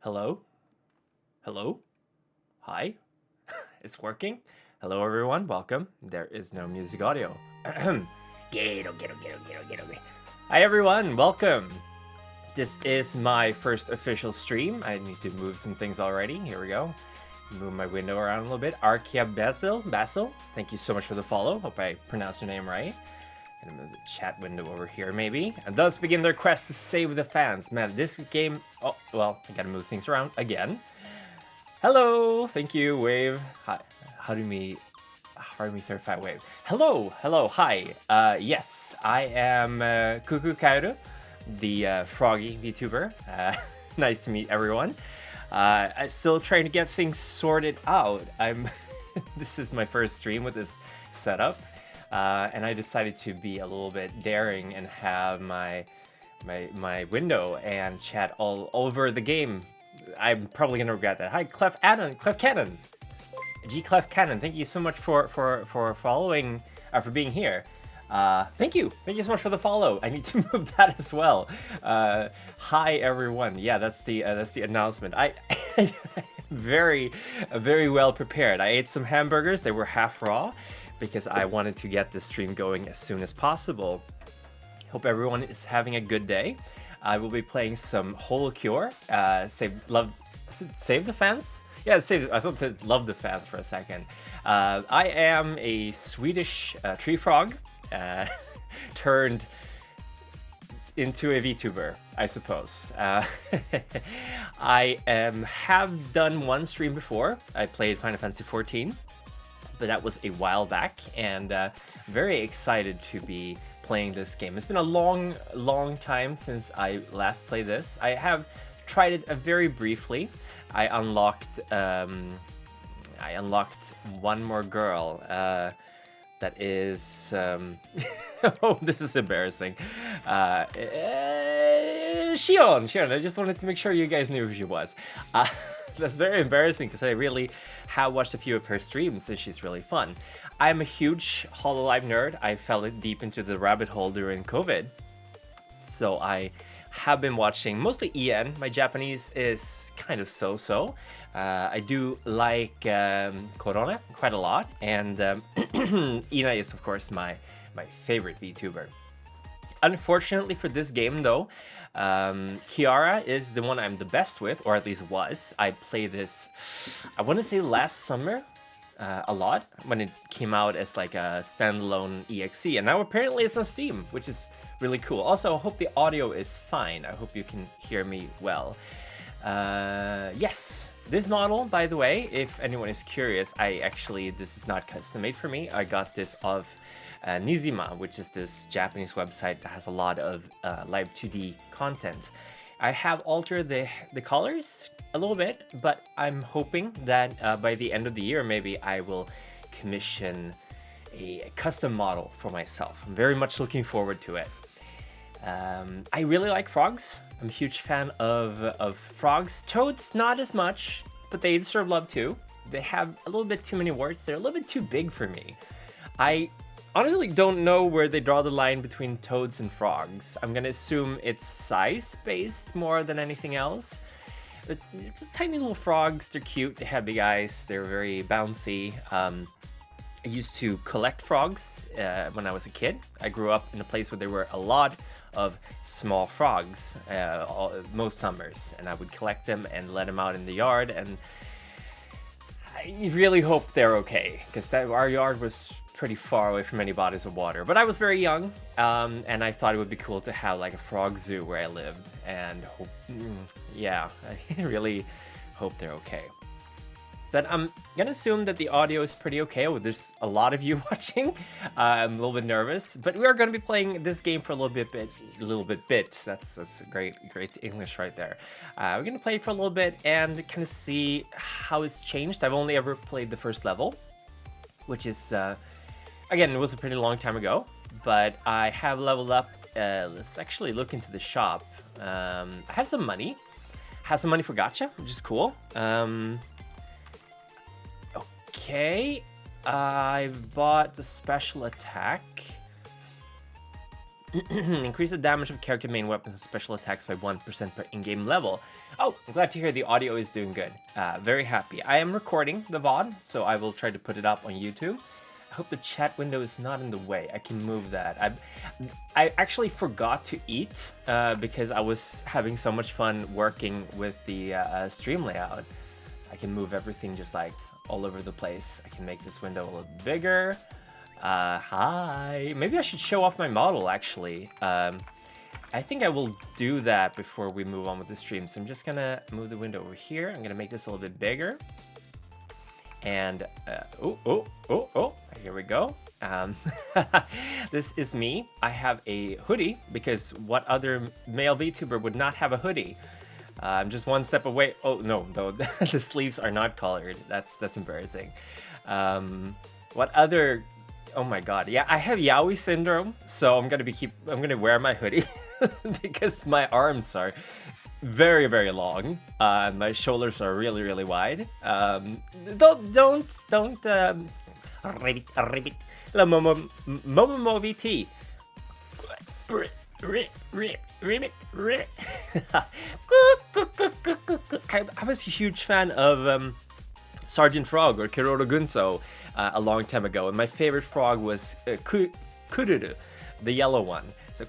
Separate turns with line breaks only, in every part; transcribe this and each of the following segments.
Hello? Hello? Hi? It's working? Hello everyone, welcome. There is no music audio. Get. Hi everyone, welcome. This is my first official stream. I need to move some things already. Here we go. Move my window around a little bit. Arkia Basil, thank you so much for the follow. Hope I pronounced your name right. Gonna move the chat window over here, maybe. And thus begin their quest to save the fans. Man, this game... Oh, well, I gotta move things around again. Hello! Thank you, Wave. Hi. How do we third fat Wave? Hello! Hello, hi. Yes, I am Kuku Kaeru, the froggy VTuber. Nice to meet everyone. I'm still trying to get things sorted out. This is my first stream with this setup. And I decided to be a little bit daring and have my window and chat all over the game. I'm probably gonna regret that. Hi, Clef Cannon, G Clef Cannon. Thank you so much for following, for being here. Thank you so much for the follow. I need to move that as well. Hi everyone. Yeah, that's the announcement. I'm very well prepared. I ate some hamburgers. They were half raw, because I wanted to get the stream going as soon as possible. Hope everyone is having a good day. I will be playing some HoloCure. Save the fans? Yeah, I thought it love the fans for a second. I am a Swedish tree frog turned into a VTuber, I suppose. I have done one stream before. I played Final Fantasy XIV. But that was a while back, and very excited to be playing this game. It's been a long time since I last played this. I have tried it very briefly. I unlocked one more girl. That is oh, this is embarrassing. Shion. I just wanted to make sure you guys knew who she was. That's very embarrassing because I really have watched a few of her streams and she's really fun. I'm a huge HoloLive nerd. I fell deep into the rabbit hole during COVID. So I have been watching mostly EN. My Japanese is kind of so-so. I do like Corona quite a lot. And Ina is of course my favorite VTuber. Unfortunately for this game though, Kiara is the one I'm the best with, or at least was. I played this, I want to say last summer, a lot, when it came out as like a standalone EXE, and now apparently it's on Steam, which is really cool. Also, I hope the audio is fine. I hope you can hear me well. Yes, this model, by the way, if anyone is curious, this is not custom made for me. I got this off Nizima, which is this Japanese website that has a lot of live 2D content. I have altered the colors a little bit, but I'm hoping that by the end of the year, maybe I will commission a custom model for myself. I'm very much looking forward to it. I really like frogs. I'm a huge fan of frogs. Toads, not as much, but they deserve love too. They have a little bit too many words. They're a little bit too big for me. I honestly don't know where they draw the line between toads and frogs. I'm gonna assume it's size-based more than anything else. The tiny little frogs, they're cute, they have big eyes, they're very bouncy. I used to collect frogs when I was a kid. I grew up in a place where there were a lot of small frogs most summers, and I would collect them and let them out in the yard, and I really hope they're okay, because our yard was pretty far away from any bodies of water. But I was very young, and I thought it would be cool to have like a frog zoo where I lived, and yeah, I really hope they're okay. But I'm gonna assume that the audio is pretty okay. Oh, there's a lot of you watching. I'm a little bit nervous, but we are gonna be playing this game for a little bit. That's great English right there. We're gonna play for a little bit and kind of see how it's changed. I've only ever played the first level, which is, again, it was a pretty long time ago, but I have leveled up. Let's actually look into the shop. I have some money. For gacha, which is cool. Okay, I bought the special attack. Increase the damage of character main weapons and special attacks by 1% per in-game level. Oh, I'm glad to hear the audio is doing good. Very happy. I am recording the VOD, so I will try to put it up on YouTube. I hope the chat window is not in the way. I can move that. I actually forgot to eat because I was having so much fun working with the stream layout. I can move everything just like all over the place. I can make this window a little bigger. Hi. Maybe I should show off my model, actually. I think I will do that before we move on with the stream. So I'm just gonna move the window over here. I'm gonna make this a little bit bigger. And, here we go. This is me. I have a hoodie, because what other male VTuber would not have a hoodie? I'm just one step away. Oh, no, the sleeves are not colored. That's embarrassing. What other... Oh my god, yeah, I have yaoi syndrome, so I'm gonna wear my hoodie because my arms are very, very long. My shoulders are really, really wide. Don't ribbit. Momo VT. I was a huge fan of Sergeant Frog or Keroro Gunso a long time ago, and my favorite frog was Kururu, the yellow one. So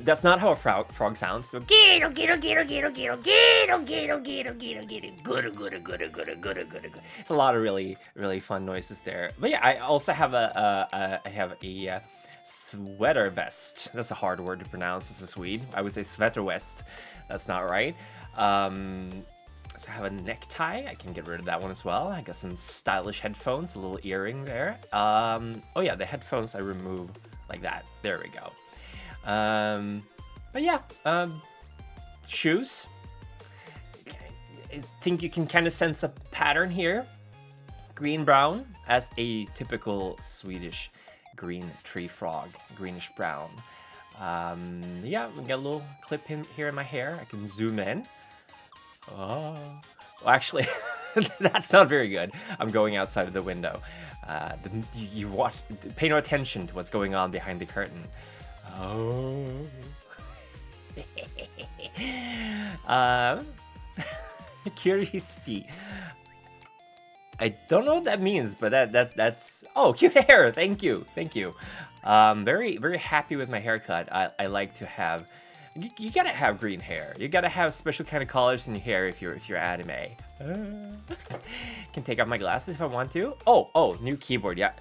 that's not how a frog sounds. So it's a lot of really, really fun noises there. But yeah, I also have a sweater vest. That's a hard word to pronounce as a Swede. I would say sweater vest. That's not right. So I have a necktie. I can get rid of that one as well. I got some stylish headphones, a little earring there. Oh yeah, the headphones I remove like that. There we go. But yeah, shoes. I think you can kind of sense a pattern here. Green, brown, as a typical Swedish green tree frog, greenish brown. Yeah, we got a little clip here in my hair. I can zoom in. Oh, well, actually, that's not very good. I'm going outside of the window. You watch, pay no attention to what's going on behind the curtain. Oh. Curiosity. I don't know what that means, but that's oh, cute hair. Thank you. Very, very happy with my haircut. I like to have. You gotta have green hair. You gotta have special kind of colors in your hair if you're anime. Can take off my glasses if I want to. Oh, new keyboard. Yeah,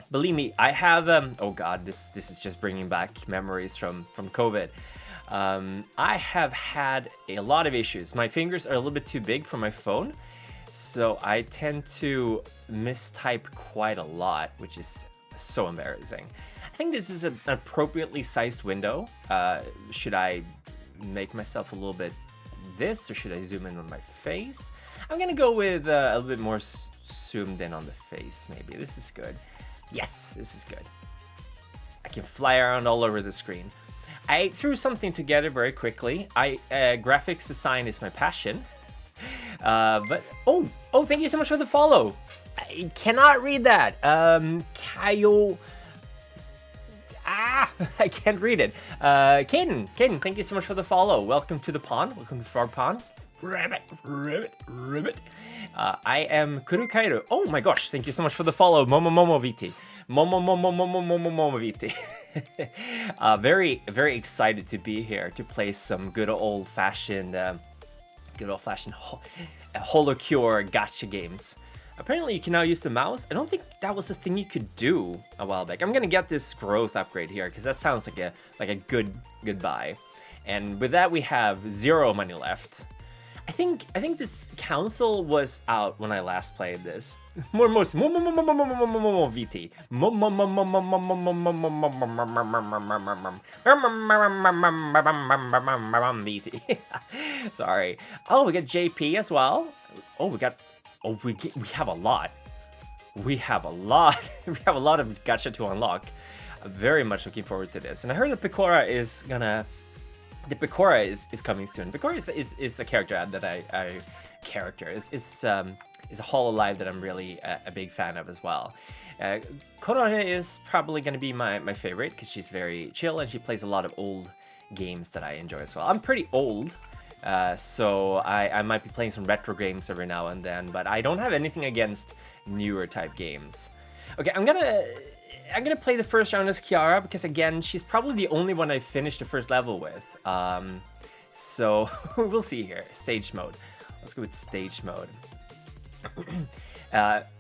believe me, I have. Oh God, this is just bringing back memories from COVID. I have had a lot of issues. My fingers are a little bit too big for my phone, so I tend to mistype quite a lot, which is so embarrassing. I think this is an appropriately sized window. Should I make myself a little bit this, or should I zoom in on my face? I'm gonna go with a little bit more zoomed in on the face, maybe. This is good. Yes, this is good. I can fly around all over the screen. I threw something together very quickly. Graphics design is my passion. But oh, thank you so much for the follow. I cannot read that. Kaeru. I can't read it. Caden, thank you so much for the follow. Welcome to the pond. Welcome to Frog Pond. Ribbit. I am Kaeru. Oh my gosh, thank you so much for the follow. Momo VT. Momo VT. Very, very excited to be here to play some good old-fashioned HoloCure gacha games. Apparently you can now use the mouse. I don't think that was a thing you could do a while back. I'm gonna get this growth upgrade here because that sounds like a good buy. And with that we have 0 money left. I think this console was out when I last played this. VT. VT. Sorry. Oh, we got JP as well. We have a lot. We have a lot of gacha to unlock. I'm very much looking forward to this. And I heard that Picora is coming soon. Picora is a character that is a HoloLive that I'm really a big fan of as well. Uh, Korone is probably going to be my favorite because she's very chill and she plays a lot of old games that I enjoy as well. I'm pretty old, so I might be playing some retro games every now and then, but I don't have anything against newer type games. Okay, I'm gonna play the first round as Kiara because again, she's probably the only one I finished the first level with. So we'll see here. Stage mode. Let's go with stage mode.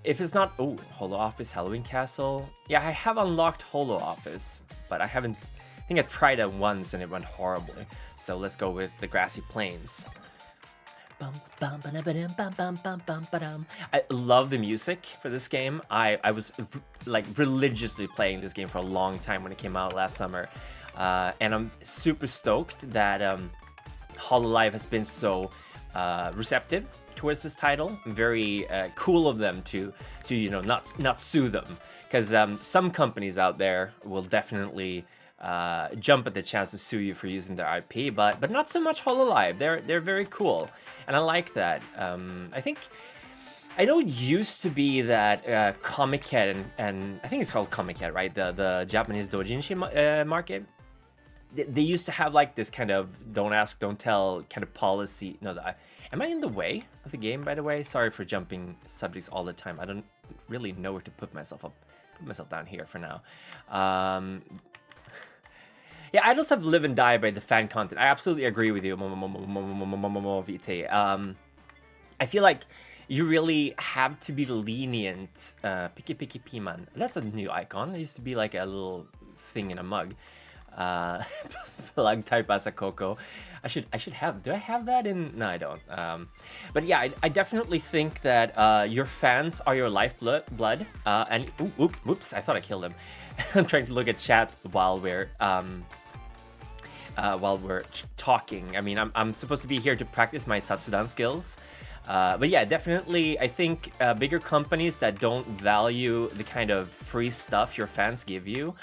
If it's not... Oh, Holo Office, Halloween Castle. Yeah, I have unlocked Holo Office, but I haven't... I think I tried it once and it went horribly. So let's go with the Grassy Plains. I love the music for this game. I was like religiously playing this game for a long time when it came out last summer. And I'm super stoked that HoloLive has been so receptive towards this title. Very cool of them to you know not sue them, because some companies out there will definitely jump at the chance to sue you for using their IP, but not so much HoloLive. They're very cool, and I like that. I know it used to be that Comic Head and I think it's called Comic Head, right? The Japanese doujinshi market. They used to have like this kind of don't ask, don't tell kind of policy. No, am I in the way of the game, by the way? Sorry for jumping subjects all the time. I don't really know where to put myself down here for now. Yeah, I just have live and die by the fan content. I absolutely agree with you, VT. I feel like you really have to be lenient. Picky Piman. That's a new icon. It used to be like a little thing in a mug. Plug type as a Coco. I should have. Do I have that in? No, I don't. But yeah, I definitely think that your fans are your lifeblood. And oops, I thought I killed him. I'm trying to look at chat while we're talking. I mean, I'm supposed to be here to practice my Satsudan skills. But yeah, definitely, I think bigger companies that don't value the kind of free stuff your fans give you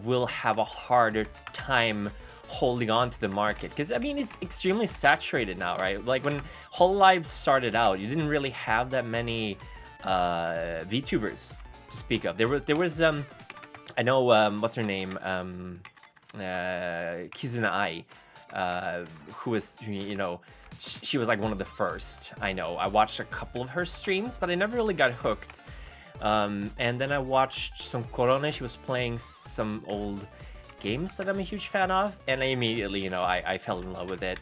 will have a harder time holding on to the market. Because, I mean, it's extremely saturated now, right? Like, when HoloLive started out, you didn't really have that many VTubers to speak of. There was I know, what's her name? Kizuna Ai, who was, you know, she was like one of the first. I know. I watched a couple of her streams, but I never really got hooked. And then I watched some Korone. She was playing some old games that I'm a huge fan of, and I immediately, you know, I fell in love with it.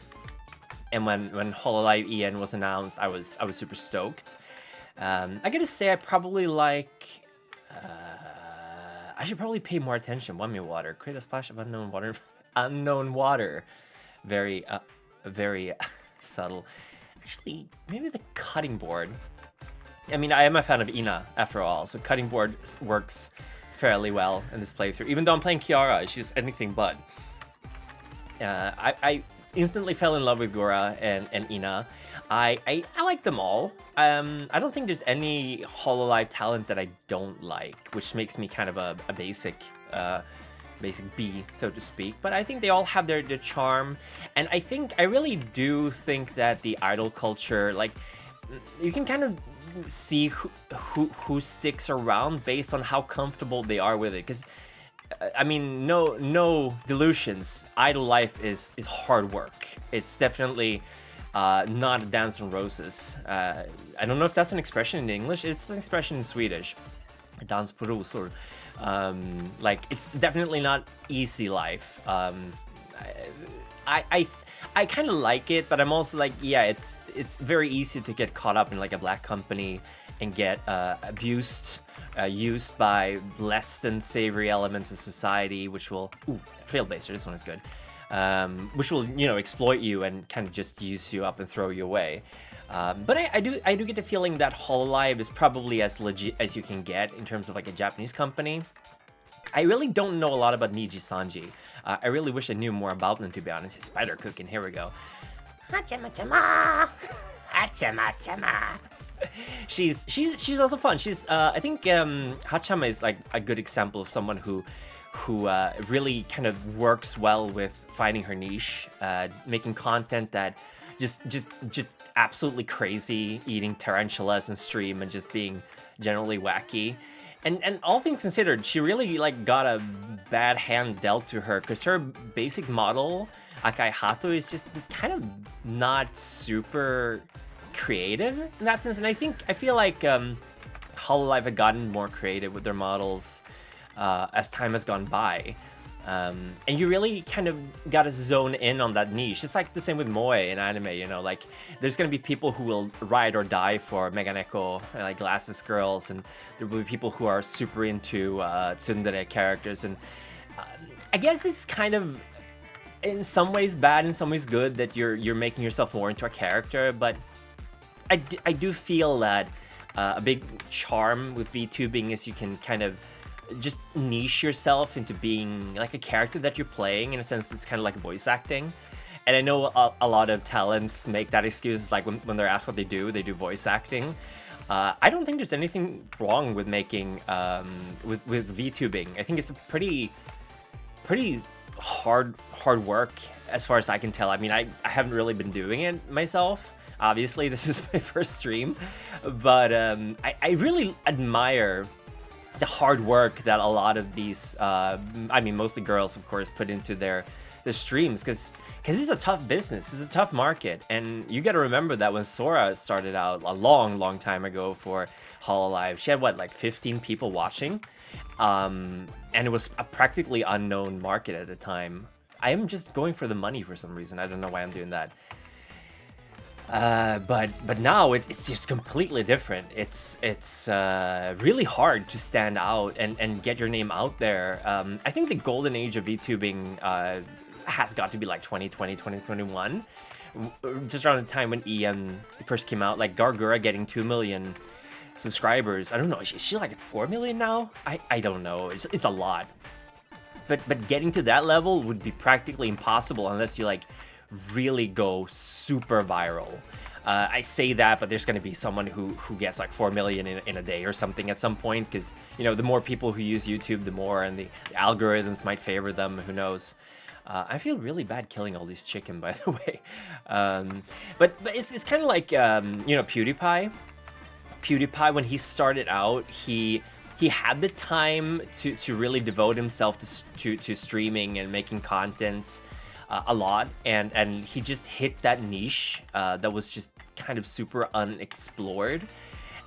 And when HoloLive EN was announced, I was super stoked. I gotta say, I probably like. I should probably pay more attention. Whammy water. Create a splash of unknown water. Unknown water. Very subtle. Actually, maybe the cutting board. I mean, I am a fan of Ina, after all, so cutting board works fairly well in this playthrough. Even though I'm playing Kiara, she's anything but. I instantly fell in love with Gora and Ina. I like them all. I don't think there's any HoloLive talent that I don't like, which makes me kind of a basic B, so to speak. But I think they all have their charm, and I really do think that the idol culture, like, you can kind of see who sticks around based on how comfortable they are with it. Because I mean, no delusions. Idol life is hard work. It's definitely not a dance on roses. I don't know if that's an expression in English. It's an expression in Swedish. Dans på rosor. Like, it's definitely not easy life. I kind of like it, but I'm also like, yeah, it's very easy to get caught up in like a black company and get abused, used by less than savory elements of society, which will Trailblazer. This one is good. Which will, you know, exploit you and kind of just use you up and throw you away. But I do get the feeling that HoloLive is probably as legit as you can get in terms of like a Japanese company. I really don't know a lot about Niji Sanji. I really wish I knew more about them, to be honest. Spider cooking, here we go. Hachama-chama! Hachama-chama! She's also fun. I think Hachama is like a good example of someone who really kind of works well with finding her niche, making content that just absolutely crazy, eating tarantulas in stream and just being generally wacky. And all things considered, she really like got a bad hand dealt to her because her basic model, Akai Hato, is just kind of not super creative in that sense. And I feel like Hololive had gotten more creative with their models as time has gone by. And you really kind of gotta zone in on that niche. It's like the same with moe in anime, you know, like there's gonna be people who will ride or die for Meganeko, like glasses girls, and there will be people who are super into tsundere characters. And I guess it's kind of in some ways bad, in some ways good that you're making yourself more into a character, but I do feel that a big charm with VTubing is you can kind of just niche yourself into being like a character that you're playing. In a sense, it's kind of like voice acting. And I know a lot of talents make that excuse, like when they're asked what they do voice acting. I don't think there's anything wrong with making with VTubing. I think it's a pretty hard work as far as I can tell. I mean, I haven't really been doing it myself. Obviously, this is my first stream, but I really admire the hard work that a lot of these, I mean, mostly girls, of course, put into their streams, because it's a tough business, it's a tough market, and you got to remember that when Sora started out a long time ago for Hololive, she had what, like 15 people watching, and it was a practically unknown market at the time. I am just going for the money for some reason. I don't know why I'm doing that. But now it's just completely different. It's really hard to stand out and get your name out there. I think the golden age of VTubing has got to be like 2020, 2021. Just around the time when EM first came out, like Gargura getting 2 million subscribers. I don't know, is she like at 4 million now? I don't know, it's a lot. But getting to that level would be practically impossible unless you like really go super viral. I say that, but there's going to be someone who gets like 4 million in a day or something at some point, because, you know, the more people who use YouTube, the more, and the algorithms might favor them, who knows. I feel really bad killing all these chicken, by the way. But it's kind of like, you know, PewDiePie. PewDiePie, when he started out, he had the time to really devote himself to streaming and making content a lot, and he just hit that niche that was just kind of super unexplored.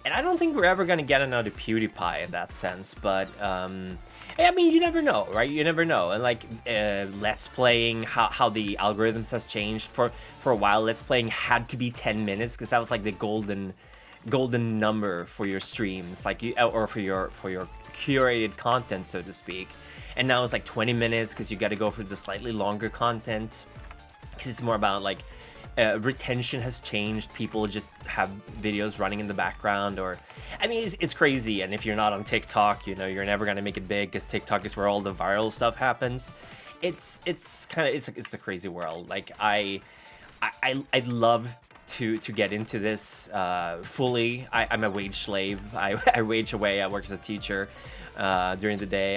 And I don't think we're ever gonna get another PewDiePie in that sense, but I mean, you never know, right? You never know. And like Let's Playing, how the algorithms has changed. For a while, Let's Playing had to be 10 minutes because that was like the golden number for your streams, like or for your curated content, so to speak. And now it's like 20 minutes because you got to go for the slightly longer content, because it's more about like retention has changed. People just have videos running in the background, or I mean, it's crazy. And if you're not on TikTok, you know, you're never gonna make it big, because TikTok is where all the viral stuff happens. It's a crazy world. Like I'd love to get into this fully. I'm a wage slave. I wage away. I work as a teacher during the day,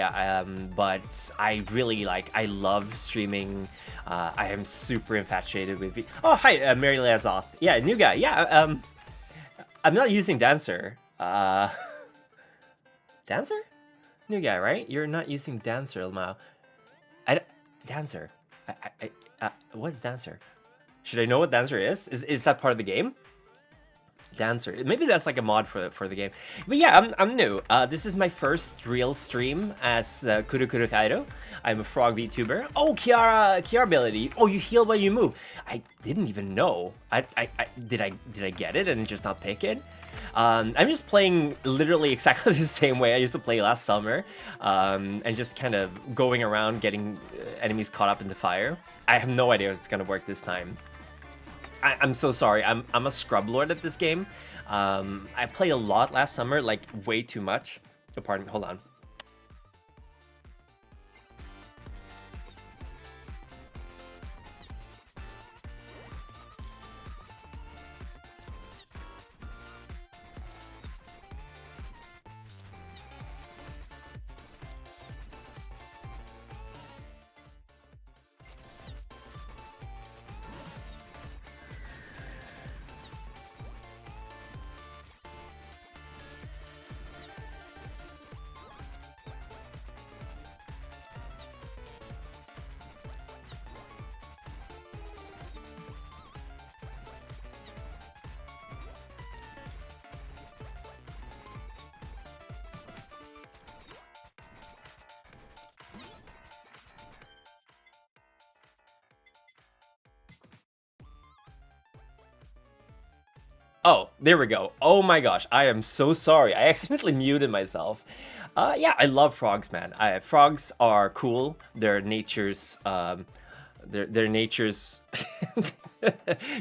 but I really I love streaming. I am super infatuated with oh, hi, Mary Lazoth. Yeah, new guy. Yeah, I'm not using Dancer. Dancer? New guy, right? You're not using Dancer, Lamau. Dancer. What's Dancer? Should I know what Dancer is? Is that part of the game? Dancer. Maybe that's like a mod for the game. But yeah, I'm new. This is my first real stream as Kuku Kaeru. I'm a frog VTuber. Oh, Kiara ability. Oh, you heal while you move. I didn't even know. Did I get it and just not pick it? I'm just playing literally exactly the same way I used to play last summer, and just kind of going around getting enemies caught up in the fire. I have no idea if it's gonna work this time. I'm so sorry. I'm a scrub lord at this game. I played a lot last summer, like way too much. Oh, pardon me. Hold on. Oh, there we go. Oh my gosh, I am so sorry. I accidentally muted myself. Yeah, I love frogs, man. Frogs are cool. They're nature's they're nature's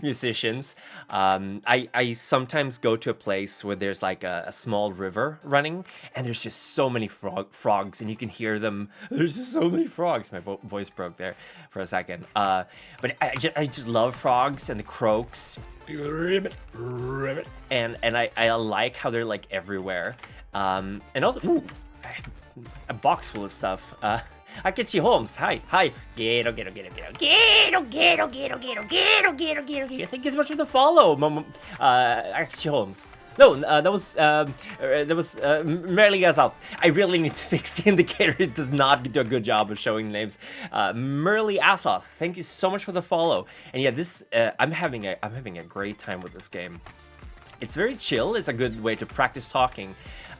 musicians. I sometimes go to a place where there's like a small river running, and there's just so many frogs, and you can hear them. There's just so many frogs. My voice broke there for a second. But I just love frogs and the croaks. And I like how they're like everywhere. And also, ooh, a box full of stuff. Akechi Holmes, hi. Thank you so much for the follow, Akechi Holmes. No, that was Merely Asaf. I really need to fix the indicator. It does not do a good job of showing names. Merely Asaf, thank you so much for the follow. And yeah, this I'm having a great time with this game. It's very chill. It's a good way to practice talking.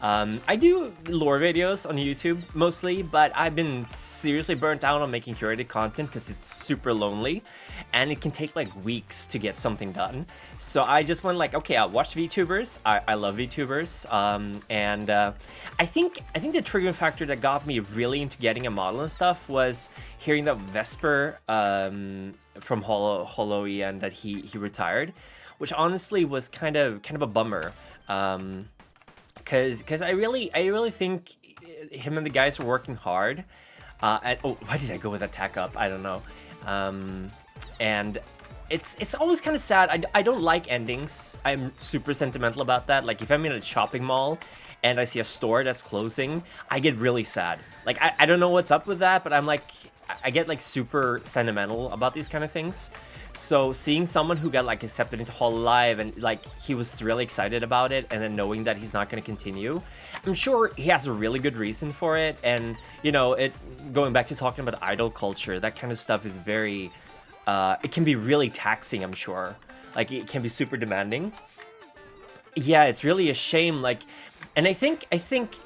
I do lore videos on YouTube mostly, but I've been seriously burnt out on making curated content because it's super lonely and it can take like weeks to get something done. So I just went like, okay, I'll watch VTubers. I love VTubers. I think the triggering factor that got me really into getting a model and stuff was hearing that Vesper from Holo and that he retired, which honestly was kind of a bummer. Because I really think him and the guys are working hard. Oh, why did I go with attack up? I don't know. And it's always kind of sad. I don't like endings. I'm super sentimental about that. Like if I'm in a shopping mall and I see a store that's closing, I get really sad. Like I don't know what's up with that, but I'm like, I get like super sentimental about these kind of things. So seeing someone who got like accepted into HoloLive and like he was really excited about it, and then knowing that he's not going to continue, I'm sure he has a really good reason for it. And you know, going back to talking about idol culture, that kind of stuff is very it can be really taxing, I'm sure. Like it can be super demanding. Yeah, it's really a shame. Like, and I think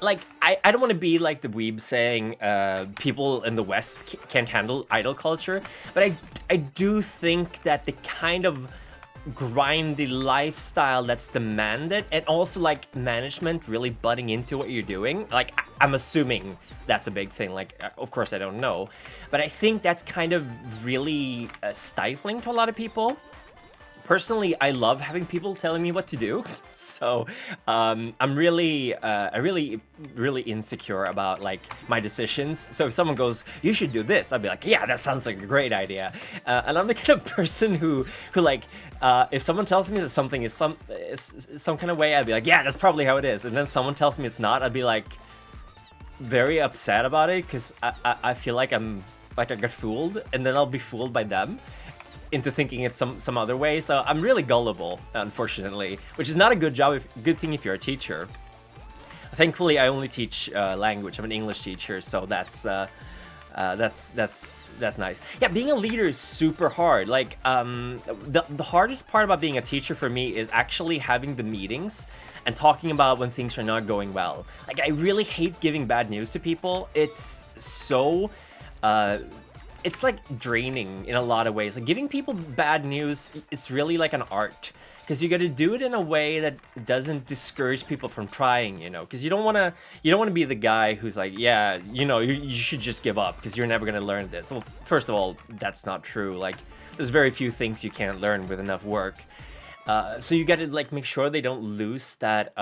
like I don't want to be like the weeb saying people in the West can't handle idol culture, but I do think that the kind of grindy lifestyle that's demanded, and also like management really butting into what you're doing, like I'm assuming that's a big thing. Like of course I don't know, but I think that's kind of really stifling to a lot of people. Personally, I love having people telling me what to do, so I'm really insecure about like my decisions. So if someone goes, "You should do this," I'd be like, "Yeah, that sounds like a great idea." And I'm the kind of person who like, if someone tells me that something is some kind of way, I'd be like, "Yeah, that's probably how it is." And then someone tells me it's not, I'd be like very upset about it because I feel like I got fooled, and then I'll be fooled by them into thinking it's some other way. So I'm really gullible, unfortunately, which is not a good thing if you're a teacher. Thankfully, I only teach language. I'm an English teacher, so that's nice. Yeah, being a leader is super hard. Like the hardest part about being a teacher for me is actually having the meetings and talking about when things are not going well. Like I really hate giving bad news to people. It's so it's like draining in a lot of ways. Like giving people bad news, it's really like an art, because you got to do it in a way that doesn't discourage people from trying, you know, because you don't want to be the guy who's like, yeah, you know, you should just give up because you're never going to learn this. Well, first of all, that's not true. Like there's very few things you can't learn with enough work. So you got to like make sure they don't lose that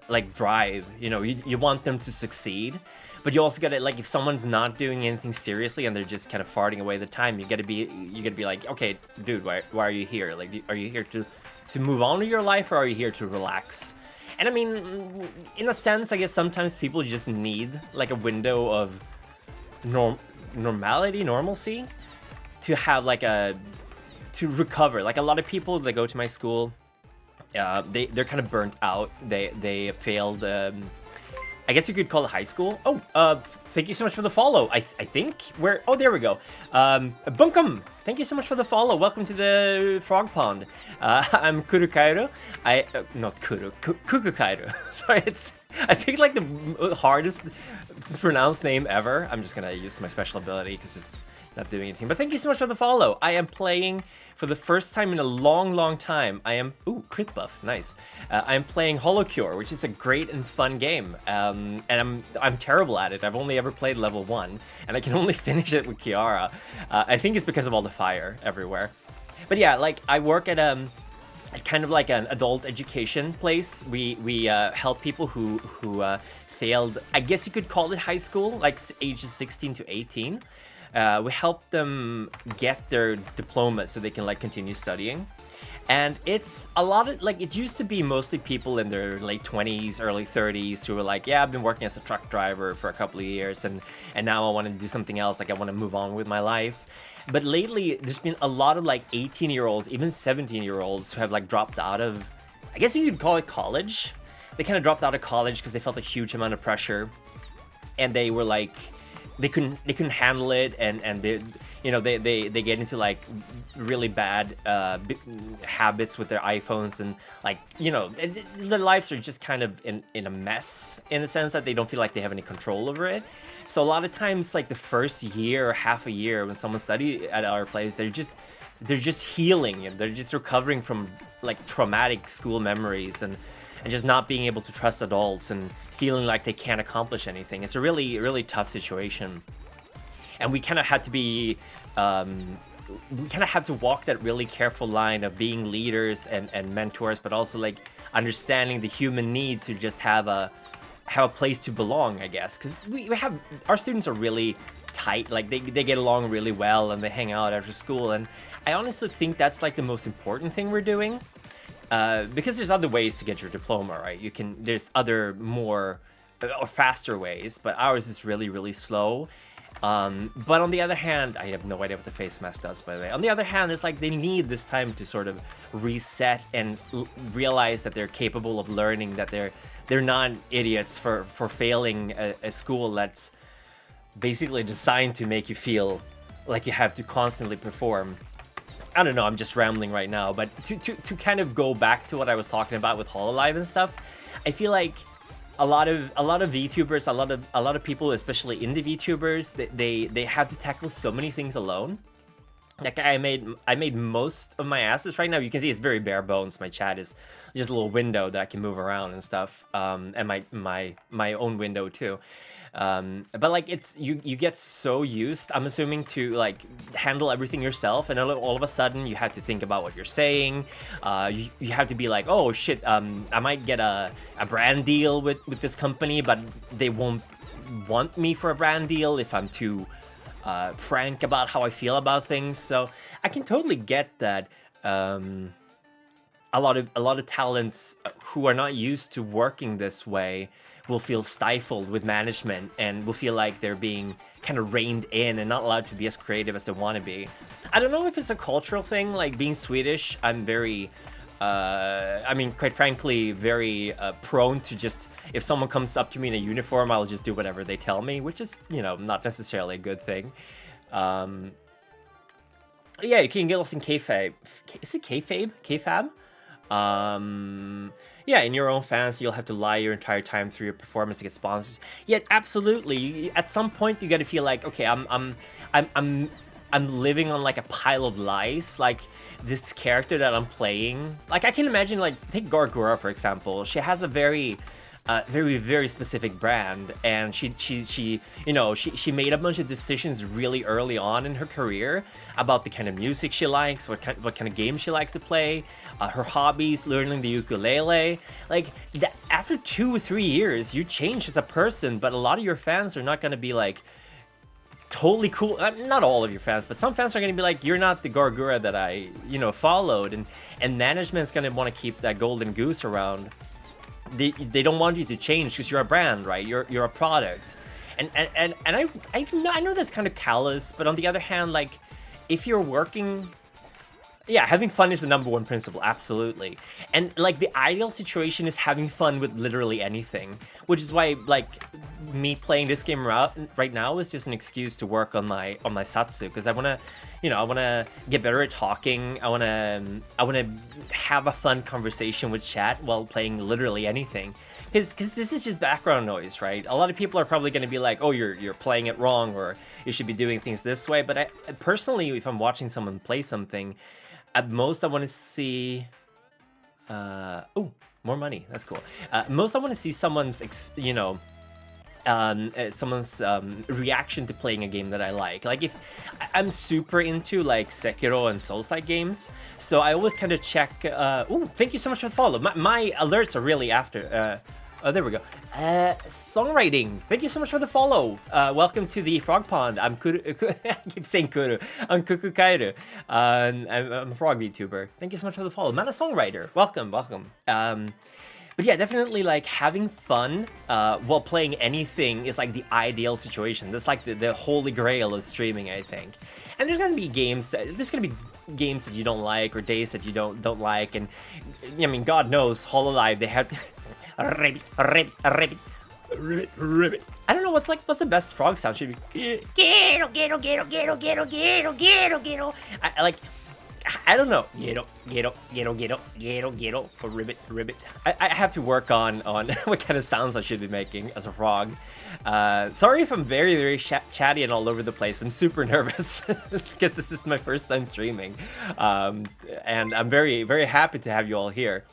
like drive, you know. You want them to succeed. But you also gotta, like, if someone's not doing anything seriously and they're just kind of farting away the time, you gotta be like, okay, dude, why are you here? Like, are you here to move on with your life, or are you here to relax? And I mean, in a sense, I guess sometimes people just need like a window of normalcy, to have like to recover. Like a lot of people that go to my school, they're kind of burnt out. They failed. I guess you could call it high school. Oh, thank you so much for the follow. I think oh, there we go. Bunkum, thank you so much for the follow. Welcome to the frog pond. I'm Kaeru. Not Kuku Kaeru. Sorry, I picked like the hardest to pronounce name ever. I'm just gonna use my special ability because not doing anything. But thank you so much for the follow. I am playing for the first time in a long time. I am crit buff, nice. I am playing HoloCure, which is a great and fun game. And I'm terrible at it. I've only ever played level 1, and I can only finish it with Kiara. I think it's because of all the fire everywhere. But yeah, like I work at kind of like an adult education place. We help people who failed, I guess you could call it high school, like ages 16 to 18. We help them get their diploma so they can like continue studying. And it's a lot of like, it used to be mostly people in their late 20s, early 30s who were like, yeah, I've been working as a truck driver for a couple of years and now I want to do something else. Like I want to move on with my life. But lately there's been a lot of like 18-year-olds, even 17-year-olds who have like dropped out of, I guess you could call it college. They kind of dropped out of college because they felt a huge amount of pressure and they were like, they couldn't handle it, and they, you know, they get into like really bad habits with their iPhones, and like, you know, their lives are just kind of in a mess in the sense that they don't feel like they have any control over it. So a lot of times, like the first year or half a year when someone studies at our place, they're just healing and they're just recovering from like traumatic school memories and just not being able to trust adults and feeling like they can't accomplish anything. It's a really tough situation. And we kind of had to be, we kind of had to walk that really careful line of being leaders and mentors, but also like understanding the human need to just have a place to belong, I guess. Because we have, our students are really tight, like they get along really well and they hang out after school. And I honestly think that's like the most important thing we're doing. Because there's other ways to get your diploma, right? There's other more or faster ways, but ours is really slow. But on the other hand, I have no idea what the face mask does, by the way. On the other hand, it's like they need this time to sort of reset and realize that they're capable of learning, that they're not idiots for failing a school that's basically designed to make you feel like you have to constantly perform. I don't know, I'm just rambling right now, but to kind of go back to what I was talking about with HoloLive and stuff, I feel like a lot of VTubers, a lot of people, especially indie VTubers, they have to tackle so many things alone. Like I made most of my assets right now. You can see it's very bare bones. My chat is just a little window that I can move around and stuff, and my own window too. But like it's you get so used, I'm assuming, to like handle everything yourself, and all of a sudden you have to think about what you're saying. You have to be like, oh shit, I might get a brand deal with this company, but they won't want me for a brand deal if I'm too frank about how I feel about things. So I can totally get that. A lot of talents who are not used to working this way will feel stifled with management and will feel like they're being kind of reined in and not allowed to be as creative as they want to be. I don't know if it's a cultural thing, like being Swedish, I'm very, I mean, quite frankly, very prone to just, if someone comes up to me in a uniform, I'll just do whatever they tell me, which is, you know, not necessarily a good thing. Yeah, you can get us in kayfabe. Is it kayfabe? Kayfab? Yeah, in your own fans, you'll have to lie your entire time through your performance to get sponsors. Yet, absolutely, at some point you got to feel like, okay, I'm living on like a pile of lies. Like this character that I'm playing, like I can imagine, like take Gargura for example. She has a very specific brand, and she you know, she made a bunch of decisions really early on in her career about the kind of music she likes, what kind of games she likes to play, her hobbies, learning the ukulele. Like that, after 2 or 3 years, you change as a person, but a lot of your fans are not going to be like totally cool. Not all of your fans, but some fans are going to be like, you're not the Gargura that I, you know, followed, and management's going to want to keep that golden goose around. They don't want you to change because you're a brand, right? You're a product, and I know that's kind of callous, but on the other hand, like if you're working Yeah, having fun is the number one principle, absolutely. And like the ideal situation is having fun with literally anything, which is why like me playing this game right now is just an excuse to work on my satsu, because I want to, I want to get better at talking. I want to have a fun conversation with chat while playing literally anything. Because this is just background noise, right? A lot of people are probably going to be like, oh, you're playing it wrong, or you should be doing things this way. But I personally, if I'm watching someone play something, at most I want to see... oh, more money. That's cool. Most I want to see someone's, someone's reaction to playing a game that I like. Like if I'm super into like Sekiro and Souls-like games, so I always kind of check. Oh, thank you so much for the follow. My alerts are really after. Oh, there we go. Songwriting. Thank you so much for the follow. Welcome to the Frog Pond. I'm Kuru. I keep saying Kuru. I'm Kuku Kaeru. I'm a frog VTuber. Thank you so much for the follow. Man, a songwriter. Welcome. But yeah, definitely like having fun while playing anything is like the ideal situation. That's like the holy grail of streaming, I think. And there's gonna be games that you don't like, or days that you don't like, and I mean, God knows, HoloLive, they had ribbit. I don't know what's the best frog sound. Should be I like. I don't know. Or ribbit. I have to work on what kind of sounds I should be making as a frog. Sorry if I'm very, very chatty and all over the place. I'm super nervous because this is my first time streaming. And I'm very, very happy to have you all here.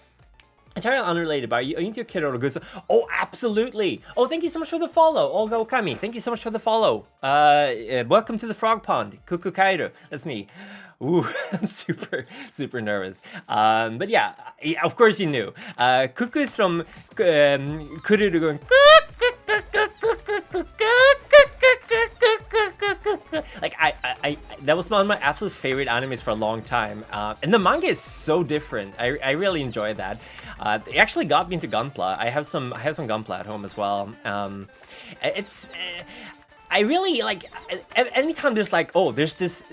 Entirely unrelated, but are you into your kid or good? Oh, absolutely. Oh, thank you so much for the follow. Olga Okami, thank you so much for the follow. Welcome to the Frog Pond. Kuku Kaeru, that's me. Ooh, I'm super, super nervous. But yeah, of course you knew. Kuku is from Kururu going... Like, I that was one of my absolute favorite animes for a long time. And the manga is so different. I really enjoy that. It actually got me into Gunpla. I have some Gunpla at home as well. I really like, anytime there's like, oh, there's this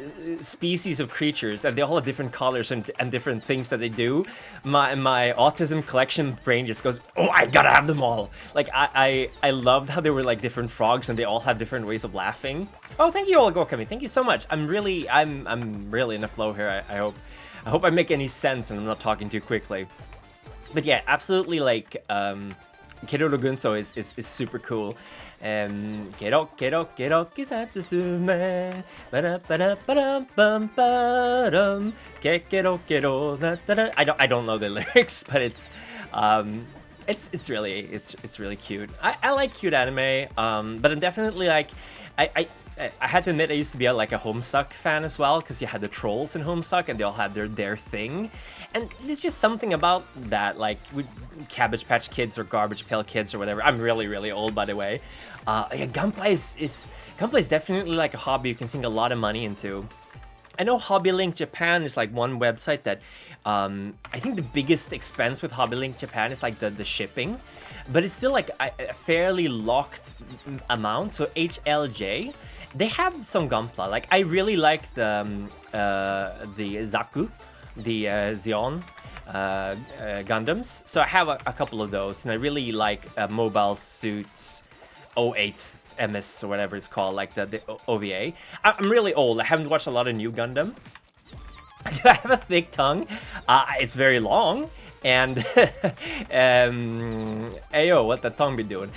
species of creatures and they all have different colors and different things that they do, my autism collection brain just goes, oh, I gotta have them all. Like, I loved how they were like different frogs and they all have different ways of laughing. Oh, thank you all, Gokami. Thank you so much. I'm really in the flow here. I hope I make any sense and I'm not talking too quickly. But yeah, absolutely, like, Kiroro Gunso is super cool. Kero kisatsume I don't know the lyrics, but it's really cute. I like cute anime, but I'm definitely like I had to admit I used to be a Homestuck fan as well, because you had the trolls in Homestuck and they all had their thing, and there's just something about that, like with Cabbage Patch Kids or Garbage Pail Kids or whatever. I'm really, really old, by the way. Yeah, Gunpla is definitely like a hobby you can sink a lot of money into. I know HobbyLink Japan is like one website that I think the biggest expense with HobbyLink Japan is like the shipping, but it's still like a fairly locked amount. So HLJ, they have some Gunpla. Like, I really like the Zaku, the Xeon Gundams. So I have a couple of those, and I really like Mobile Suit 08 MS or whatever it's called, like the OVA. I'm really old. I haven't watched a lot of New Gundam. I have a thick tongue. It's very long, and ayo, what the tongue be doing?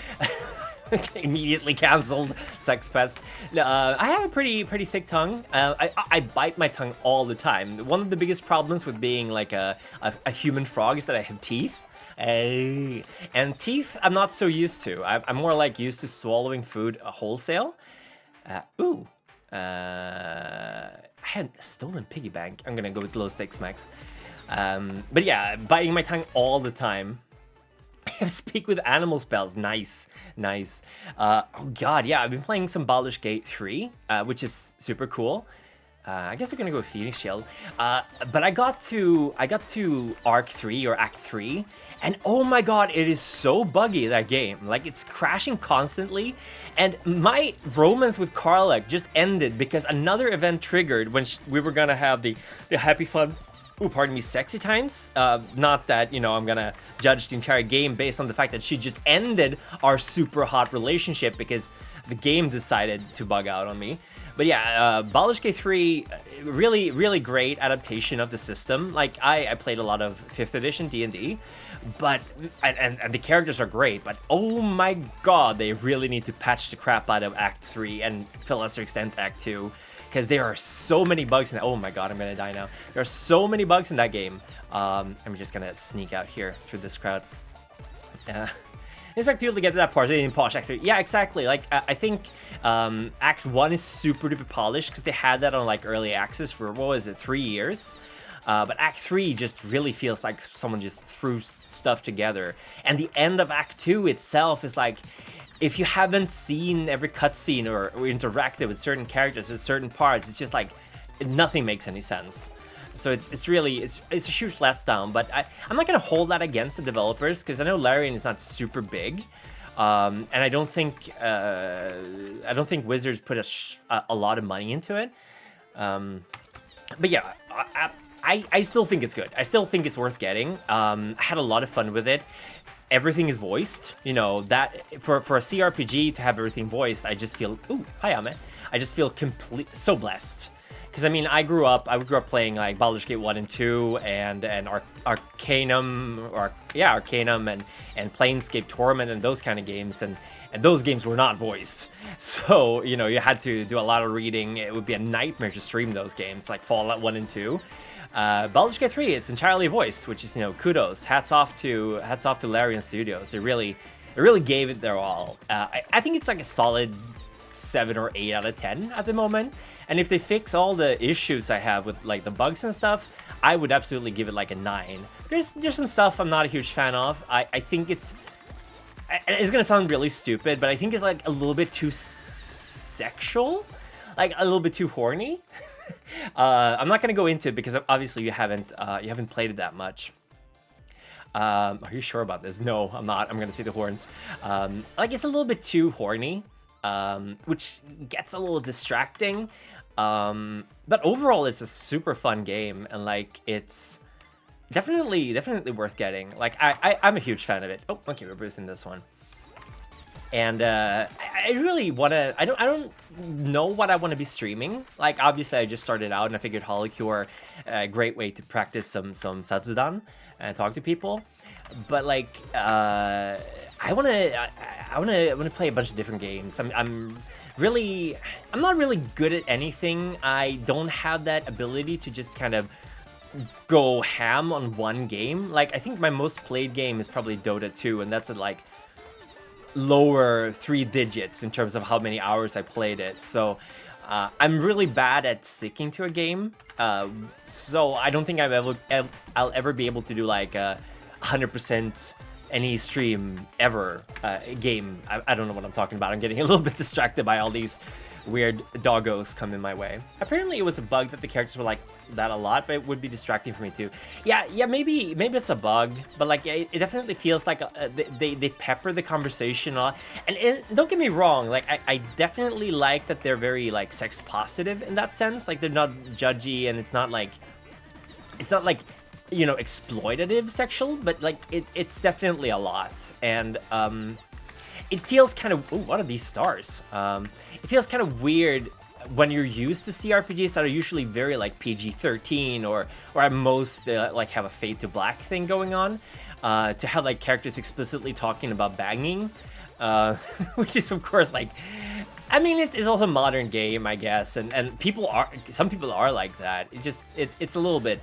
Immediately cancelled. Sex pest. I have a pretty thick tongue. I bite my tongue all the time. One of the biggest problems with being like a human frog is that I have teeth. And teeth I'm not so used to. I'm more like used to swallowing food wholesale. I had a stolen piggy bank. I'm gonna go with low stakes max. But yeah, biting my tongue all the time. Speak with animal spells. Nice. Oh god, yeah, I've been playing some Baldur's Gate 3, which is super cool. I guess we're gonna go with Phoenix Shield. But I got to Arc 3 or Act 3, and oh my god, it is so buggy, that game. Like, it's crashing constantly, and my romance with Karlach just ended because another event triggered when we were gonna have the happy fun ooh, pardon me, sexy times. Not that, you know, I'm gonna judge the entire game based on the fact that she just ended our super hot relationship because the game decided to bug out on me. But yeah, Baldur's Gate 3, really, really great adaptation of the system. Like, I played a lot of 5th edition D&D, but, and the characters are great, but oh my god, they really need to patch the crap out of Act 3, and to a lesser extent Act 2, because there are so many bugs in that. Oh my god, I'm gonna die now. There are so many bugs in that game. I'm just gonna sneak out here through this crowd. Expect people to get to that part. They didn't polish Act 3. Yeah, exactly. Like, I think Act 1 is super duper polished because they had that on like early access for, what was it, 3 years. But Act 3 just really feels like someone just threw stuff together. And the end of Act 2 itself is like, if you haven't seen every cutscene or interacted with certain characters at certain parts, it's just like nothing makes any sense. So it's really a huge letdown, but I'm not gonna hold that against the developers because I know Larian is not super big, and I don't think Wizards put a lot of money into it. But yeah, I still think it's good. I still think it's worth getting. I had a lot of fun with it. Everything is voiced, you know, that for a CRPG to have everything voiced, I just feel, ooh, hi Ame. I just feel so blessed. Because I mean, I grew up playing like Baldur's Gate 1 and 2 and Arcanum and Planescape Torment and those kind of games, and those games were not voiced. So, you know, you had to do a lot of reading. It would be a nightmare to stream those games like Fallout 1 and 2. Baldur's Gate 3, it's entirely voiced, which is, you know, kudos. Hats off to Larian Studios. They really gave it their all. I think it's like a solid 7 or 8 out of 10 at the moment. And if they fix all the issues I have with like the bugs and stuff, I would absolutely give it like a 9. There's some stuff I'm not a huge fan of. I think it's gonna sound really stupid, but I think it's like a little bit too sexual, like a little bit too horny. I'm not gonna go into it because obviously you haven't played it that much. Are you sure about this? No, I'm not. I'm gonna take the horns. Like, it's a little bit too horny, which gets a little distracting. But overall, it's a super fun game, and like, it's definitely worth getting. Like, I'm a huge fan of it. Oh, okay, we're boosting this one. And I really wanna. I don't know what I want to be streaming. Like, obviously, I just started out, and I figured HoloCure, a great way to practice some Satsudan and talk to people. But like, I wanna play a bunch of different games. I'm not really good at anything. I don't have that ability to just kind of go ham on one game. Like, I think my most played game is probably Dota 2, and that's at like lower 3 digits in terms of how many hours I played it. So I'm really bad at sticking to a game. So I don't think I'll ever be able to do like 100% any stream ever game. I don't know what I'm talking about. I'm getting a little bit distracted by all these weird doggos coming my way. Apparently it was a bug that the characters were like that a lot, but it would be distracting for me too. Yeah, maybe it's a bug, but like, it definitely feels like they pepper the conversation a lot. And don't get me wrong, like, I definitely like that they're very like sex positive in that sense. Like, they're not judgy, and it's not like you know, exploitative sexual, but like, it's definitely a lot. And it feels kind of, ooh, what are these stars? It feels kind of weird when you're used to CRPGs that are usually very like PG-13 or at most like have a fade to black thing going on, to have like characters explicitly talking about banging, which is of course like, I mean, it's also a modern game, I guess, and some people are like that. It's a little bit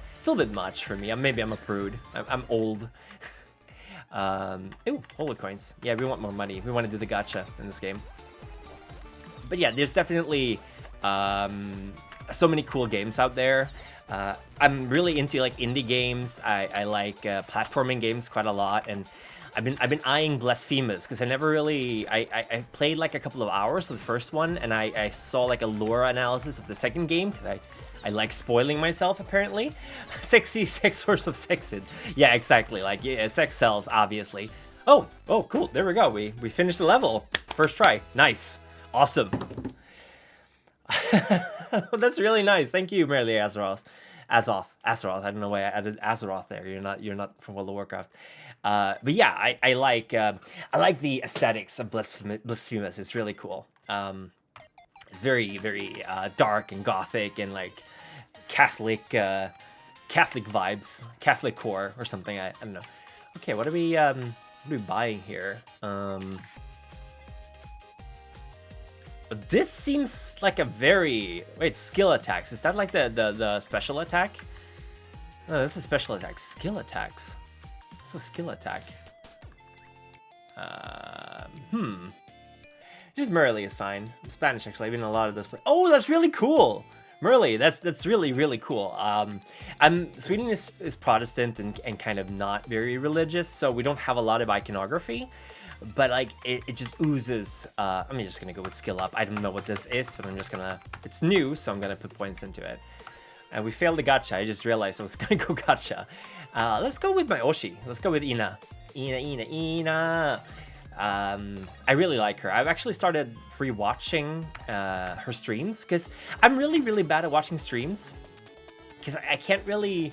much for me. Maybe I'm a prude. I'm old. Ooh, holocoins. Yeah, we want more money. We want to do the gacha in this game. But yeah, there's definitely so many cool games out there. I'm really into like indie games. I like platforming games quite a lot, and I've been eyeing Blasphemous because I never really I played like a couple of hours of the first one, and I saw like a lore analysis of the second game because I like spoiling myself, apparently. Sexy sex source of sexed. Yeah, exactly. Like, yeah, sex sells, obviously. Oh, cool. There we go. We finished the level. First try. Nice. Awesome. That's really nice. Thank you, Merely Azeroth. Azeroth. I don't know why I added Azeroth there. You're not from World of Warcraft. But yeah, I like the aesthetics of Blasphemous. It's really cool. It's very dark and gothic and like Catholic vibes, Catholic core or something. I don't know. Okay, what are we buying here? This seems like a very... Wait, skill attacks. Is that like the special attack? No, this is special attack. Skill attacks. It's a skill attack. Just Merle is fine. Spanish, actually. I've been in a lot of this. Oh, that's really cool! Merle, that's really cool. Sweden is Protestant and kind of not very religious, so we don't have a lot of iconography. But like it just oozes. I'm just gonna go with skill up. I don't know what this is, but I'm just gonna. It's new, so I'm gonna put points into it. And we failed the gacha. I just realized I was gonna go gacha. Let's go with my Oshi. Let's go with Ina. Ina. I really like her. I've actually started rewatching her streams because I'm really bad at watching streams because I can't really.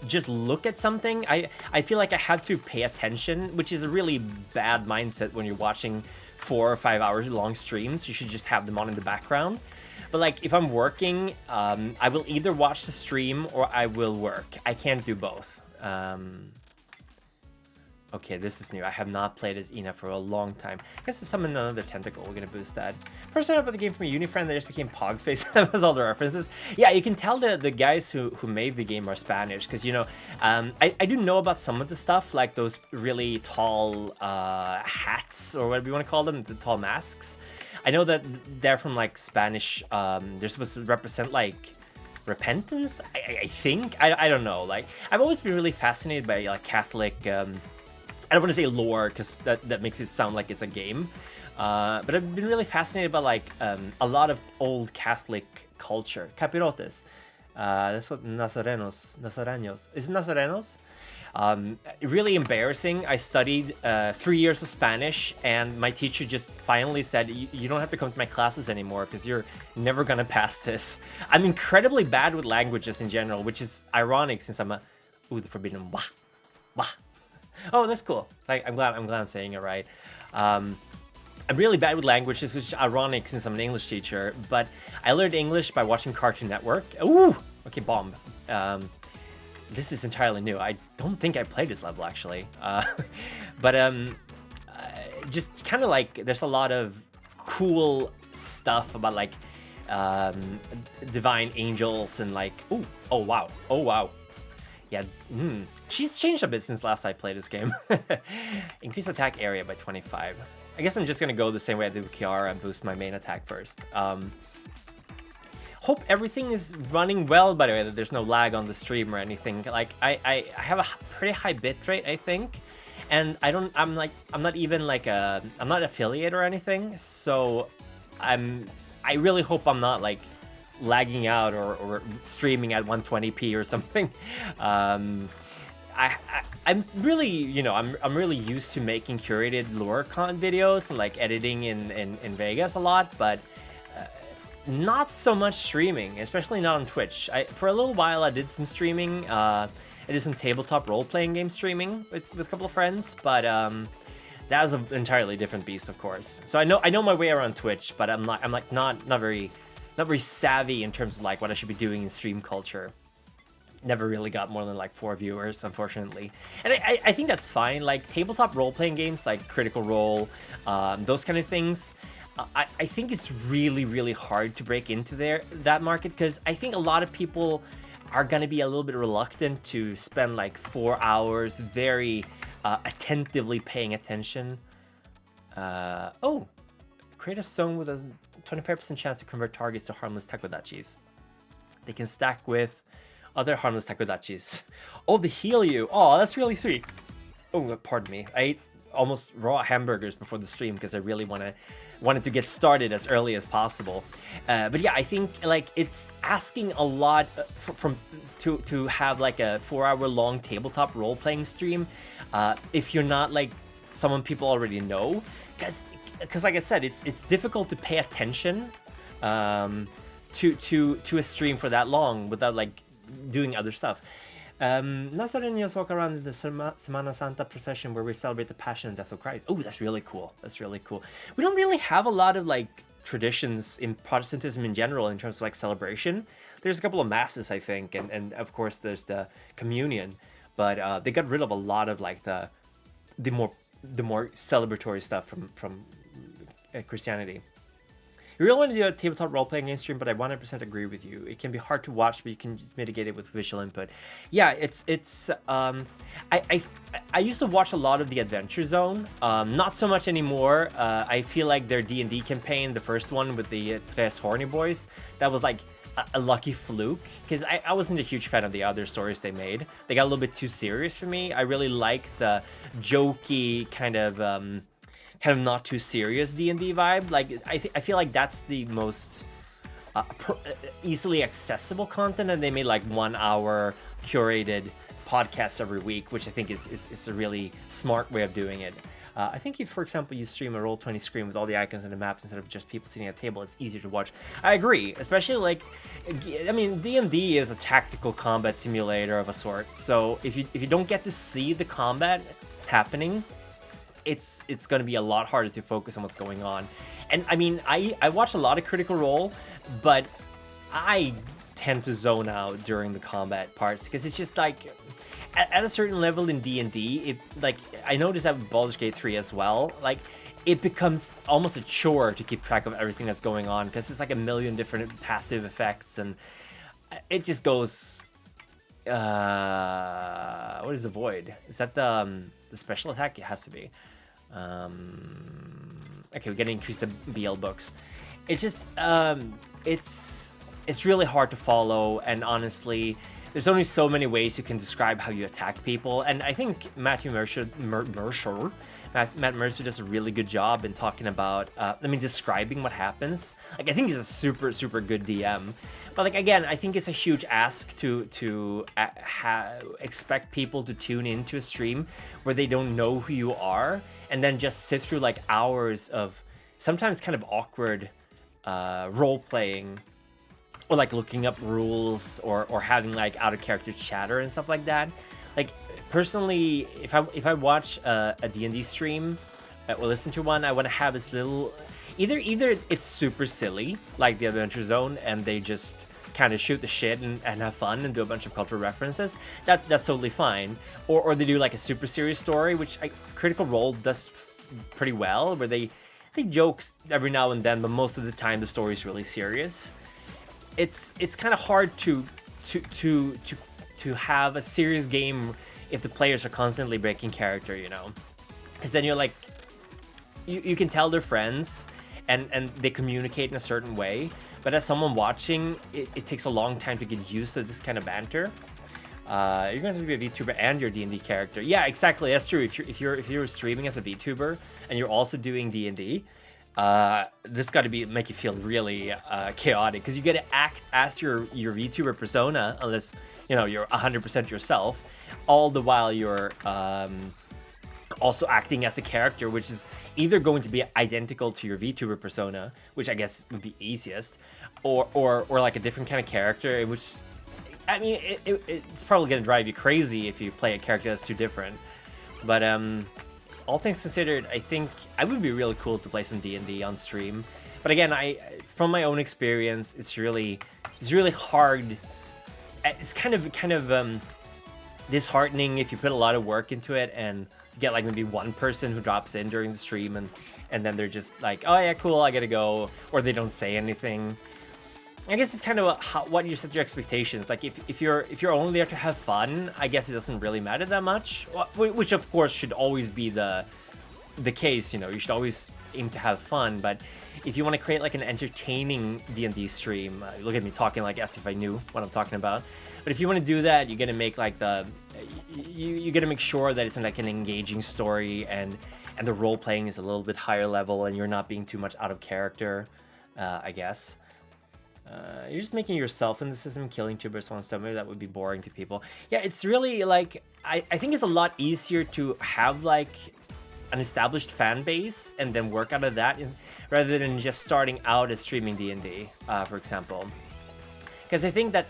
Just look at something. I feel like I have to pay attention, which is a really bad mindset when you're watching 4 or 5 hours long streams. You should just have them on in the background. But like if I'm working, I will either watch the stream or I will work. I can't do both. Okay, this is new. I have not played as Ina for a long time. I guess to summon another tentacle, we're gonna boost that. First time up with the game from a uni friend that just became Pogface. That was all the references. Yeah, you can tell the guys who made the game are Spanish, because, you know, I do know about some of the stuff, like those really tall hats, or whatever you want to call them, the tall masks. I know that they're from, like, Spanish, they're supposed to represent, like, repentance, I think. I don't know. Like, I've always been really fascinated by, like, Catholic... I don't want to say lore because that makes it sound like it's a game, but I've been really fascinated by like a lot of old Catholic culture. Capirotes, that's what Nazarenos. Is it Nazarenos? Really embarrassing. I studied 3 years of Spanish, and my teacher just finally said, you don't have to come to my classes anymore because you're never gonna pass this. I'm incredibly bad with languages in general, which is ironic since I'm the forbidden wah. Oh, that's cool. I'm glad I'm saying it right. I'm really bad with languages, which is ironic since I'm an English teacher, but I learned English by watching Cartoon Network. Ooh! Okay, bomb. This is entirely new. I don't think I played this level, actually. But just kind of like, there's a lot of cool stuff about, like, divine angels and, like... Ooh! Oh, wow. Yeah, she's changed a bit since last I played this game. Increase attack area by 25. I guess I'm just gonna go the same way I did with Kiara and boost my main attack first. Hope everything is running well, by the way, that there's no lag on the stream or anything. Like, I have a pretty high bitrate, I think. And I'm not even like I'm not affiliate or anything. So I really hope I'm not like lagging out or streaming at 120p or something. I'm really, you know, I'm really used to making curated lore con videos and like editing in Vegas a lot, but not so much streaming, especially not on Twitch. For a little while I did some streaming. I did some tabletop role-playing game streaming with a couple of friends, but that was an entirely different beast, of course. So I know my way around Twitch, but I'm not very savvy in terms of like what I should be doing in stream culture. Never really got more than like 4 viewers, unfortunately. And I think that's fine. Like tabletop role-playing games like Critical Role, those kind of things, I think it's really hard to break into that market, because I think a lot of people are going to be a little bit reluctant to spend like 4 hours very attentively paying attention. Create a zone with a 25% chance to convert targets to harmless takodachis. They can stack with other harmless takodachis. Oh, they heal you. Oh, that's really sweet. Oh, pardon me. I ate almost raw hamburgers before the stream because I really wanted to get started as early as possible. But yeah, I think like it's asking a lot to have like a 4-hour long tabletop role-playing stream if you're not like someone people already know, because like I said, it's difficult to pay attention to a stream for that long without like doing other stuff. Nasa rin yung walk around in the Semana Santa procession where we celebrate the Passion and Death of Christ. Oh, that's really cool. That's really cool. We don't really have a lot of like traditions in Protestantism in general in terms of like celebration. There's a couple of masses, I think, and of course there's the communion, but they got rid of a lot of like the more celebratory stuff from Christianity. You really want to do a tabletop role-playing game stream, but I 100% agree with you. It can be hard to watch, but you can mitigate it with visual input. Yeah, it's I used to watch a lot of the Adventure Zone, not so much anymore. I feel like their D&D campaign, the first one with the Tres Horny Boys, that was like a lucky fluke, because I wasn't a huge fan of the other stories they made. They got a little bit too serious for me. I really like the jokey kind of not too serious D&D vibe. Like I feel like that's the most easily accessible content, and they made like 1 hour curated podcasts every week, which I think is a really smart way of doing it. I think if, for example, you stream a Roll20 screen with all the icons and the maps instead of just people sitting at a table, it's easier to watch. I agree, especially like, I mean, D&D is a tactical combat simulator of a sort. So if you don't get to see the combat happening, it's going to be a lot harder to focus on what's going on. And I mean, I watch a lot of Critical Role, but I tend to zone out during the combat parts because it's just like, at a certain level in D&D, it like I noticed that with Baldur's Gate 3 as well, like it becomes almost a chore to keep track of everything that's going on because it's like a million different passive effects, and it just goes. What is the void? Is that the special attack? It has to be. Okay, we gotta increase the BL books. It's just it's really hard to follow, and honestly, there's only so many ways you can describe how you attack people, and I think Matt Mercer does a really good job in talking about, describing what happens. Like, I think he's a super, super good DM. But, like, again, I think it's a huge ask to expect people to tune into a stream where they don't know who you are, and then just sit through, like, hours of sometimes kind of awkward role-playing, or like looking up rules, or having like out of character chatter and stuff like that. Like personally, if I watch a D&D stream or listen to one, I want to have this little either it's super silly like the Adventure Zone, and they just kind of shoot the shit and have fun and do a bunch of cultural references. That's totally fine. Or they do like a super serious story, which Critical Role does pretty well, where they jokes every now and then, but most of the time the story is really serious. It's kind of hard to have a serious game if the players are constantly breaking character, you know, because then you're like, you can tell they're friends and they communicate in a certain way, but as someone watching, it takes a long time to get used to this kind of banter. You're going to be a VTuber and your D&D character. Yeah, exactly. That's true. If you're streaming as a VTuber and you're also doing D&D, this got to make you feel really chaotic, because you get to act as your VTuber persona, unless you're 100% yourself, all the while you're also acting as a character, which is either going to be identical to your VTuber persona, which I guess would be easiest, or like a different kind of character, which, I mean, it's probably going to drive you crazy if you play a character that's too different. But all things considered, I think I would be really cool to play some D&D on stream. But again, from my own experience, it's really hard. It's kind of disheartening if you put a lot of work into it and you get like maybe one person who drops in during the stream and then they're just like, oh yeah, cool, I gotta go, or they don't say anything. I guess it's kind of what you set your expectations. Like if you're only there to have fun, I guess it doesn't really matter that much. Which of course should always be the case. You should always aim to have fun. But if you want to create like an entertaining D&D stream, look at me talking like as if I knew what I'm talking about. But if you want to do that, you got to make like you got to make sure that it's like an engaging story and the role playing is a little bit higher level and you're not being too much out of character. I guess. You're just making yourself in the system, killing tubers and stuff. Maybe that would be boring to people. Yeah, it's really like I think it's a lot easier to have like an established fan base and then work out of that, rather than just starting out as streaming D&D, for example. Because I think that,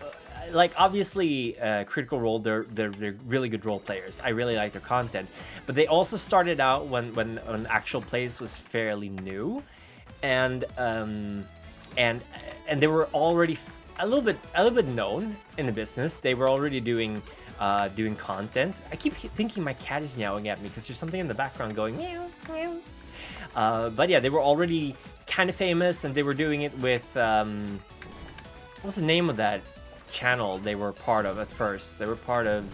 like, obviously, Critical Role, they're really good role players. I really like their content, but they also started out when actual plays was fairly new, and they were already a little bit known in the business. They were already doing content. I keep thinking my cat is meowing at me because there's something in the background going meow meow. But yeah, they were already kind of famous, and they were doing it with what's the name of that channel they were part of at first? They were part of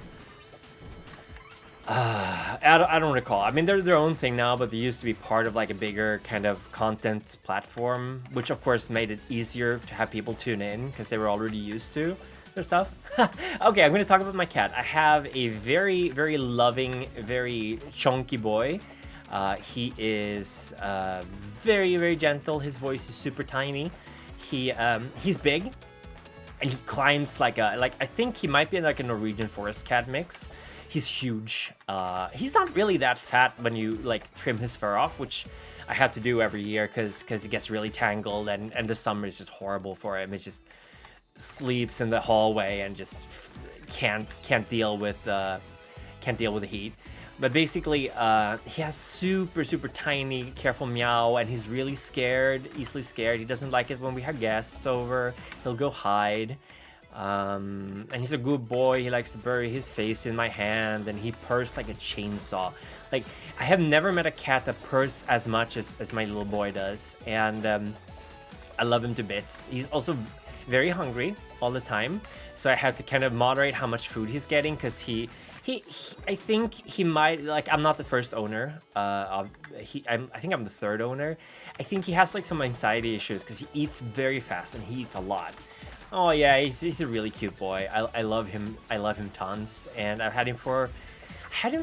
I don't recall. I mean, they're their own thing now, but they used to be part of like a bigger kind of content platform, which of course made it easier to have people tune in because they were already used to their stuff. Okay, I'm going to talk about my cat. I have a very, very loving, very chunky boy. He is very, very gentle. His voice is super tiny. He's big, and he climbs like I think he might be like a Norwegian forest cat mix. He's huge. He's not really that fat when you like trim his fur off, which I have to do every year because it gets really tangled, and the summer is just horrible for him. It just sleeps in the hallway and just can't deal with the heat. But basically, he has super tiny, careful meow, and he's really scared, easily scared. He doesn't like it when we have guests over. He'll go hide. And he's a good boy. He likes to bury his face in my hand, and he purrs like a chainsaw. Like, I have never met a cat that purrs as much as my little boy does, and I love him to bits. He's also very hungry all the time, so I have to kind of moderate how much food he's getting, because I think he might, like, I'm not the first owner. I think I'm the third owner. I think he has like some anxiety issues because he eats very fast and he eats a lot. Oh yeah, he's a really cute boy. I love him. I love him tons, and I've had him for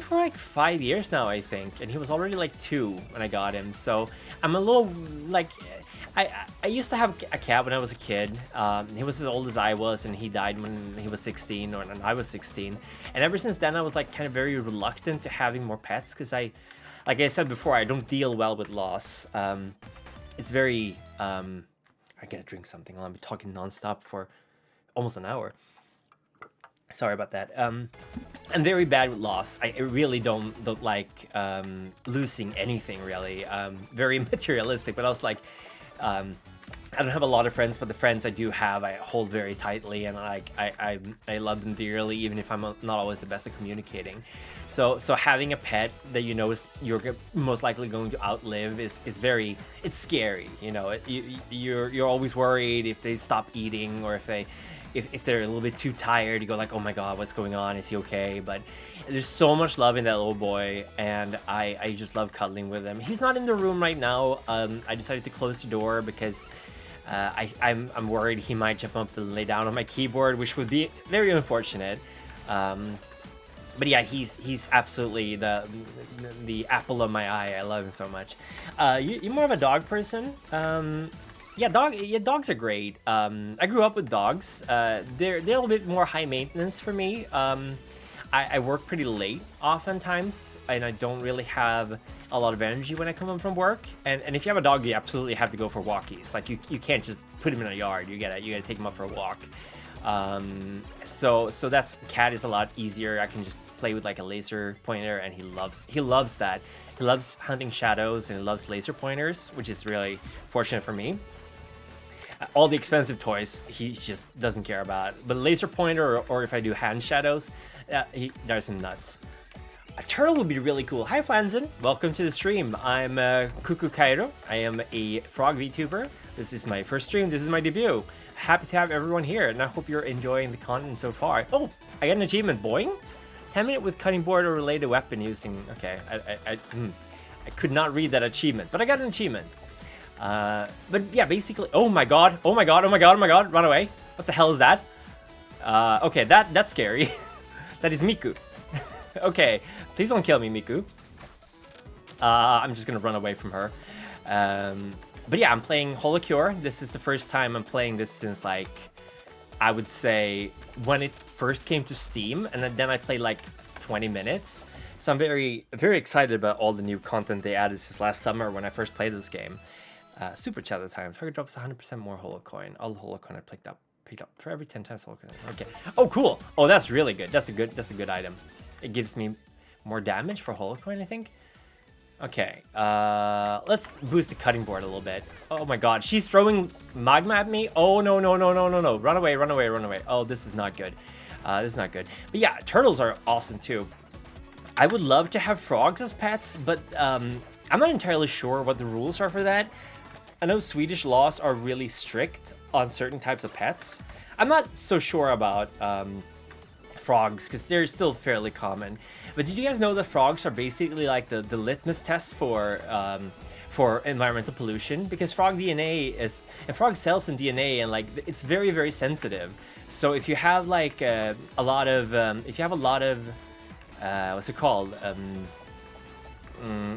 like 5 years now, I think, and he was already like 2 when I got him. So I'm a little like, I used to have a cat when I was a kid. He was as old as I was, and he died when he was 16, or when I was 16. And ever since then, I was like kind of very reluctant to having more pets, because like I said before, I don't deal well with loss. It's very I gotta drink something. I've been talking nonstop for almost an hour. Sorry about that. I'm very bad with loss. I really don't like losing anything, really. Very materialistic, but I was like, I don't have a lot of friends, but the friends I do have, I hold very tightly, and I love them dearly, even if I'm not always the best at communicating. So having a pet that you know you're most likely going to outlive is very, it's scary. You know, you're always worried if they stop eating, or if they're a little bit too tired. You go like, oh my god, what's going on? Is he okay? But there's so much love in that little boy, and I just love cuddling with him. He's not in the room right now. I decided to close the door because I'm worried he might jump up and lay down on my keyboard, which would be very unfortunate. But yeah, he's absolutely the apple of my eye. I love him so much. You're more of a dog person? Yeah, dogs are great. I grew up with dogs. They're a little bit more high maintenance for me. I work pretty late oftentimes, and I don't really have a lot of energy when I come home from work. And if you have a dog, you absolutely have to go for walkies. Like, you can't just put him in a yard. You gotta take him up for a walk. So that's, cat is a lot easier. I can just play with like a laser pointer, and he loves that. He loves hunting shadows, and he loves laser pointers, which is really fortunate for me. All the expensive toys he just doesn't care about, but laser pointer, or if I do hand shadows, he drives him nuts. A turtle would be really cool. Hi Flanzen, welcome to the stream. I'm Kuku Kaeru. I am a frog VTuber. This is my first stream. This is my debut. Happy to have everyone here, and I hope you're enjoying the content so far. Oh, I got an achievement. Boing. 10 minutes with cutting board or related weapon using. Okay, I could not read that achievement, but I got an achievement. But yeah, basically, oh my god, run away. What the hell is that? Okay, that's scary. That is Miku. Okay, please don't kill me, Miku. I'm just gonna run away from her. But yeah, I'm playing HoloCure. This is the first time I'm playing this since, like, I would say when it first came to Steam, and then I played like 20 minutes. So I'm very, very excited about all the new content they added since last summer when I first played this game. Super chat at the time. Target drops 100% more HoloCoin. All the HoloCoin I picked up for every 10 times HoloCoin. Okay. Oh, cool. Oh, that's really good. That's a good item. It gives me more damage for HoloCoin, I think. Okay. Let's boost the cutting board a little bit. Oh my god, she's throwing magma at me. Oh no. Run away. Oh, this is not good. This is not good. But yeah, turtles are awesome too. I would love to have frogs as pets, but I'm not entirely sure what the rules are for that. I know Swedish laws are really strict on certain types of pets. I'm not so sure about frogs because they're still fairly common. But did you guys know that frogs are basically like the litmus test for environmental pollution? Because frog DNA is, and frog cells and DNA, and like it's very, very sensitive. So if you have like a lot of what's it called?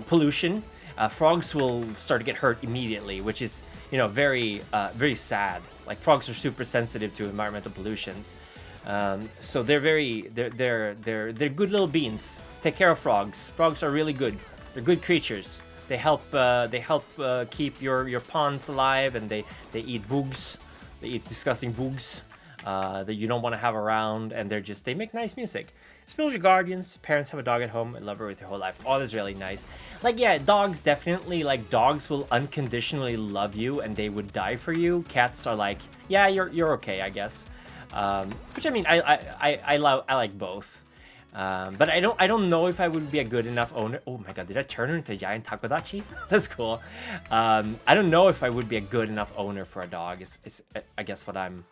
Pollution. Frogs will start to get hurt immediately, which is, you know, very, very sad. Like frogs are super sensitive to environmental pollutions, so they're good little beans. Take care of frogs. Frogs are really good. They're good creatures. They help keep your ponds alive, and they eat bugs. They eat disgusting bugs that you don't want to have around, and they make nice music. Spiritual guardians, parents have a dog at home and love her with your whole life. Oh, that's really nice. Like, yeah, dogs definitely, like, dogs will unconditionally love you and they would die for you. Cats are like, yeah, you're okay, I guess. Which I mean, I like both. But I don't know if I would be a good enough owner. Oh my god, did I turn her into a giant takodachi? That's cool. I don't know if I would be a good enough owner for a dog. Is I guess what I'm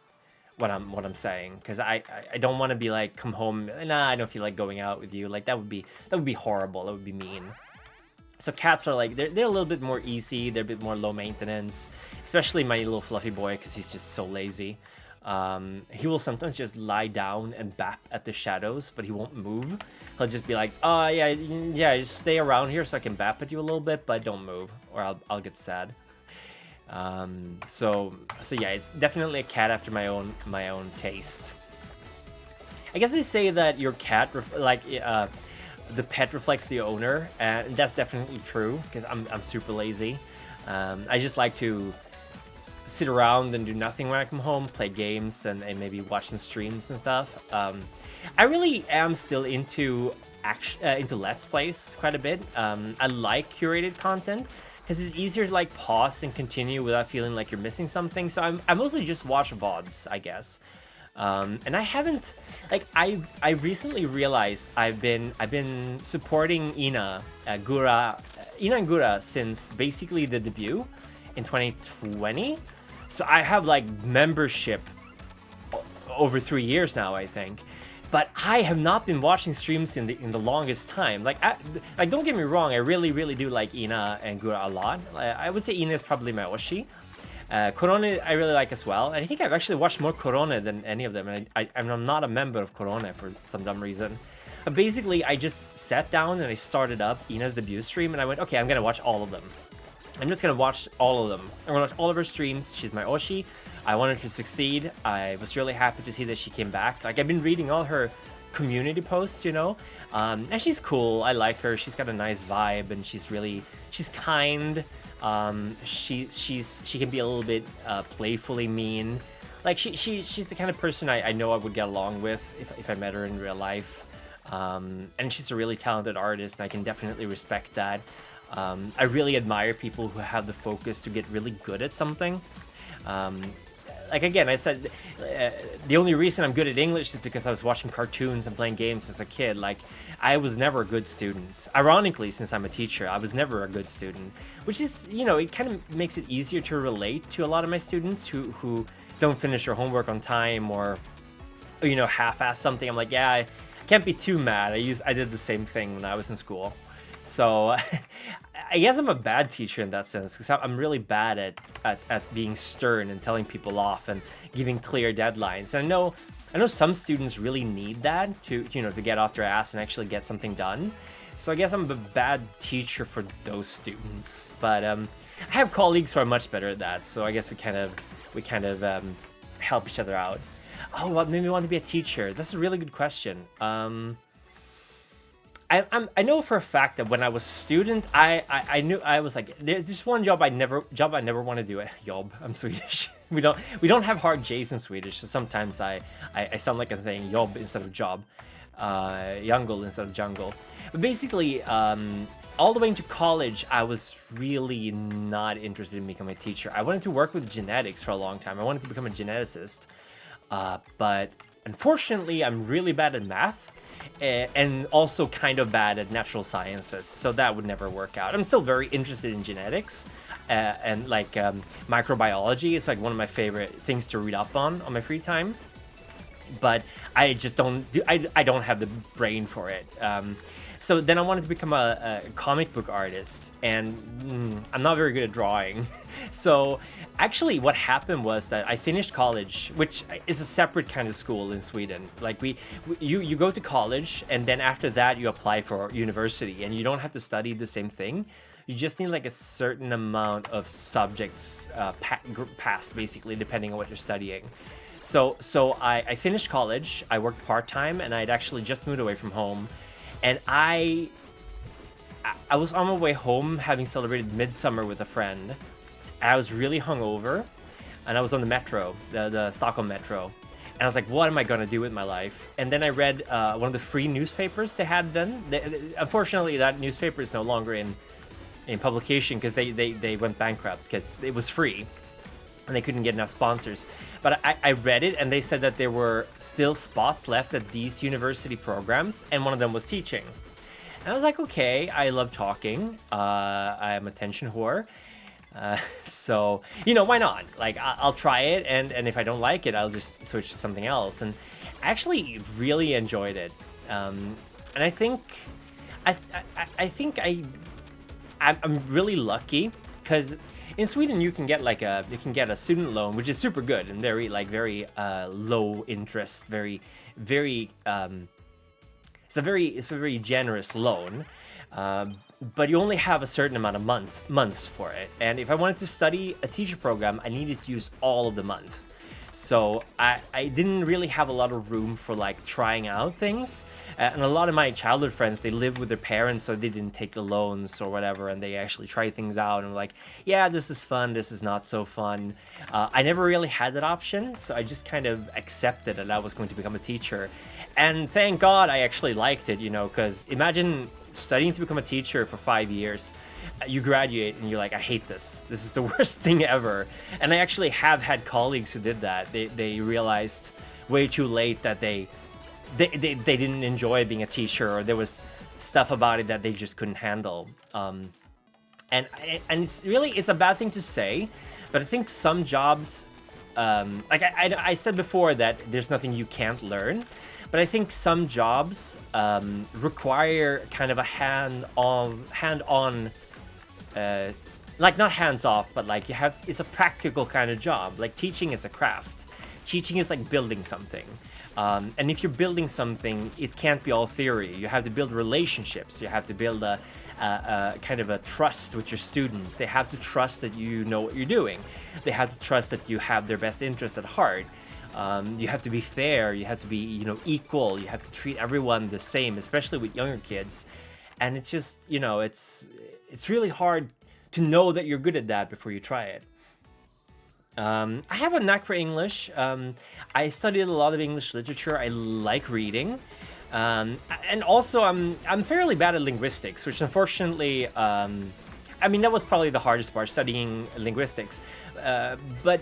saying, because I don't want to be like, come home, nah, I don't feel like going out with you. Like that would be horrible. That would be mean. So cats are like, they're a little bit more easy. They're a bit more low maintenance, especially my little fluffy boy, because he's just so lazy. He will sometimes just lie down and bap at the shadows, but he won't move. He'll just be like, oh yeah, just stay around here so I can bap at you a little bit, but don't move or I'll get sad. So yeah, it's definitely a cat after my own taste. I guess they say that your cat the pet reflects the owner, and that's definitely true because I'm super lazy. I just like to sit around and do nothing when I come home, play games and maybe watch some streams and stuff. I really am still into Let's Plays quite a bit. I like curated content, because it's easier to like pause and continue without feeling like you're missing something. So I mostly just watch VODs, I guess. And I haven't, like, I recently realized I've been supporting Ina and Gura since basically the debut in 2020. So I have like membership over 3 years now, I think. But I have not been watching streams in the longest time. Like don't get me wrong, I really do like Ina and Gura a lot. I would say Ina is probably my Oshi. Korone I really like as well. And I think I've actually watched more Korone than any of them. And I'm not a member of Korone for some dumb reason. But basically, I just sat down and I started up Ina's debut stream. And I went, okay, I'm going to watch all of them. I'm just going to watch all of them. I'm going to watch all of her streams. She's my Oshi. I wanted her to succeed. I was really happy to see that she came back. Like, I've been reading all her community posts, you know, and she's cool. I like her. She's got a nice vibe, and she's kind. She can be a little bit playfully mean. Like she's the kind of person I know I would get along with if I met her in real life. And she's a really talented artist, and I can definitely respect that. I really admire people who have the focus to get really good at something. Like, again, I said, the only reason I'm good at English is because I was watching cartoons and playing games as a kid. Like, I was never a good student. Ironically, since I'm a teacher, I was never a good student. Which is, you know, it kind of makes it easier to relate to a lot of my students who don't finish their homework on time or you know, half-ass something. I'm like, yeah, I can't be too mad. I did the same thing when I was in school. So I guess I'm a bad teacher in that sense, because I'm really bad at being stern and telling people off and giving clear deadlines. And I know some students really need that to get off their ass and actually get something done. So I guess I'm a bad teacher for those students. But I have colleagues who are much better at that, so I guess we kind of help each other out. Oh, what made me want to be a teacher? That's a really good question. I know for a fact that when I was a student, I knew I was like, there's just one job I never want to do. Job. I'm Swedish. We don't have hard J's in Swedish, so sometimes I sound like I'm saying job instead of job, jungle instead of jungle. But basically, all the way into college, I was really not interested in becoming a teacher. I wanted to work with genetics for a long time. I wanted to become a geneticist, but unfortunately, I'm really bad at math. And also kind of bad at natural sciences, so that would never work out. I'm still very interested in genetics and like microbiology. It's like one of my favorite things to read up on my free time, but I just I don't have the brain for it. So then I wanted to become a comic book artist, and I'm not very good at drawing. So actually what happened was that I finished college, which is a separate kind of school in Sweden. Like you go to college, and then after that you apply for university, and you don't have to study the same thing. You just need like a certain amount of subjects passed, basically, depending on what you're studying. So I finished college, I worked part-time, and I'd actually just moved away from home. And I was on my way home, having celebrated Midsummer with a friend. And I was really hungover, and I was on the metro, the Stockholm metro. And I was like, what am I going to do with my life? And then I read one of the free newspapers they had then. Unfortunately, that newspaper is no longer in publication because they went bankrupt because it was free. And they couldn't get enough sponsors. But I read it, and they said that there were still spots left at these university programs, and one of them was teaching. And I was like, okay, I love talking. I am a attention whore. So, why not? Like, I'll try it, and if I don't like it, I'll just switch to something else. And I actually really enjoyed it. And I think I'm really lucky because in Sweden, you can get a student loan, which is super good and very low interest, it's a very generous loan, but you only have a certain amount of months for it. And if I wanted to study a teacher program, I needed to use all of the month. So I didn't really have a lot of room for like trying out things. And a lot of my childhood friends, they lived with their parents, so they didn't take the loans or whatever, and they actually tried things out and were like, yeah, this is fun, this is not so fun. I never really had that option, so I just kind of accepted that I was going to become a teacher. And thank God I actually liked it, because imagine studying to become a teacher for 5 years. You graduate and you're like, I hate this. This is the worst thing ever. And I actually have had colleagues who did that. They realized way too late that they didn't enjoy being a teacher, or there was stuff about it that they just couldn't handle. And it's a bad thing to say, but I think some jobs, like I said before that there's nothing you can't learn. But I think some jobs require kind of a hand-on, like not hands-off, but like it's a practical kind of job. Like teaching is a craft. Teaching is like building something. And if you're building something, it can't be all theory. You have to build relationships. You have to build a kind of a trust with your students. They have to trust that you know what you're doing. They have to trust that you have their best interest at heart. You have to be fair, you have to be, equal, you have to treat everyone the same, especially with younger kids. And it's just, it's really hard to know that you're good at that before you try it. I have a knack for English. I studied a lot of English literature. I like reading. And also I'm fairly bad at linguistics, which unfortunately, that was probably the hardest part, studying linguistics. But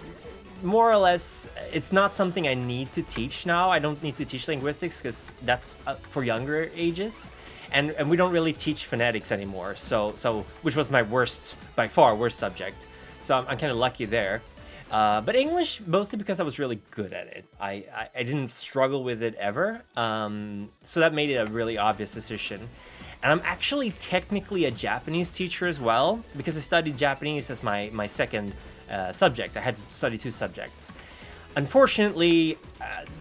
more or less, it's not something I need to teach now. I don't need to teach linguistics because that's for younger ages, and we don't really teach phonetics anymore. So which was my by far worst subject. So I'm kind of lucky there. But English, mostly because I was really good at it. I didn't struggle with it ever. So that made it a really obvious decision. And I'm actually technically a Japanese teacher as well, because I studied Japanese as my second subject. I had to study 2 subjects. Unfortunately,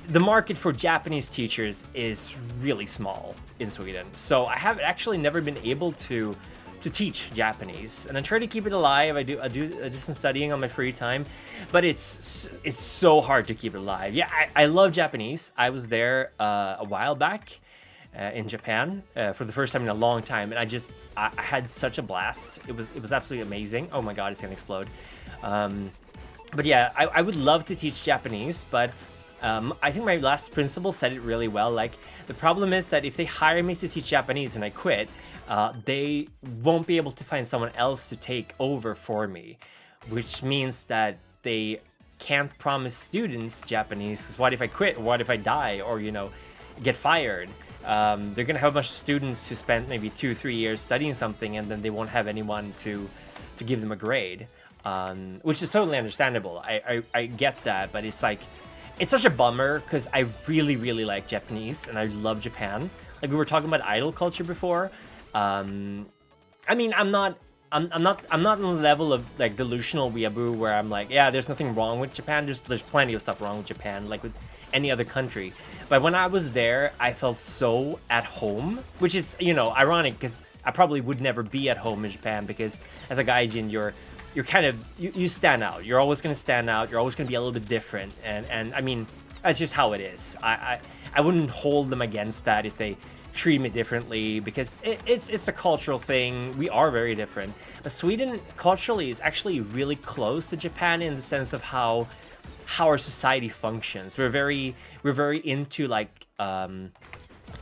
the market for Japanese teachers is really small in Sweden. So I have actually never been able to teach Japanese, and I try to keep it alive. I do some studying on my free time, but it's so hard to keep it alive. Yeah, I love Japanese. I was there a while back, in Japan for the first time in a long time, and I had such a blast. It was absolutely amazing. Oh my god, it's gonna explode. But yeah, I would love to teach Japanese, but I think my last principal said it really well. Like, the problem is that if they hire me to teach Japanese and I quit, they won't be able to find someone else to take over for me, which means that they can't promise students Japanese, because what if I quit? What if I die or, you know, get fired? They're gonna have a bunch of students who spent maybe 2-3 years studying something, and then they won't have anyone to give them a grade, which is totally understandable. I get that, but it's like, it's such a bummer, because I really, really like Japanese and I love Japan. Like, we were talking about idol culture before. I mean, I'm not on the level of like delusional weeaboo where I'm like, yeah, there's nothing wrong with Japan. There's plenty of stuff wrong with Japan, like with any other country. But when I was there, I felt so at home, which is, you know, ironic, because I probably would never be at home in Japan, because as a gaijin, you're kind of, you stand out. You're always going to stand out. You're always going to be a little bit different. And I mean, that's just how it is. I wouldn't hold them against that if they treat me differently, because it's a cultural thing. We are very different. But Sweden culturally is actually really close to Japan in the sense of how our society functions. We're very into like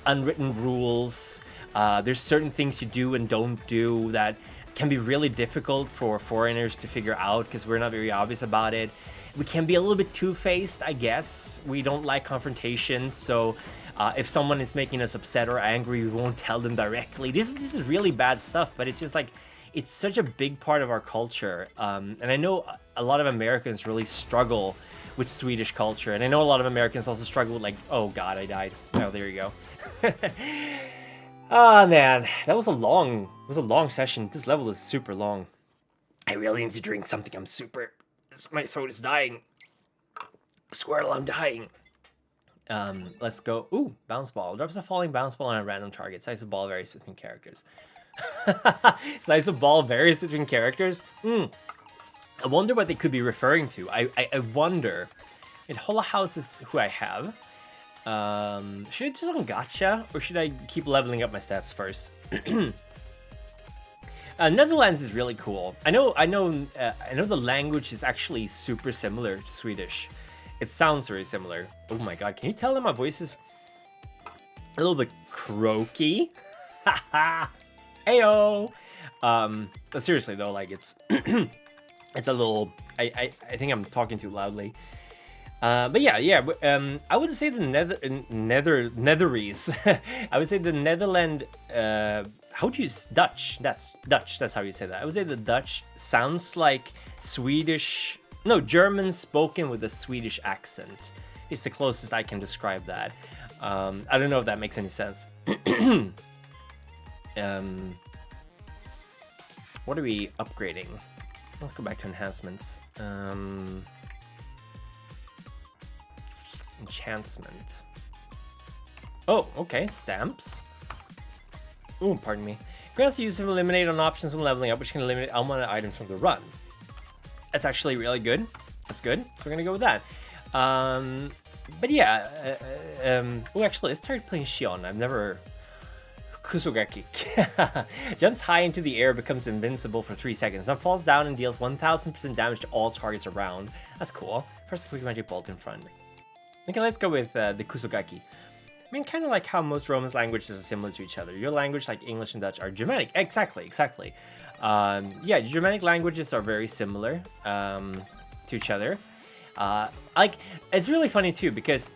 unwritten rules. There's certain things you do and don't do that can be really difficult for foreigners to figure out, because we're not very obvious about it. We can be a little bit two-faced, I guess. We don't like confrontations, so if someone is making us upset or angry, we won't tell them directly. This is really bad stuff, but it's just like, it's such a big part of our culture. And I know a lot of Americans really struggle with Swedish culture, and I know a lot of Americans also struggle with, like, oh god, I died. Oh, there you go. Oh man, that was a long session. This level is super long. I really need to drink something. My throat is dying. Squirrel, I'm dying. Let's go. Ooh, bounce ball. Drops a falling bounce ball on a random target. Size of ball varies between characters. Size of ball varies between characters? I wonder what they could be referring to. I wonder. Hola House is who I have. Should I do some gacha, or should I keep leveling up my stats first? Netherlands is really cool. I know the language is actually super similar to Swedish. It sounds very similar. Oh my god, can you tell that my voice is a little bit croaky? Haha. Heyo. But seriously though, like, it's it's a little, I think I'm talking too loudly. But yeah. I would say the Netherese. I would say the Netherlands. How do you Dutch? That's Dutch. That's how you say that. I would say the Dutch sounds like Swedish. No, German spoken with a Swedish accent. It's the closest I can describe that. I don't know if that makes any sense. What are we upgrading? Let's go back to enhancements. Enchantment. Oh, okay, stamps. Oh, pardon me. Grants the use of eliminate on options when leveling up, which can eliminate unwanted items from the run. That's actually really good. That's good. We're gonna go with that. But yeah, oh, actually, let's start playing Shion. I've never... Kusogaki. Jumps high into the air, becomes invincible for 3 seconds, then falls down and deals 1000% damage to all targets around. That's cool. First, a quick magic bolt in front. Okay, let's go with the Kusogaki. I mean, kind of like how most Romance languages are similar to each other. Your language, like English and Dutch, are Germanic. Exactly. Yeah, Germanic languages are very similar to each other. Like, it's really funny too, because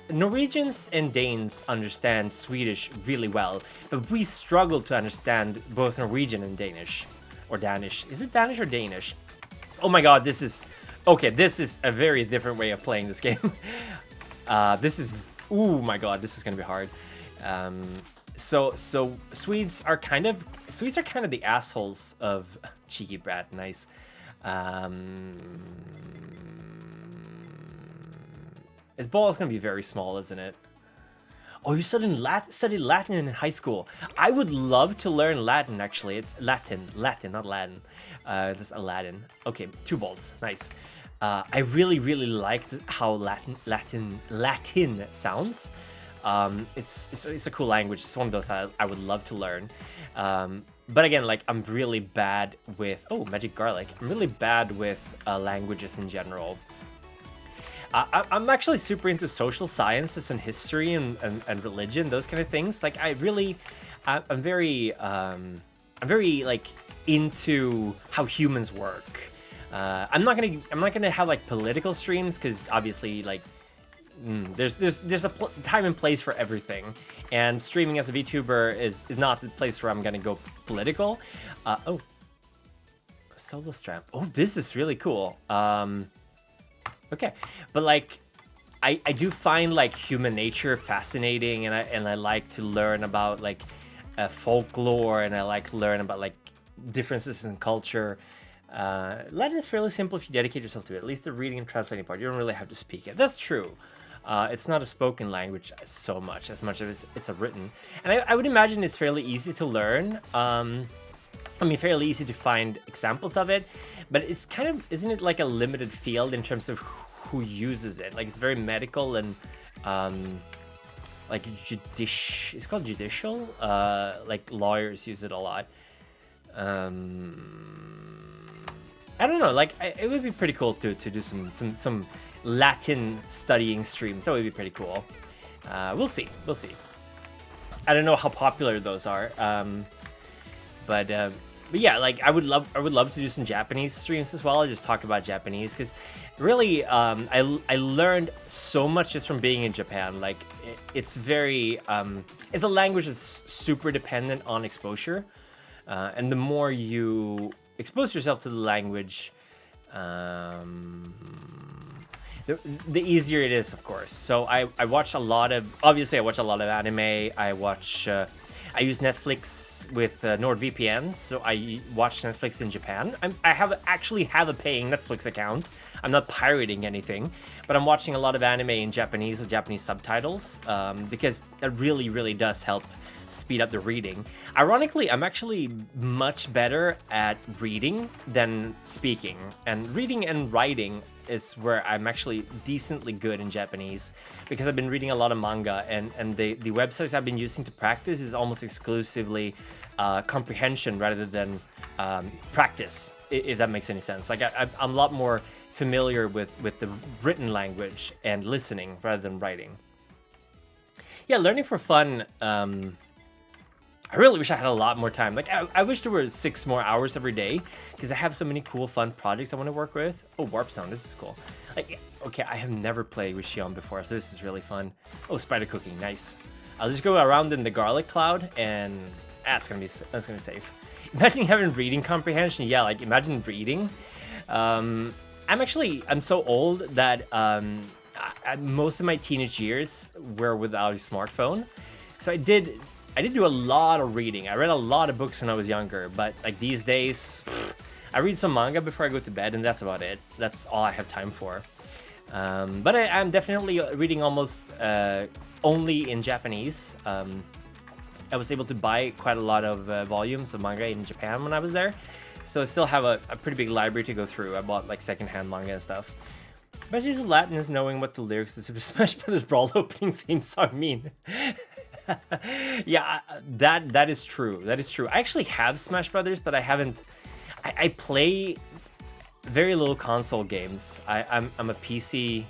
Norwegians and Danes understand Swedish really well, but we struggle to understand both Norwegian and Danish. Or Danish. Is it Danish or Danish? Oh my god, this is... Okay, this is a very different way of playing this game. This is... Oh my god, this is gonna be hard. So Swedes are kind of the assholes of... Cheeky brat, nice. His ball is gonna be very small, isn't it? Oh, you studied Latin in high school. I would love to learn Latin, actually. It's Latin, not Latin. That's Aladdin. Okay, 2 bolts, nice. I really liked how Latin sounds. It's a cool language. It's one of those I would love to learn. But again, like I'm really bad with magic garlic. I'm really bad with languages in general. I'm actually super into social sciences and history and religion, those kind of things. Like I'm very like into how humans work. I'm not gonna have like political streams because obviously like there's a time and place for everything, and streaming as a VTuber is not the place where I'm gonna go political. Solo strap. Oh, this is really cool. Okay, but like I do find like human nature fascinating, and I like to learn about like folklore, and I like to learn about like differences in culture. Latin is fairly simple if you dedicate yourself to it. At least the reading and translating part, you don't really have to speak it. That's true. It's not a spoken language so much as it's a written, and I would imagine it's fairly easy to learn. I mean, fairly easy to find examples of it, but it's kind of, isn't it like a limited field in terms of who uses it? Like it's very medical and like it's called judicial. Like lawyers use it a lot. I don't know. Like it would be pretty cool to do some Latin studying streams. That would be pretty cool. We'll see. I don't know how popular those are. But yeah, like I would love to do some Japanese streams as well. I just talk about Japanese because really I learned so much just from being in Japan. Like it's very it's a language that's super dependent on exposure, and the more you expose yourself to the language, the easier it is, of course. So I watch a lot of anime. I use Netflix with NordVPN, so I watch Netflix in Japan. I actually have a paying Netflix account. I'm not pirating anything, but I'm watching a lot of anime in Japanese with Japanese subtitles because that really, really does help speed up the reading. Ironically, I'm actually much better at reading than speaking, and reading and writing is where I'm actually decently good in Japanese because I've been reading a lot of manga, and the websites I've been using to practice is almost exclusively comprehension rather than practice, if that makes any sense. Like I'm a lot more familiar with the written language and listening rather than writing. Yeah, learning for fun. I really wish I had a lot more time. Like, I wish there were 6 more hours every day because I have so many cool, fun projects I want to work with. Oh, Warp Zone, this is cool. Like, okay, I have never played with Shion before, so this is really fun. Oh, spider cooking, nice. I'll just go around in the garlic cloud, and that's gonna be safe. Imagine having reading comprehension. Yeah, like imagine reading. I'm so old that most of my teenage years were without a smartphone, so I did do a lot of reading. I read a lot of books when I was younger, but like these days, I read some manga before I go to bed, and that's about it. That's all I have time for. But I'm definitely reading almost only in Japanese. I was able to buy quite a lot of volumes of manga in Japan when I was there, so I still have a pretty big library to go through. I bought like secondhand manga and stuff. Best use of Latin is knowing what the lyrics to Super Smash Bros. Brawl opening theme song mean. Yeah, that is true. That is true. I actually have Smash Brothers, but I haven't. I play very little console games. I'm a PC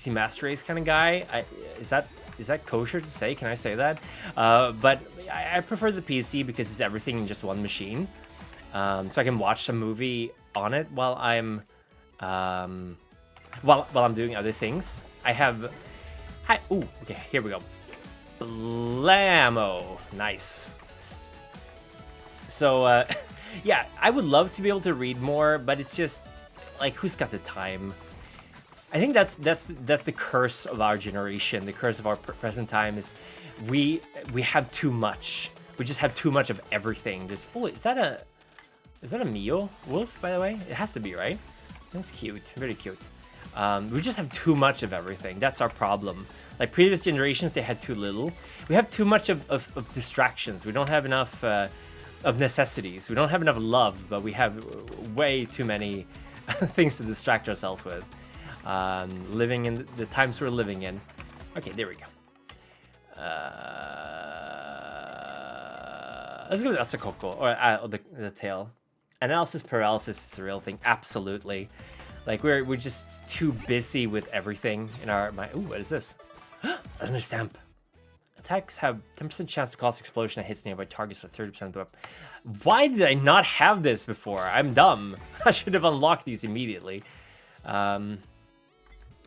Master Race kind of guy. Is that kosher to say? Can I say that? But I prefer the PC because it's everything in just one machine. So I can watch a movie on it while I'm doing other things. Ooh, okay, here we go. Blammo. Nice. So, yeah, I would love to be able to read more, but it's just, like, who's got the time? I think that's the curse of our generation. The curse of our present time is we have too much. We just have too much of everything. Just, oh, is that a Mio wolf, by the way? It has to be, right? That's cute. Very cute. We just have too much of everything. That's our problem. Like previous generations, they had too little. We have too much of distractions. We don't have enough of necessities. We don't have enough love, but we have way too many things to distract ourselves with. Living in the times we're living in. Okay, there we go. Let's go with Asakoko, or the tail. Analysis paralysis is a real thing, absolutely. Like, we're just too busy with everything in our mind. Ooh, what is this? Another stamp. Attacks have 10% chance to cause explosion that hits nearby targets for 30% of the weapon. Why did I not have this before? I'm dumb. I should have unlocked these immediately. Let's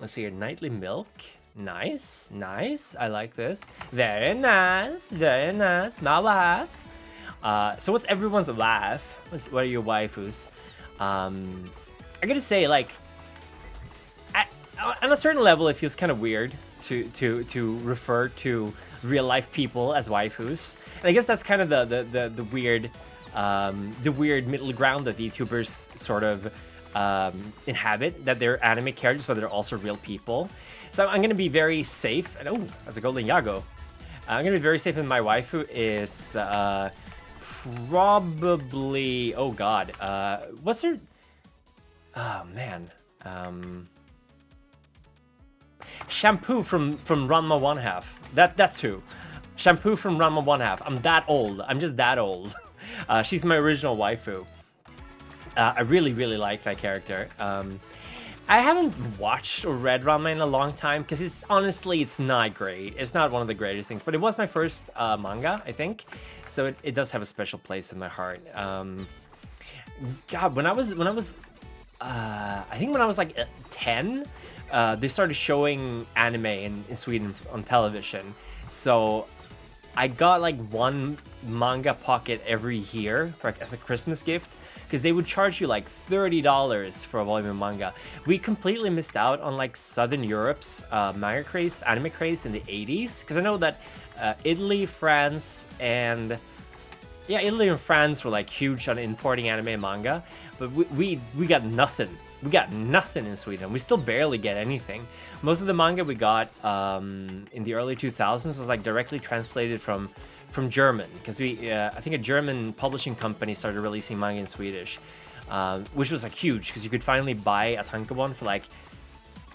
see here. Nightly milk. Nice, nice. I like this. Very nice, very nice. My wife. So what's everyone's laugh? What are your waifus? I gotta say, like, on a certain level, it feels kind of weird to refer to real life people as waifus, and I guess that's kind of the weird middle ground that the YouTubers sort of inhabit, that they're anime characters, but they're also real people. So I'm gonna be very safe. And oh, that's a golden Yago. I'm gonna be very safe, and my waifu is probably, oh god, what's her? Oh man, Shampoo from Ranma 1/2. That's who. Shampoo from Ranma 1/2. I'm that old. I'm just that old. She's my original waifu. I really like that character. I haven't watched or read Ranma in a long time because it's not great. It's not one of the greatest things, but it was my first manga, I think, so it does have a special place in my heart. God, when I was I think when I was like 10, they started showing anime in Sweden on television. So I got like one manga pocket every year as a Christmas gift, because they would charge you like $30 for a volume of manga. We completely missed out on like Southern Europe's manga craze, anime craze in the 80s, because I know that Italy, France, and were like huge on importing anime and manga, but we got nothing. We got nothing in Sweden. We still barely get anything. Most of the manga we got in the early 2000s was like directly translated from German, because I think a German publishing company started releasing manga in Swedish, which was like huge, because you could finally buy a tankobon for like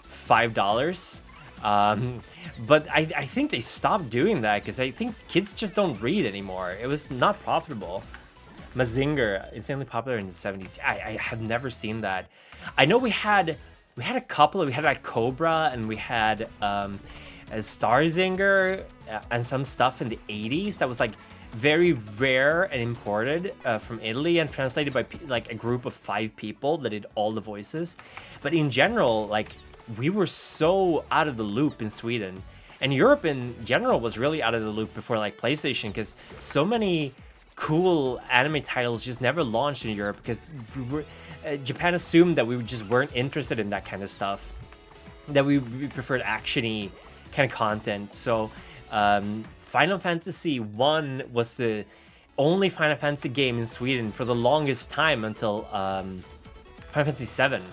$5. But I think they stopped doing that because I think kids just don't read anymore. It was not profitable. Mazinger, insanely popular in the 70s. I have never seen that. I know we had a couple. We had like Cobra, and we had a Starzinger and some stuff in the 80s that was like very rare and imported from Italy and translated by like a group of 5 people that did all the voices. But in general, like, we were so out of the loop in Sweden, and Europe in general was really out of the loop before like PlayStation, because so many cool anime titles just never launched in Europe because Japan assumed that we just weren't interested in that kind of stuff, that we preferred actiony kind of content. So Final Fantasy 1 was the only Final Fantasy game in Sweden for the longest time until Final Fantasy 7.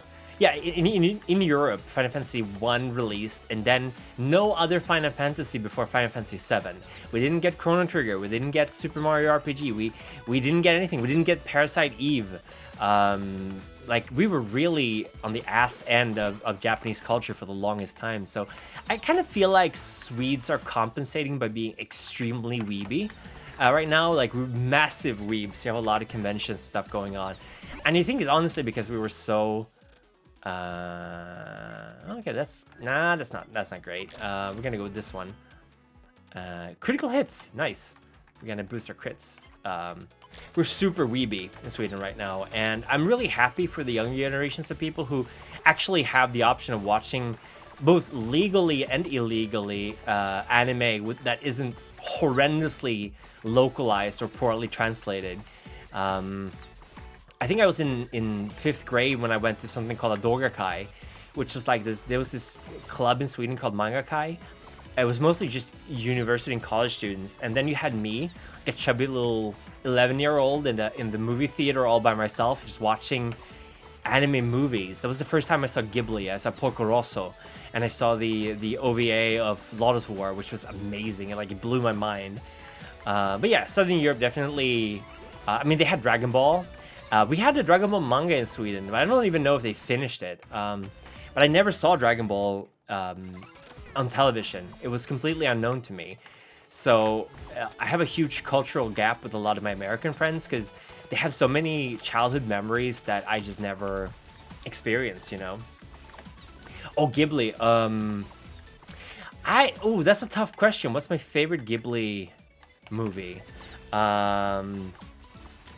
Yeah, in Europe, Final Fantasy 1 released, and then no other Final Fantasy before Final Fantasy 7. We didn't get Chrono Trigger, we didn't get Super Mario RPG, we didn't get anything, we didn't get Parasite Eve. Like, we were really on the ass end of Japanese culture for the longest time, so I kind of feel like Swedes are compensating by being extremely weeby. Right now, like, we're massive weebs, you have a lot of conventions and stuff going on, and I think it's honestly because we were so... okay, that's not great. We're gonna go with this one. Critical hits, nice. We're gonna boost our crits. We're super weeby in Sweden right now, and I'm really happy for the younger generations of people who actually have the option of watching both legally and illegally anime that isn't horrendously localized or poorly translated. I think I was in 5th grade when I went to something called a Dogakai, which was like this. There was this club in Sweden called Mangakai. It was mostly just university and college students, and then you had me, a chubby little 11-year-old in the movie theater all by myself, just watching anime movies. That was the first time I saw Ghibli. I saw Porco Rosso, and I saw the OVA of Lotus War, which was amazing, and like it blew my mind. But yeah, Southern Europe definitely. I mean, they had Dragon Ball. We had the Dragon Ball manga in Sweden, but I don't even know if they finished it. But I never saw Dragon Ball on television. It was completely unknown to me. So I have a huge cultural gap with a lot of my American friends because they have so many childhood memories that I just never experienced, you know? Oh, Ghibli. Oh, that's a tough question. What's my favorite Ghibli movie? I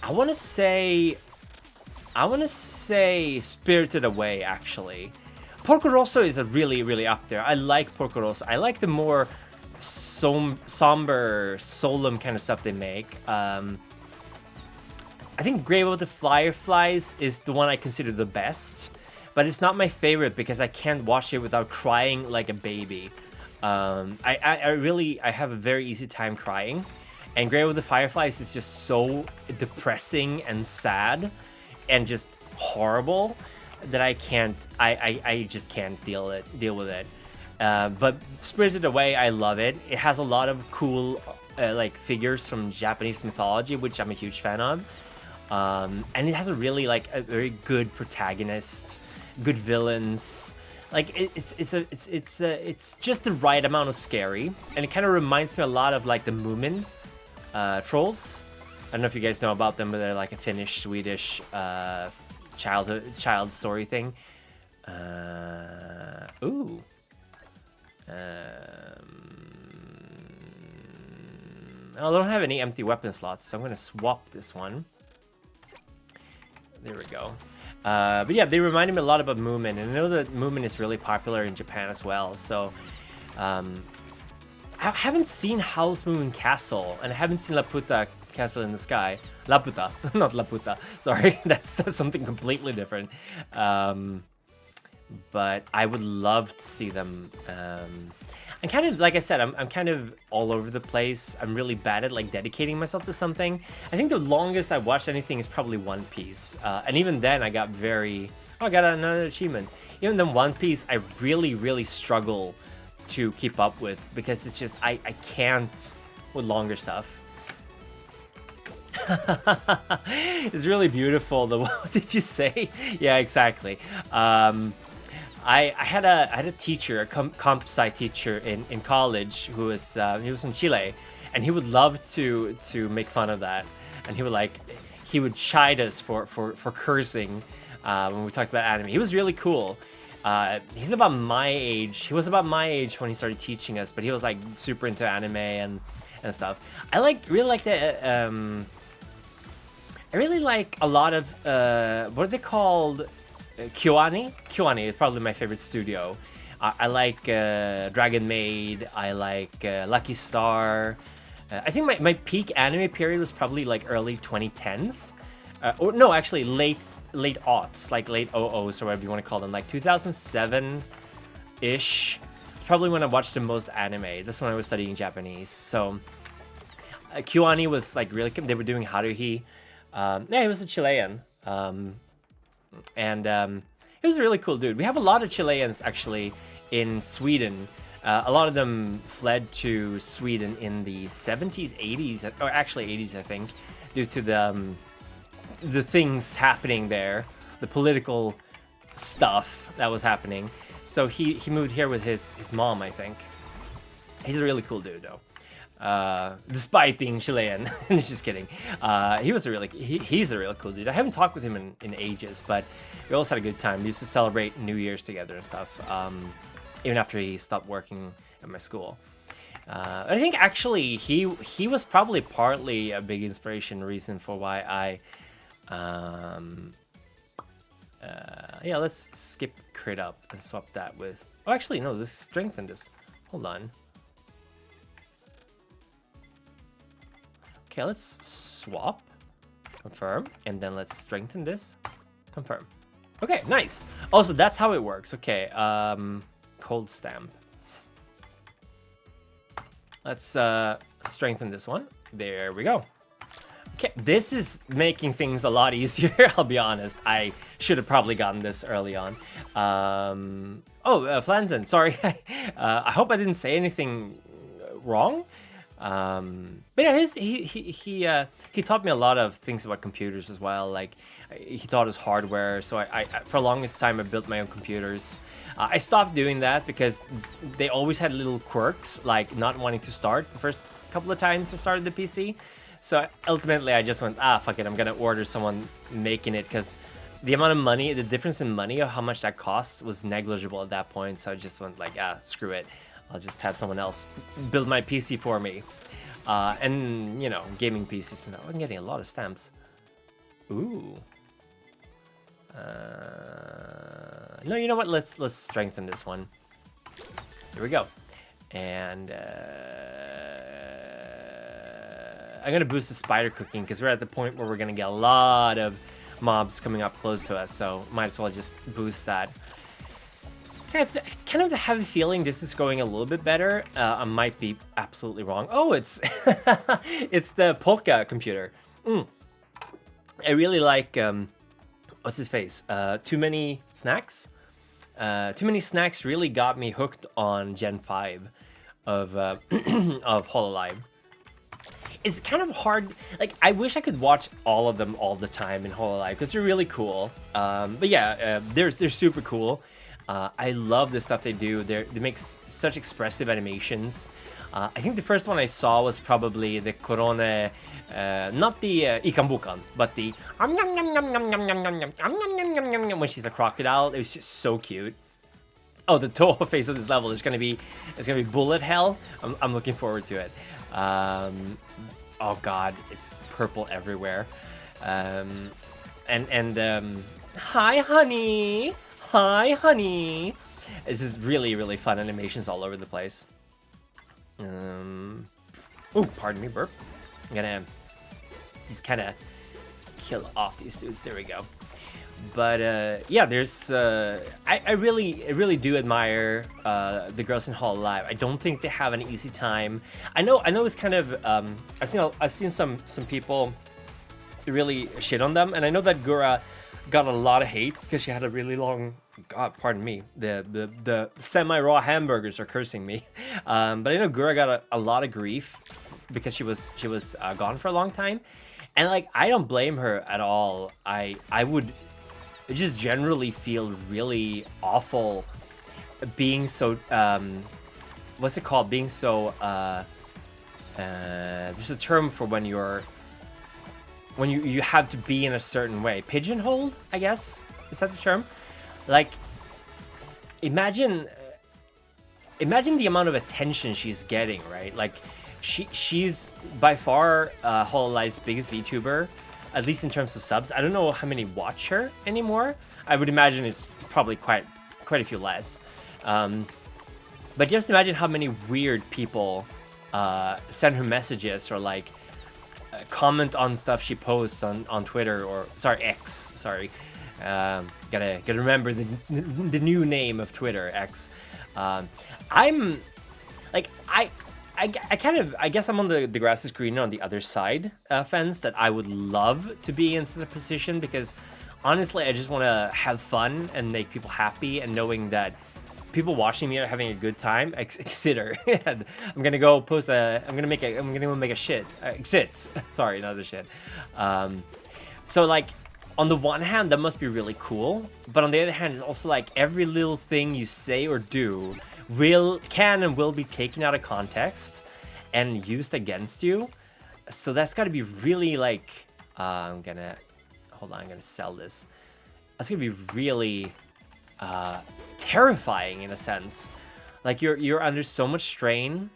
want to say Spirited Away, actually. Porco Rosso is a really up there. I like Porco Rosso. I like the more somber, solemn kind of stuff they make. I think Grave of the Fireflies is the one I consider the best, but it's not my favorite because I can't watch it without crying like a baby. I have a very easy time crying, and Grave of the Fireflies is just so depressing and sad and just horrible that I just can't deal with it. But Spirited Away, I love it. It has a lot of cool like figures from Japanese mythology, which I'm a huge fan of. And it has a really like a very good protagonist, good villains. Like it's just the right amount of scary, and it kind of reminds me a lot of like the Moomin trolls. I don't know if you guys know about them, but they're like a Finnish, Swedish child story thing. Ooh. I don't have any empty weapon slots, so I'm gonna swap this one. There we go. But yeah, they reminded me a lot about Moomin, and I know that Moomin is really popular in Japan as well. So I haven't seen Howl's Moving Castle, and I haven't seen Laputa Castle in the Sky. Laputa, not Laputa. Sorry, that's something completely different. But I would love to see them. I'm kind of, like I said, I'm kind of all over the place. I'm really bad at like dedicating myself to something. I think the longest I watched anything is probably One Piece. And even then I got I got another achievement. Even then One Piece, I really struggle to keep up with because it's just, I can't with longer stuff. It's really beautiful. What did you say? Yeah, exactly. I had a teacher, a comp sci teacher in college who was he was from Chile, and he would love to make fun of that, and he would chide us for cursing when we talked about anime. He was really cool. He's about my age. He was about my age when he started teaching us, but he was like super into anime and stuff. I really like the I really like a lot of what are they called? Kyoani? Kyoani is probably my favorite studio. I like Dragon Maid. I like Lucky Star. I think my peak anime period was probably like early 2010s. Or no, actually late aughts, like late 00s or whatever you want to call them, like 2007-ish. Probably when I watched the most anime. That's when I was studying Japanese. So Kyoani was like really, they were doing Haruhi. Yeah, he was a Chilean. And he was a really cool dude. We have a lot of Chileans actually in Sweden. A lot of them fled to Sweden in the 70s, 80s, or actually 80s, I think, due to the things happening there, the political stuff that was happening. So he moved here with his mom, I think. He's a really cool dude, though. Despite being Chilean. Just kidding. He's a really cool dude. I haven't talked with him in ages, but we always had a good time. We used to celebrate New Year's together and stuff, even after he stopped working at my school. I think actually he was probably partly a big inspiration reason for why I yeah, let's skip crit up and swap that with, oh actually no, let's strengthen this. Hold on. Okay, let's swap, confirm, and then let's strengthen this, confirm. Okay, nice. Oh, so that's how it works. Okay, cold stamp. Let's strengthen this one. There we go. Okay, this is making things a lot easier, I'll be honest. I should have probably gotten this early on. Flanzen, sorry. I hope I didn't say anything wrong. But yeah, he taught me a lot of things about computers as well. Like he taught us hardware, so I for the longest time I built my own computers. I stopped doing that because they always had little quirks, like not wanting to start the first couple of times I started the PC. So ultimately, I just went, fuck it, I'm gonna order someone making it, because the amount of money, the difference in money of how much that costs was negligible at that point. So I just went like, screw it. I'll just have someone else build my PC for me. And, you know, gaming PCs. No, I'm getting a lot of stamps. Ooh. No, you know what? Let's strengthen this one. Here we go. And I'm gonna boost the spider cooking because we're at the point where we're gonna get a lot of mobs coming up close to us, so might as well just boost that. Kind of have a feeling this is going a little bit better. I might be absolutely wrong. Oh, it's it's the Polka computer. I really like what's his face? Too Many Snacks. Too Many Snacks really got me hooked on Gen 5 of of HoloLive. It's kind of hard. Like, I wish I could watch all of them all the time in HoloLive because they're really cool. But yeah, they're super cool. I love the stuff they do. They make such expressive animations. I think the first one I saw was probably the Korone, not the Ikanbukan, but the when she's a crocodile. It was just so cute. Oh, the Toho face of this level is gonna be bullet hell. I'm looking forward to it. Oh god, it's purple everywhere. Hi honey. Hi, honey. This is really fun animations all over the place. Oh, pardon me, burp. I'm gonna just kind of kill off these dudes. There we go. But yeah, there's I really do admire the girls in HoloLive. I don't think they have an easy time. I know it's kind of I've seen some people really shit on them, and I know that Gura got a lot of hate because she had a really long, god, pardon me, the semi-raw hamburgers are cursing me. But I know Gura got a lot of grief because she was gone for a long time, and like I don't blame her at all. I would just generally feel really awful being so what's it called? Being so there's a term for when you have to be in a certain way. Pigeonholed, I guess? Is that the term? Like, imagine the amount of attention she's getting, right? Like, she's by far HoloLive's biggest VTuber, at least in terms of subs. I don't know how many watch her anymore. I would imagine it's probably quite a few less. But just imagine how many weird people send her messages or like comment on stuff she posts on Twitter, or sorry, X. Sorry, gotta remember the new name of Twitter, X. I'm like I guess I'm on the grass is greener on the other side fence, that I would love to be in such a position, because honestly I just want to have fun and make people happy, and knowing that people watching me are having a good time. Exit. I'm gonna go post I'm gonna make a shit. Exit. Sorry, another shit. So like, on the one hand, that must be really cool, but on the other hand, it's also like every little thing you say or do can and will be taken out of context and used against you. So that's got to be really like, I'm gonna sell this. That's gonna be really terrifying in a sense. Like you're under so much strain,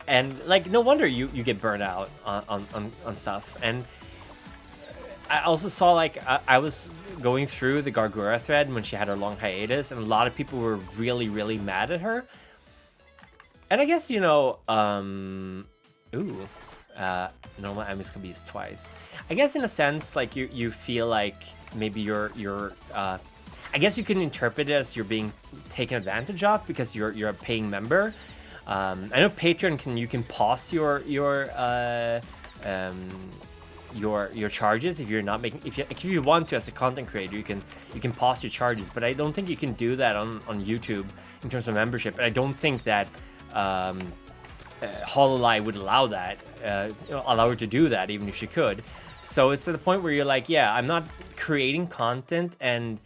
and like no wonder you get burnt out on stuff. And I also saw, like, I was going through the Gargura thread when she had her long hiatus, and a lot of people were really mad at her. And I guess, you know, normal enemies can be used twice. I guess in a sense, like you feel like maybe you're I guess you can interpret it as you're being taken advantage of because you're a paying member. I know Patreon you can pause your charges if you're not making, if you want to as a content creator, you can pause your charges, but I don't think you can do that on YouTube in terms of membership. And I don't think that HoloLive would allow that, allow her to do that even if she could. So it's to the point where you're like, yeah, I'm not creating content and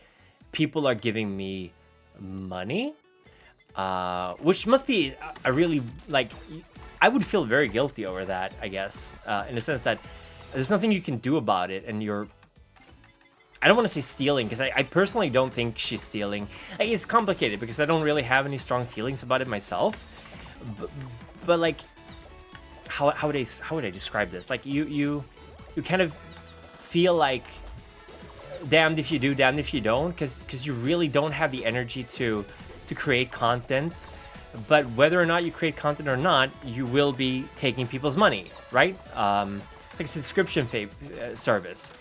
people are giving me money, which must be a really, like, I would feel very guilty over that, I guess, in the sense that there's nothing you can do about it, and you're... I don't want to say stealing, because I personally don't think she's stealing. Like, it's complicated, because I don't really have any strong feelings about it myself. But like, how would I describe this? Like, you kind of feel like damned if you do, damned if you don't, because you really don't have the energy to create content. But whether or not you create content or not, you will be taking people's money, right? Like a subscription service.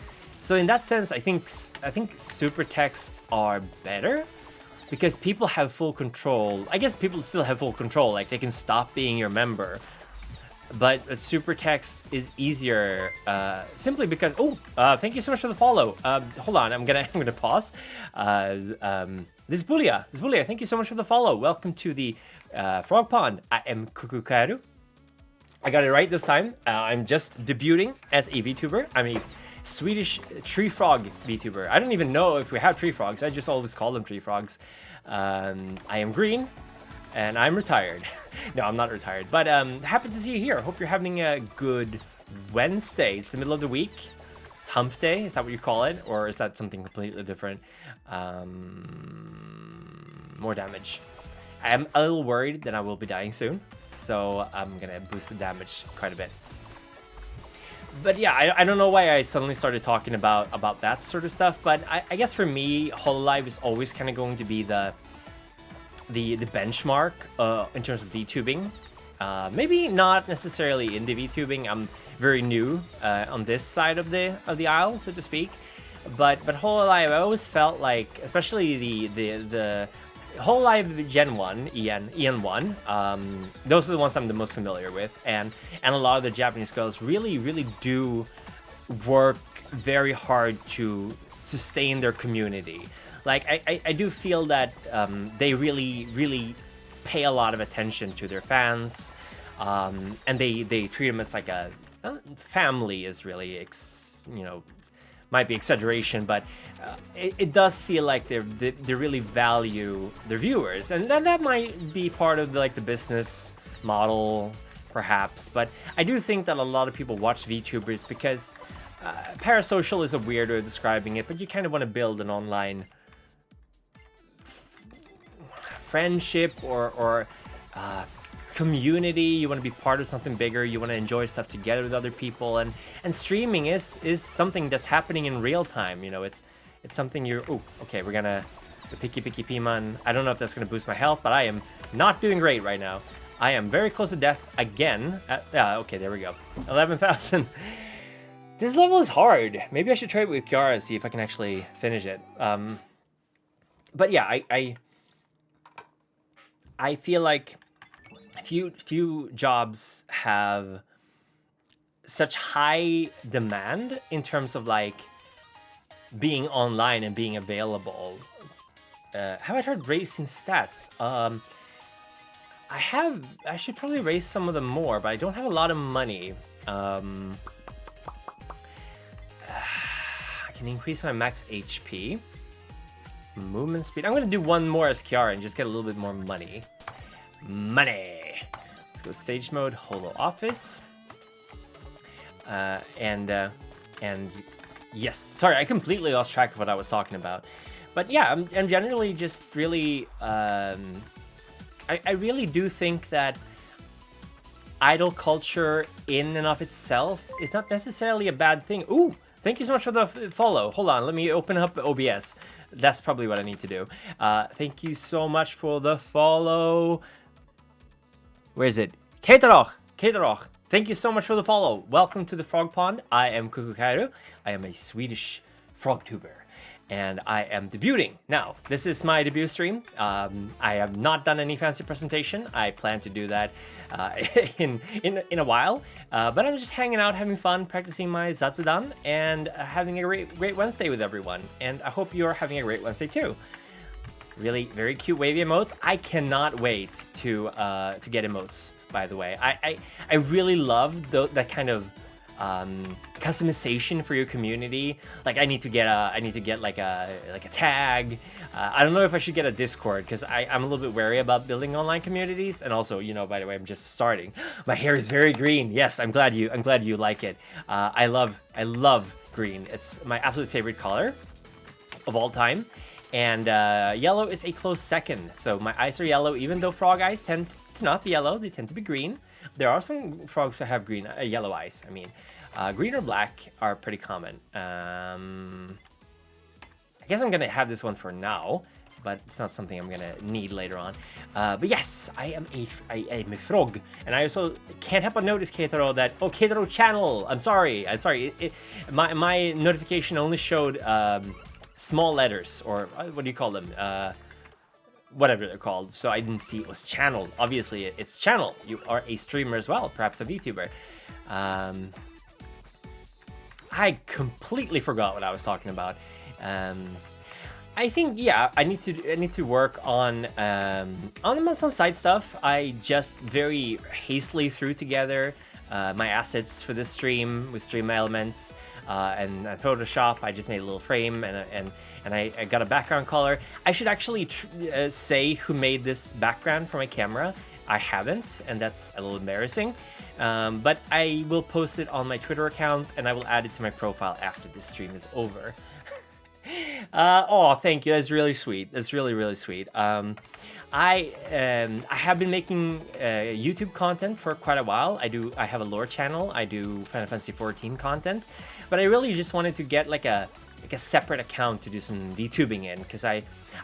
So in that sense, I think super texts are better because people have full control. I guess people still have full control, like they can stop being your member. But a super text is easier simply because thank you so much for the follow. Hold on, I'm gonna pause. This Bulia, thank you so much for the follow. Welcome to the Frog Pond. I am Kuku Kaeru. I got it right this time. I'm just debuting as a VTuber. I'm a Swedish tree frog VTuber. I don't even know if we have tree frogs. I just always call them tree frogs. I am green, and I'm retired. No, I'm not retired, but happy to see you here. Hope you're having a good Wednesday. It's the middle of the week. It's hump day. Is that what you call it? Or is that something completely different? More damage. I am a little worried that I will be dying soon, so I'm gonna boost the damage quite a bit. But yeah, I don't know why I suddenly started talking about that sort of stuff, but I guess for me, HoloLive is always kind of going to be the benchmark in terms of VTubing. Maybe not necessarily into VTubing. I'm very new on this side of the aisle, so to speak. But HoloLive, I always felt like, especially the HoloLive Gen 1, EN 1, those are the ones I'm the most familiar with, and a lot of the Japanese girls really do work very hard to sustain their community. Like, I do feel that they really pay a lot of attention to their fans, and they treat them as like a family is really, might be exaggeration, but it does feel like they really value their viewers, and that might be part of the business model, perhaps. But I do think that a lot of people watch VTubers because parasocial is a weird way of describing it, but you kind of want to build an online friendship or community. You want to be part of something bigger. You want to enjoy stuff together with other people, and streaming is something that's happening in real time. It's something you're... Oh, okay, we're gonna... The Picky Piman. I don't know if that's gonna boost my health, but I am not doing great right now. I am very close to death again. Okay, there we go. 11,000. This level is hard. Maybe I should try it with Kiara, see if I can actually finish it. But yeah, I feel like few jobs have such high demand in terms of being online and being available. Have I tried racing stats? I should probably raise some of them more, but I don't have a lot of money. I can increase my max HP. Movement speed. I'm gonna do one more as Kiara and just get a little bit more money. Let's go stage mode, Holo Office. And yes, sorry, I completely lost track of what I was talking about. But yeah, I'm generally just really, I really do think that idol culture in and of itself is not necessarily a bad thing. Ooh, thank you so much for the follow. Hold on, let me open up OBS. That's probably what I need to do. Thank you so much for the follow. Where is it? Keitaroch. Thank you so much for the follow. Welcome to the Frog Pond. I am Kuku Kaeru. I am a Swedish Frogtuber, and I am debuting. Now, this is my debut stream. I have not done any fancy presentation. I plan to do that in a while. But I'm just hanging out, having fun, practicing my Zatsudan, and having a great Wednesday with everyone. And I hope you're having a great Wednesday too. Really very cute wavy emotes. I cannot wait to get emotes, by the way. I really love that kind of customization for your community. Like I need to get like a tag. I don't know if I should get a Discord because I'm a little bit wary about building online communities. And also, you know, by the way, I'm just starting. My hair is very green. Yes, I'm glad you like it. I love green. It's my absolute favorite color of all time. And yellow is a close second. So my eyes are yellow, even though frog eyes tend to not be yellow. They tend to be green. There are some frogs that have yellow eyes. I mean, green or black are pretty common. I guess I'm gonna have this one for now, but it's not something I'm gonna need later on. But yes, I am a frog, and I also can't help but notice, Kaeru, that Kaeru channel. I'm sorry. My notification only showed small letters, or what do you call them? Whatever they're called. So I didn't see it was channel. Obviously, it's channel. You are a streamer as well, perhaps a VTuber. I completely forgot what I was talking about. I think, yeah, I need to work on some side stuff. I just very hastily threw together my assets for this stream with stream elements and Photoshop. I just made a little frame and I got a background color. I should actually say who made this background for my camera. I haven't, and that's a little embarrassing. But I will post it on my Twitter account, and I will add it to my profile after this stream is over. Oh, thank you. That's really sweet. That's really, really sweet. I have been making YouTube content for quite a while. I have a lore channel. I do Final Fantasy XIV content, but I really just wanted to get like a separate account to do some VTubing in, because I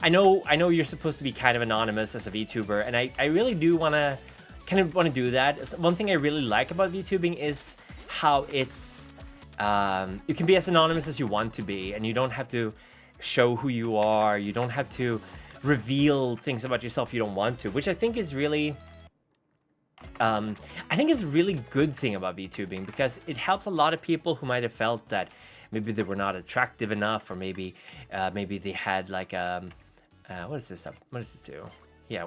know you're supposed to be kind of anonymous as a VTuber, and I really do want to do that. One thing I really like about VTubing is how it's you can be as anonymous as you want to be, and you don't have to show who you are. You don't have to reveal things about yourself you don't want to, which I think is really a really good thing about VTubing, because it helps a lot of people who might have felt that maybe they were not attractive enough, or maybe they had like what is this stuff? What does this do? Yeah,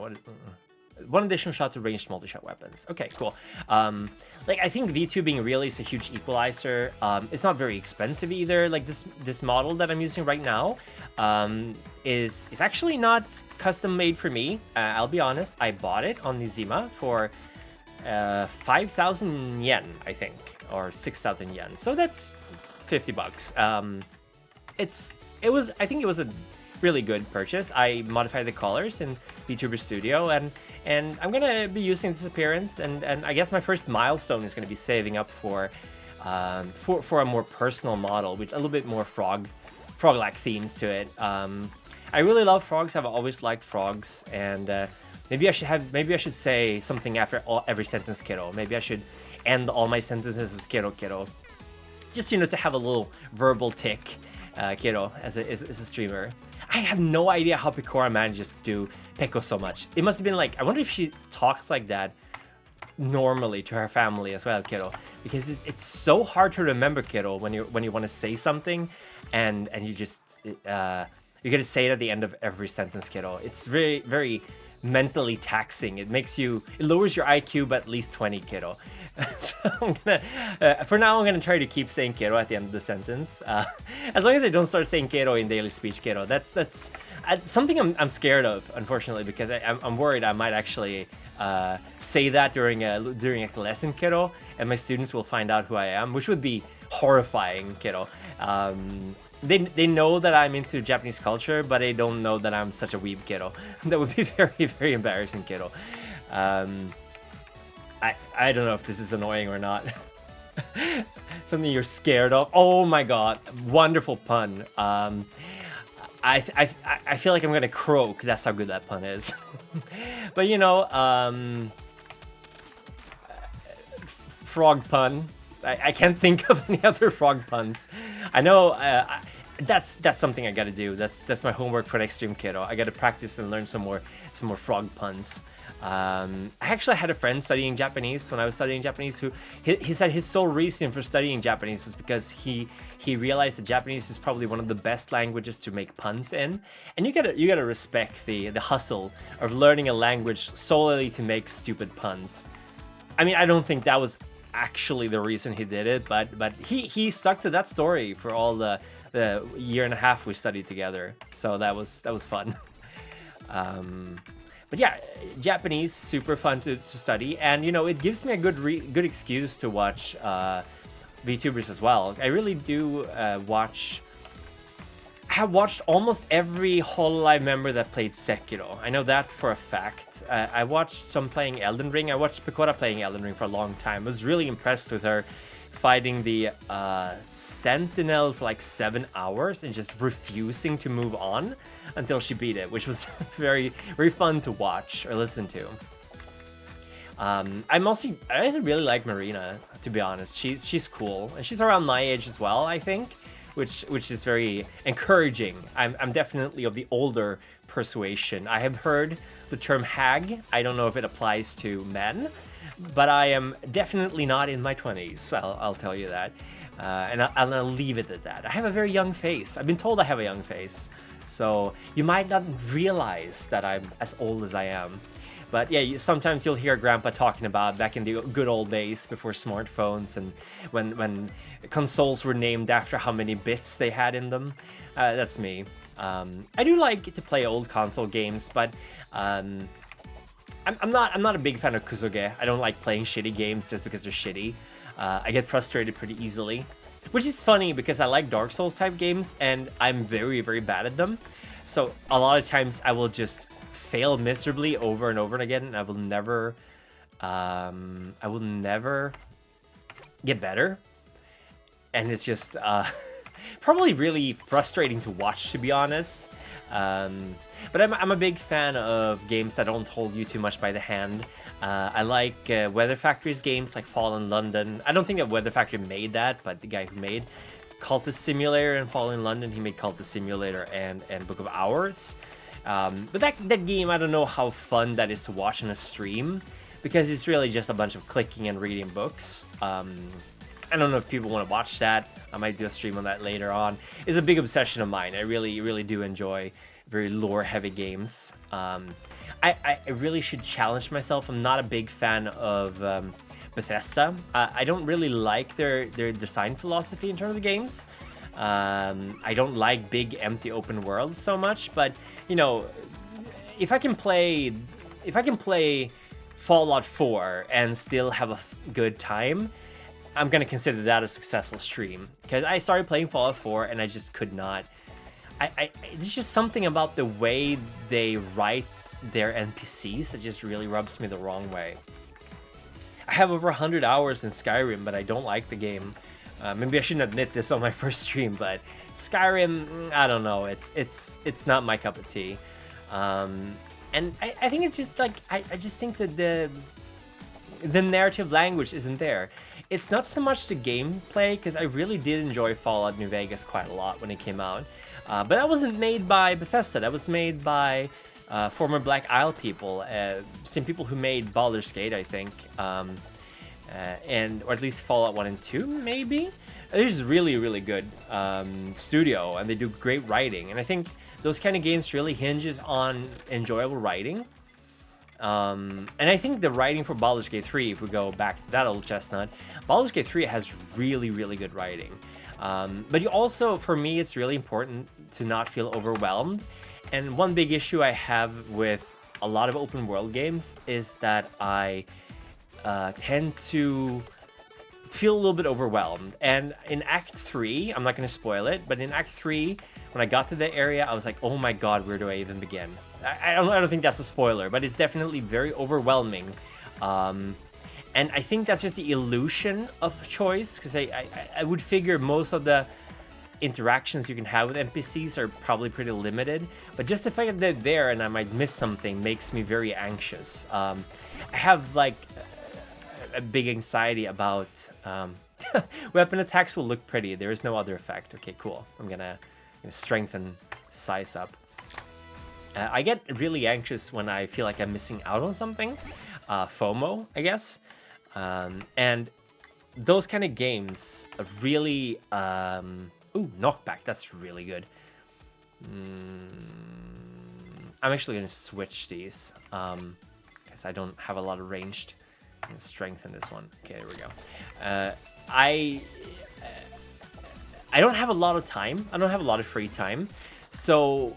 one additional shot to ranged multi-shot weapons. Okay, cool. Like I think VTubing really is a huge equalizer. It's not very expensive either. Like this model that I'm using right now is actually not custom made for me. I'll be honest. I bought it on Nizima for 5,000 yen, I think, or 6,000 yen. So that's $50. I think it was a really good purchase. I modified the colors in VTuber Studio, and I'm gonna be using this appearance, and I guess my first milestone is gonna be saving up for a more personal model with a little bit more frog-like themes to it. I really love frogs. I've always liked frogs, and maybe I should say something after every sentence, kiddo. Maybe I should end all my sentences with kiddo. Just, to have a little verbal tick, kiddo, as a streamer. I have no idea how Pecora manages to do Peko so much. It must have been like, I wonder if she talks like that normally to her family as well, kiddo. Because it's so hard to remember, kiddo, when you want to say something, and you just you're gonna say it at the end of every sentence, kiddo. It's very, very mentally taxing. It lowers your IQ by at least 20, kiddo. So I'm gonna, for now, I'm gonna try to keep saying kiddo at the end of the sentence. As long as I don't start saying kiddo in daily speech, kiddo. That's something I'm scared of, unfortunately, because I'm worried I might actually say that during a lesson, kiddo, and my students will find out who I am, which would be horrifying, kiddo. They know that I'm into Japanese culture, but they don't know that I'm such a weeb, kiddo. That would be very, very embarrassing, kiddo. I don't know if this is annoying or not. Something you're scared of. Oh my god, wonderful pun. I feel like I'm gonna croak. That's how good that pun is. But frog pun. I can't think of any other frog puns. I know that's something I gotta do. That's my homework for next stream, kiddo. I gotta practice and learn some more frog puns. I actually had a friend studying Japanese when I was studying Japanese who he said his sole reason for studying Japanese is because he realized that Japanese is probably one of the best languages to make puns in, and you gotta respect the hustle of learning a language solely to make stupid puns. I mean, I don't think that was actually the reason he did it, but he stuck to that story for all the year and a half we studied together. So that was fun. But yeah, Japanese, super fun to study, and you know, it gives me a good excuse to watch VTubers as well. I really do watch. I have watched almost every HoloLive member that played Sekiro. I know that for a fact. I watched some playing Elden Ring. I watched Pekora playing Elden Ring for a long time. I was really impressed with her fighting the Sentinel for like 7 hours and just refusing to move on until she beat it, which was very, very fun to watch or listen to. I also really like Marina, to be honest. She's cool, and she's around my age as well, I think, which is very encouraging. I'm definitely of the older persuasion. I have heard the term hag. I don't know if it applies to men, but I am definitely not in my 20s. I'll tell you that, and I'll leave it at that. I have a very young face. I've been told I have a young face, so you might not realize that I'm as old as I am. But yeah, sometimes you'll hear Grandpa talking about back in the good old days before smartphones and when consoles were named after how many bits they had in them. That's me. I do like to play old console games, but I'm not a big fan of Kuzuge. I don't like playing shitty games just because they're shitty. I get frustrated pretty easily, which is funny because I like Dark Souls type games and I'm very, very bad at them. So a lot of times I will just fail miserably over and over and again, and I will never get better. And it's just probably really frustrating to watch, to be honest. But I'm a big fan of games that don't hold you too much by the hand. I like Weather Factory's games like Fallen London. I don't think that Weather Factory made that, but the guy who made Cultist Simulator and Fallen London, he made Cultist Simulator and Book of Hours. But that game, I don't know how fun that is to watch on a stream, because it's really just a bunch of clicking and reading books. I don't know if people want to watch that. I might do a stream on that later on. It's a big obsession of mine. I really do enjoy very lore-heavy games. I really should challenge myself. I'm not a big fan of Bethesda. I don't really like their design philosophy in terms of games. I don't like big empty open worlds so much, but you know, if I can play Fallout 4 and still have a good time, I'm gonna consider that a successful stream. Because I started playing Fallout 4 and I just could not. There's just something about the way they write their NPCs that just really rubs me the wrong way. I have over 100 hours in Skyrim, but I don't like the game. Maybe I shouldn't admit this on my first stream, but Skyrim, I don't know. It's not my cup of tea. And I think it's just like I just think that the narrative language isn't there. It's not so much the gameplay, because I really did enjoy Fallout New Vegas quite a lot when it came out. But that wasn't made by Bethesda. That was made by former Black Isle people, same people who made Baldur's Gate, I think. Or at least Fallout 1 and 2, maybe? It's just really good studio, and they do great writing. And I think those kind of games really hinges on enjoyable writing. And I think the writing for Baldur's Gate 3, if we go back to that old chestnut, Baldur's Gate 3 has really good writing. But you also, for me, it's really important to not feel overwhelmed. And one big issue I have with a lot of open world games is that I tend to feel a little bit overwhelmed. And in Act 3, I'm not going to spoil it, but in Act 3, when I got to the area, I was like, oh my god, where do I even begin? I don't think that's a spoiler, but it's definitely very overwhelming. And I think that's just the illusion of choice, because I would figure most of the interactions you can have with NPCs are probably pretty limited, but just the fact that they're there and I might miss something makes me very anxious. I have like a big anxiety about weapon attacks will look pretty. There is no other effect. Okay, cool. I'm gonna strengthen size up. I get really anxious when I feel like I'm missing out on something. FOMO, I guess. And those kind of games really... Ooh, knockback. That's really good. I'm actually going to switch these. Because I don't have a lot of ranged Strengthen this one. Okay, there we go. I don't have a lot of time. I don't have a lot of free time. So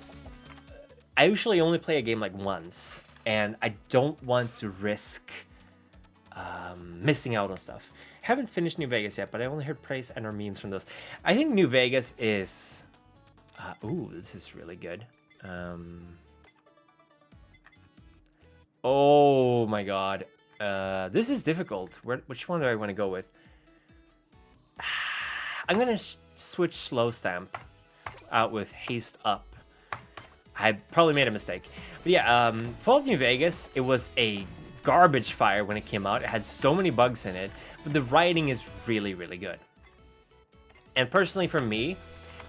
I usually only play a game like once. And I don't want to risk missing out on stuff. Haven't finished New Vegas yet, but I only heard praise and or memes from those. I think New Vegas is... ooh, this is really good. Oh my god. This is difficult. Which one do I want to go with? I'm gonna switch Slow Stamp out with Haste Up. I probably made a mistake. But yeah, Fallout New Vegas, it was a garbage fire when it came out. It had so many bugs in it, but the writing is really, really good. And personally for me,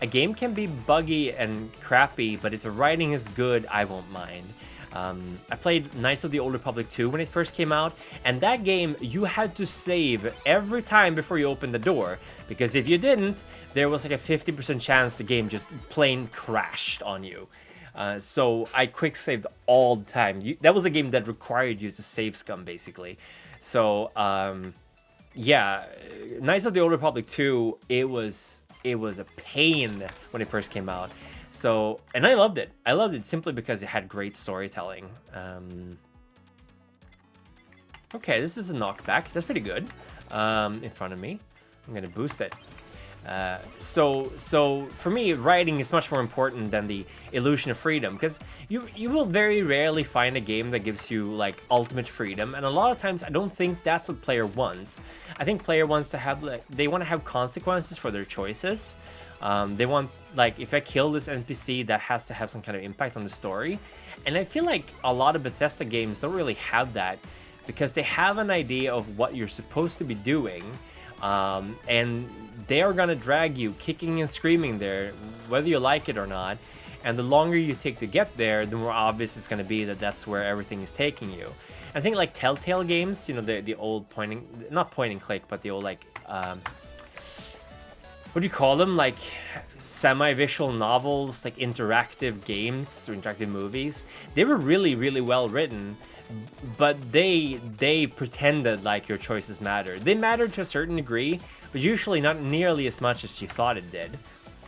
a game can be buggy and crappy, but if the writing is good, I won't mind. I played Knights of the Old Republic 2 when it first came out, and that game, you had to save every time before you opened the door, because if you didn't, there was like a 50% chance the game just plain crashed on you. So I quick saved all the time. That was a game that required you to save scum, basically. So, yeah, Knights of the Old Republic 2, it was a pain when it first came out. So, and I loved it. I loved it simply because it had great storytelling. Okay, this is a knockback. That's pretty good. In front of me. I'm gonna boost it. So for me, writing is much more important than the illusion of freedom, because you will very rarely find a game that gives you like ultimate freedom, and a lot of times I don't think that's what player wants. I think player wants to have they want to have consequences for their choices. They want, like, if I kill this NPC, that has to have some kind of impact on the story. And I feel like a lot of Bethesda games don't really have that, because they have an idea of what you're supposed to be doing, and they are gonna drag you kicking and screaming there, whether you like it or not. And the longer you take to get there, the more obvious it's gonna be that that's where everything is taking you. I think like Telltale games, you know, the old not point and click, but the old like, what do you call them? Like semi-visual novels, like interactive games or interactive movies. They were really, really well written, but they pretended like your choices mattered. They mattered to a certain degree, but usually not nearly as much as you thought it did.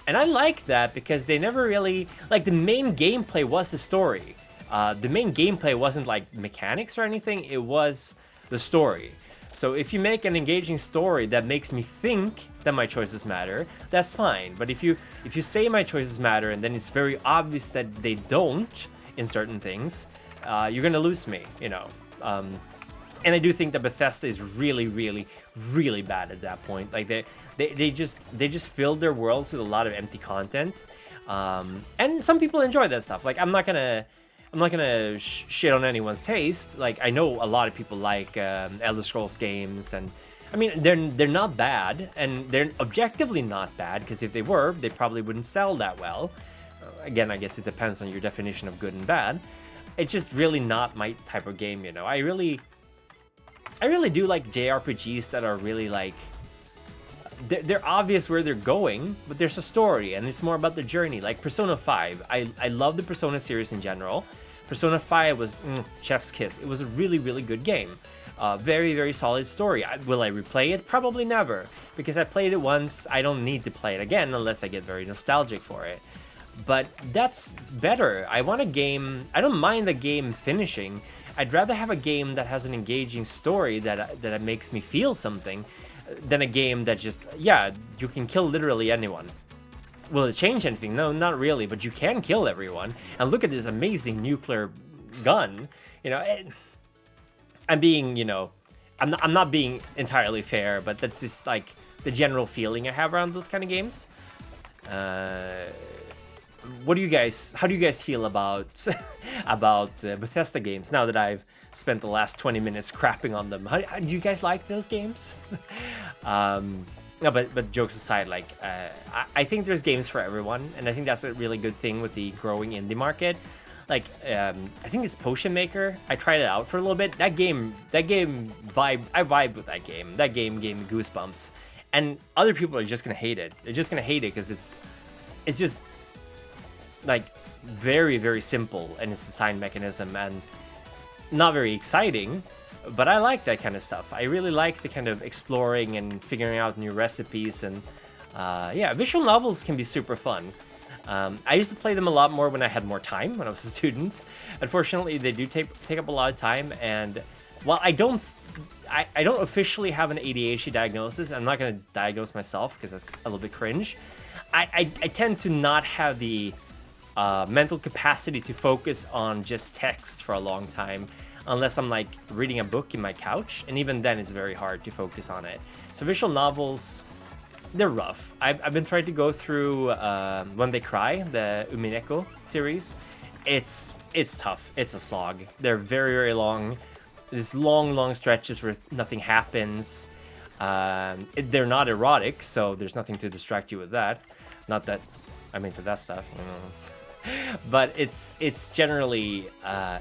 And I like that because they never really, like, the main gameplay was the story. The main gameplay wasn't like mechanics or anything, it was the story. So if you make an engaging story that makes me think that my choices matter, that's fine. But if you say my choices matter and then it's very obvious that they don't in certain things, you're gonna lose me, you know. And I do think that Bethesda is really, really, really bad at that point. Like they just filled their worlds with a lot of empty content, and some people enjoy that stuff. Like I'm not gonna shit on anyone's taste. Like I know a lot of people like Elder Scrolls games, and I mean they're not bad, and they're objectively not bad, because if they were, they probably wouldn't sell that well. Again, I guess it depends on your definition of good and bad. It's just really not my type of game, you know. I really do like JRPGs that are really like, they're obvious where they're going, but there's a story and it's more about the journey. Like Persona 5, I love the Persona series in general. Persona 5 was chef's kiss. It was a really, really good game. Very, very solid story. Will I replay it? Probably never, because I played it once. I don't need to play it again unless I get very nostalgic for it. But that's better. I want a game, I don't mind the game finishing. I'd rather have a game that has an engaging story that makes me feel something, than a game that just, yeah, you can kill literally anyone. Will it change anything? No, not really, but you can kill everyone. And look at this amazing nuclear gun. You know, I'm being, you know, I'm not being entirely fair, but that's just like the general feeling I have around those kind of games. How do you guys feel about Bethesda games now that I've spent the last 20 minutes crapping on them? How do you guys like those games? No, but jokes aside, like I think there's games for everyone, and I think that's a really good thing with the growing indie market. Like I think it's Potion Maker. I tried it out for a little bit. That game vibe. I vibed with that game. That game gave me goosebumps, and other people are just gonna hate it. They're just gonna hate it because it's just like very, very simple, and its design mechanism and not very exciting, But I like that kind of stuff. I really like the kind of exploring and figuring out new recipes, and yeah, visual novels can be super fun. I used to play them a lot more when I had more time, when I was a student. Unfortunately, they do take up a lot of time, and while I don't officially have an ADHD diagnosis, I'm not going to diagnose myself because that's a little bit cringe. I tend to not have the mental capacity to focus on just text for a long time, unless I'm like reading a book in my couch, and even then it's very hard to focus on it. So visual novels, they're rough. I've been trying to go through When They Cry, the Umineko series. It's tough. It's a slog. They're very, very long. There's long stretches where nothing happens. They're not erotic, so there's nothing to distract you with that. Not that I'm into that stuff. But it's generally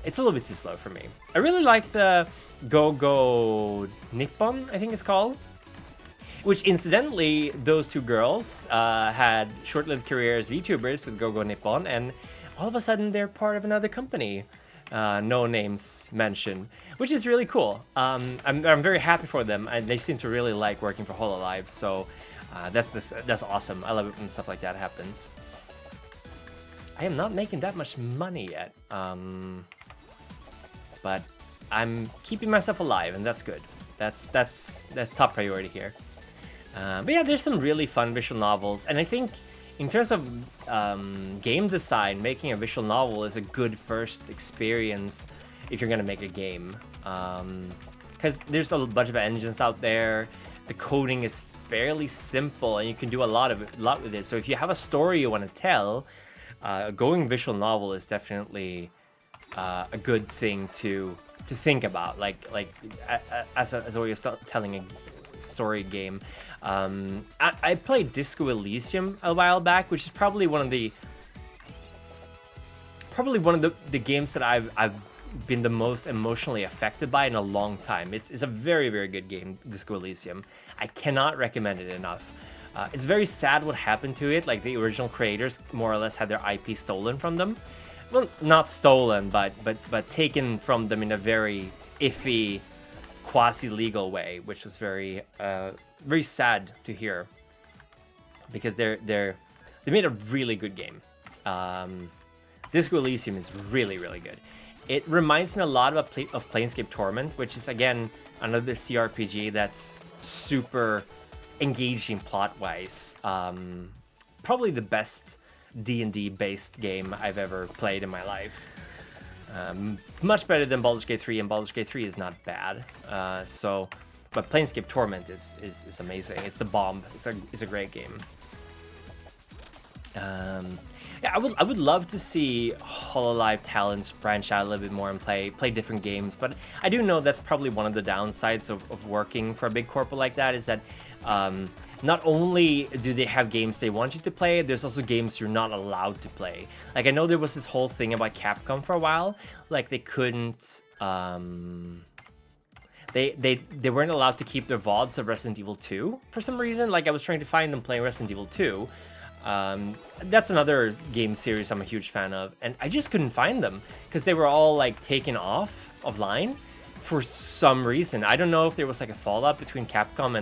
it's a little bit too slow for me. I really like the Go Nippon, I think it's called, which incidentally, those two girls had short-lived careers as VTubers with Go Nippon, and all of a sudden they're part of another company, no names mentioned, which is really cool. I'm very happy for them, and they seem to really like working for HoloLive, so that's awesome. I love it when stuff like that happens. I am not making that much money yet, but I'm keeping myself alive, and that's good. That's top priority here. But yeah, there's some really fun visual novels, and I think in terms of game design, making a visual novel is a good first experience if you're gonna make a game, because there's a bunch of engines out there. The coding is fairly simple, and you can do a lot with it. So if you have a story you want to tell, going visual novel is definitely a good thing to think about, like as a way of telling a story game. I played Disco Elysium a while back, which is probably one of the games that I've been the most emotionally affected by in a long time. It's a very, very good game, Disco Elysium. I cannot recommend it enough. It's very sad what happened to it. Like, the original creators more or less had their IP stolen from them. Well, not stolen, but taken from them in a very iffy, quasi-legal way, which was very very sad to hear, because they made a really good game. Disco Elysium is really, really good. It reminds me a lot of Planescape Torment, which is again another CRPG that's super engaging plot-wise. Probably the best D&D based game I've ever played in my life. Much better than Baldur's Gate 3, and Baldur's Gate 3 is not bad. But Planescape Torment is amazing. It's a bomb. It's a great game. Yeah, I would love to see HoloLive talents branch out a little bit more and play different games. But I do know that's probably one of the downsides of working for a big corporate like that, is that not only do they have games they want you to play, there's also games you're not allowed to play. Like, I know there was this whole thing about Capcom for a while. Like, they couldn't... They weren't allowed to keep their VODs of Resident Evil 2 for some reason. Like, I was trying to find them playing Resident Evil 2. That's another game series I'm a huge fan of, and I just couldn't find them because they were all like taken offline for some reason. I don't know if there was like a fallout between Capcom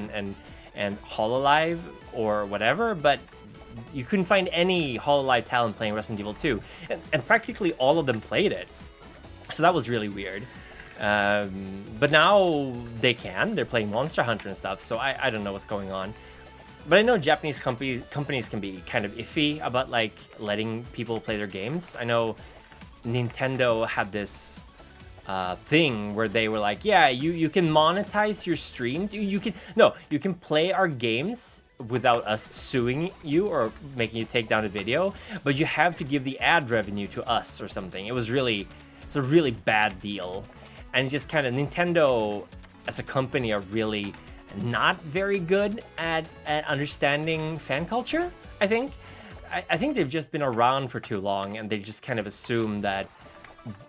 and HoloLive or whatever, but you couldn't find any HoloLive talent playing Resident Evil 2, and practically all of them played it. So that was really weird. But now they can. They're playing Monster Hunter and stuff, so I don't know what's going on. But I know Japanese companies can be kind of iffy about like letting people play their games. I know Nintendo had this thing where they were like, yeah, you can monetize your stream. You can play our games without us suing you or making you take down a video, but you have to give the ad revenue to us or something. It's a really bad deal. And just kind of Nintendo as a company are really not very good at understanding fan culture, I think. I think they've just been around for too long, and they just kind of assume that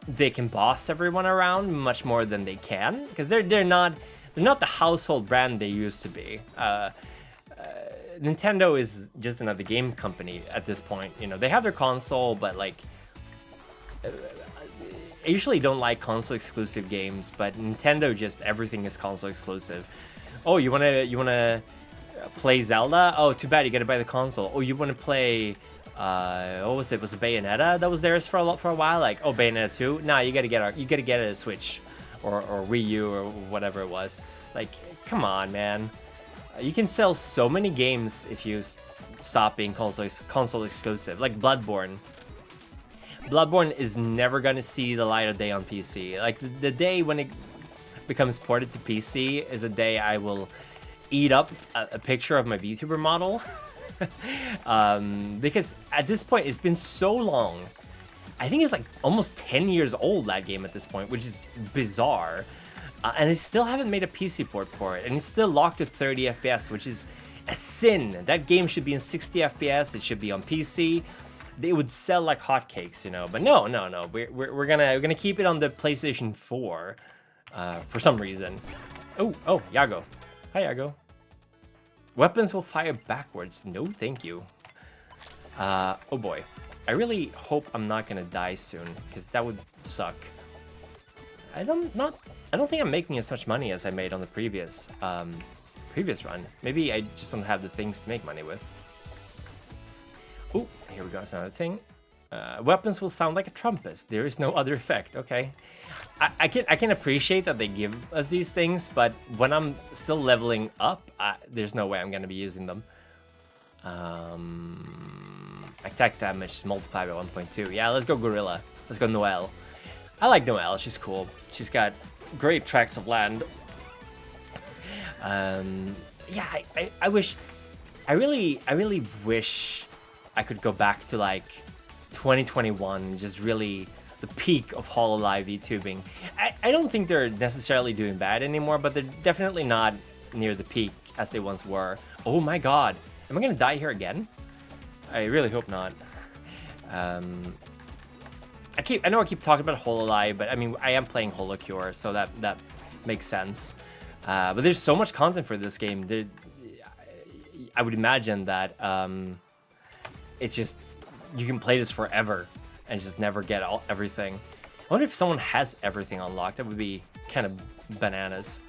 they can boss everyone around much more than they can, because they're not the household brand they used to be. Nintendo is just another game company at this point. You know, they have their console, but like I usually don't like console exclusive games, but Nintendo just everything is console exclusive. Oh, you wanna play Zelda? Oh, too bad, you gotta buy the console. Oh, you wanna play what was it? Was it Bayonetta that was theirs for a while? Like, oh, Bayonetta 2? Nah, you gotta get a Switch or Wii U or whatever it was. Like, come on, man. You can sell so many games if you stop being console exclusive. Like Bloodborne. Bloodborne is never gonna see the light of day on PC. Like, the day when it becomes ported to PC is a day I will eat up a picture of my VTuber model. Because at this point, it's been so long. I think it's like almost 10 years old, that game at this point, which is bizarre. And they still haven't made a PC port for it. And it's still locked at 30 FPS, which is a sin. That game should be in 60 FPS. It should be on PC. They would sell like hotcakes, you know. But no. We're gonna keep it on the PlayStation 4 for some reason. Oh, Yago. Hi, Yago. Weapons will fire backwards. No, thank you. Oh boy. I really hope I'm not gonna die soon, because that would suck. I don't think I'm making as much money as I made on the previous run. Maybe I just don't have the things to make money with. Oh, here we go. That's another thing. Weapons will sound like a trumpet. There is no other effect. Okay. I can appreciate that they give us these things, but when I'm still leveling up, there's no way I'm gonna be using them. Attack damage multiplied by 1.2. Yeah, let's go Gorilla. Let's go Noelle. I like Noelle. She's cool. She's got great tracts of land. Yeah, I really wish I could go back to like 2021, just really the peak of HoloLive VTubing. I don't think they're necessarily doing bad anymore, but they're definitely not near the peak as they once were. Oh my god. Am I gonna die here again? I really hope not. I know I keep talking about HoloLive, but I mean, I am playing HoloCure, so that makes sense. But there's so much content for this game. I would imagine that it's just, you can play this forever and just never get everything. I wonder if someone has everything unlocked. That would be kind of bananas.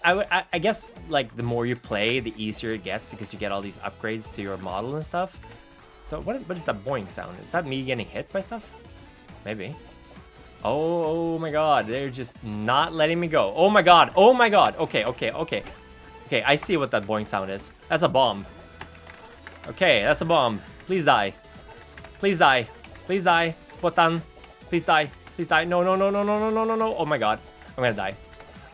I guess like the more you play, the easier it gets because you get all these upgrades to your model and stuff. So what is that boing sound? Is that me getting hit by stuff? Maybe. Oh my god, they're just not letting me go. Oh my god. Okay, I see what that boing sound is. That's a bomb. Okay, that's a bomb. Please die. Please die. Botan. Please die. No. Oh my god. I'm gonna die.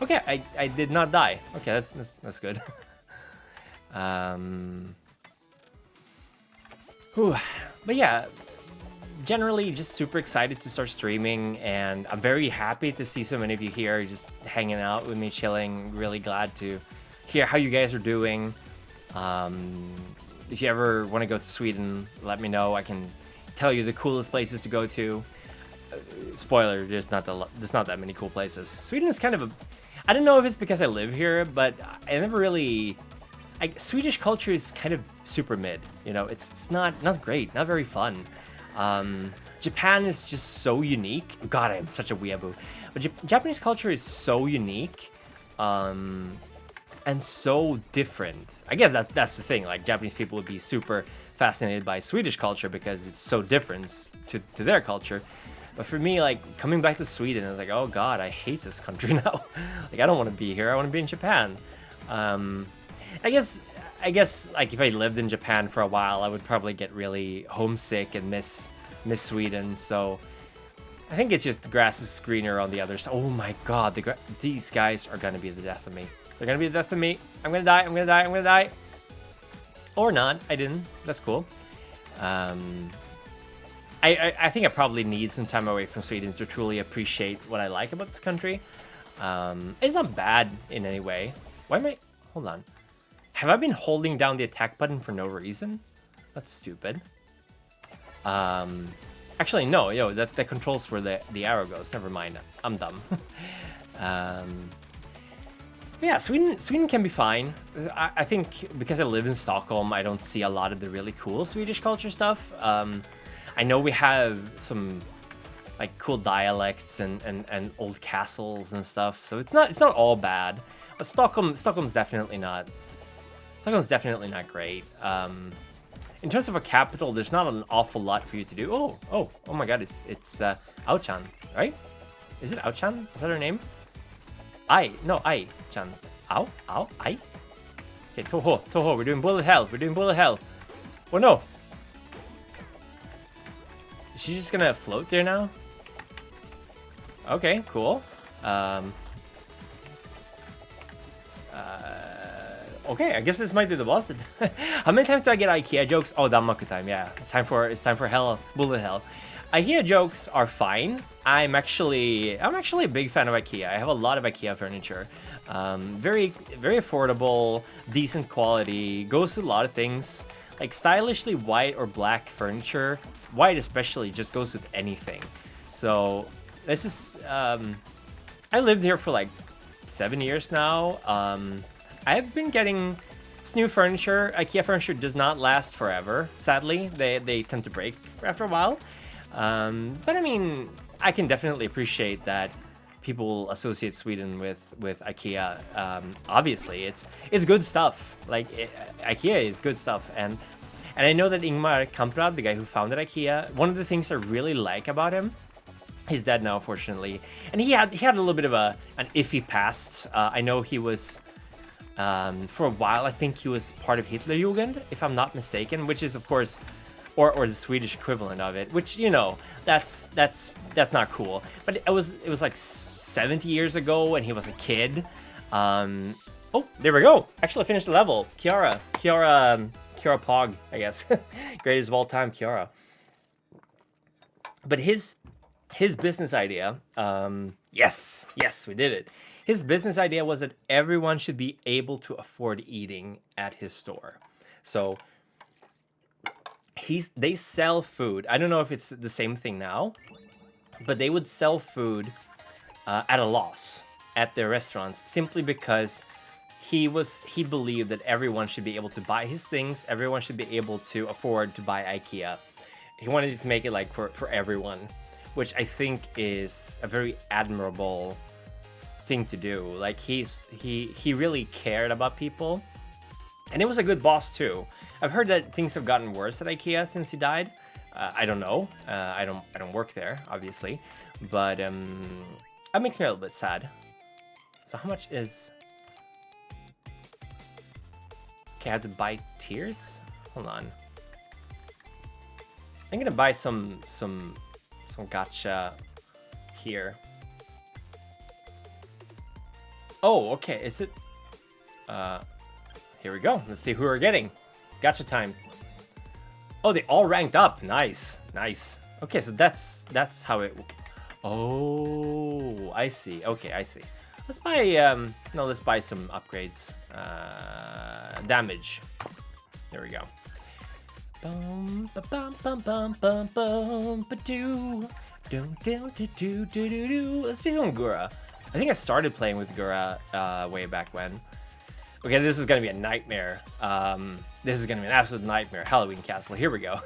Okay, I did not die. Okay, that's good. But yeah, generally just super excited to start streaming, and I'm very happy to see so many of you here just hanging out with me, chilling. Really glad to hear how you guys are doing. If you ever want to go to Sweden, let me know. I can tell you the coolest places to go to. Spoiler, there's not that many cool places. Sweden is kind of a, I don't know if it's because I live here, but I never really, Swedish culture is kind of super mid, you know. It's not great, not very fun. Japan is just so unique. God, I am such a weeaboo. But Japanese culture is so unique, and so different. I guess that's the thing. Like, Japanese people would be super fascinated by Swedish culture because it's so different to their culture. But for me, like, coming back to Sweden, I was like, oh god, I hate this country now. Like, I don't want to be here. I want to be in Japan. I guess like if I lived in Japan for a while, I would probably get really homesick and miss Sweden. So I think it's just the grass is greener on the other side. Oh my god, these guys are gonna be the death of me. They're gonna be the death of me. I'm gonna die. Or not. I didn't. That's cool. I think I probably need some time away from Sweden to truly appreciate what I like about this country. It's not bad in any way. Why am I... Hold on. Have I been holding down the attack button for no reason? That's stupid. Actually, no. Yo, that controls where the arrow goes. Never mind. I'm dumb. Yeah, Sweden can be fine. I think because I live in Stockholm, I don't see a lot of the really cool Swedish culture stuff. I know we have some like cool dialects and old castles and stuff. So it's not all bad. But Stockholm's definitely not great. In terms of a capital, there's not an awful lot for you to do. Oh my God! It's Ao-chan, right? Is it Ao-chan? Is that her name? Ai-chan. Ai. Okay, Toho. We're doing bullet hell. Oh no! Is she just gonna float there now? Okay, cool. Okay, I guess this might be the boss. How many times do I get IKEA jokes? Oh, Danmaku time. Yeah, it's time for hell, bullet hell. IKEA jokes are fine. I'm actually a big fan of IKEA. I have a lot of IKEA furniture. Very affordable, decent quality. Goes with a lot of things. Like stylishly white or black furniture. White especially just goes with anything. So this is. I lived here for like 7 years now. I've been getting this new furniture. IKEA furniture does not last forever, sadly. They tend to break after a while. But I mean, I can definitely appreciate that people associate Sweden with IKEA. Obviously, it's good stuff. Like IKEA is good stuff, and I know that Ingmar Kamprad, the guy who founded IKEA, one of the things I really like about him. He's dead now, fortunately, and he had a little bit of an iffy past. I know he was. For a while, I think he was part of Hitlerjugend, if I'm not mistaken, which is, of course, or the Swedish equivalent of it, which, you know, that's not cool. But it was like 70 years ago, and he was a kid. Oh, there we go. Actually, I finished the level. Kiara Pog, I guess. Greatest of all time, Kiara. But his business idea, yes, we did it. His business idea was that everyone should be able to afford eating at his store. So they sell food. I don't know if it's the same thing now, but they would sell food at a loss at their restaurants simply because he believed that everyone should be able to buy his things. Everyone should be able to afford to buy IKEA. He wanted to make it like for everyone, which I think is a very admirable thing to do. Like he really cared about people, and it was a good boss too. I've heard that things have gotten worse at IKEA since he died. I don't know. I don't work there, obviously, but that makes me a little bit sad. So how much is? Okay, I have to buy tears. Hold on. I'm gonna buy some gacha here. Oh, okay, is it? Here we go. Let's see who we're getting. Gacha time. Oh, they all ranked up. Nice. Okay, so that's how it... Oh, I see. Okay, I see. Let's buy, let's buy some upgrades. Damage. There we go. Bum ba bum bum bum bum bum ba doo. Let's play some Gura. I think I started playing with Gura way back when. Okay, this is gonna be a nightmare. This is gonna be an absolute nightmare. Halloween Castle. Here we go.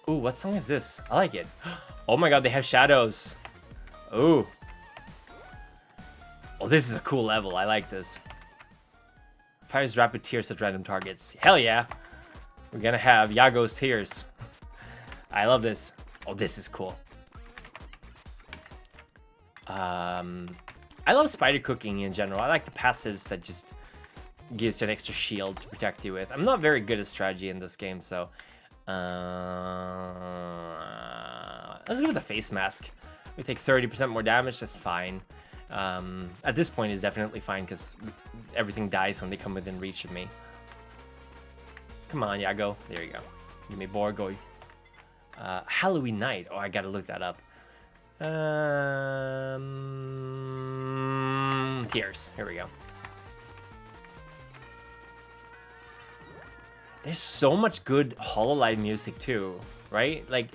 Ooh, what song is this? I like it. Oh my god, they have shadows. Ooh. Oh, this is a cool level. I like this. Fires rapid tears at random targets. Hell yeah. We're gonna have Yago's tears. I love this. Oh, this is cool. I love spider cooking in general. I like the passives that just gives you an extra shield to protect you with. I'm not very good at strategy in this game, so let's go with the face mask. We take 30% more damage. That's fine. At this point, it's definitely fine because everything dies when they come within reach of me. Come on, Yago. There you go. Give me Borgoy. Halloween night. Oh, I gotta look that up. Tears. Here we go. There's so much good HoloLive music too, right? Like,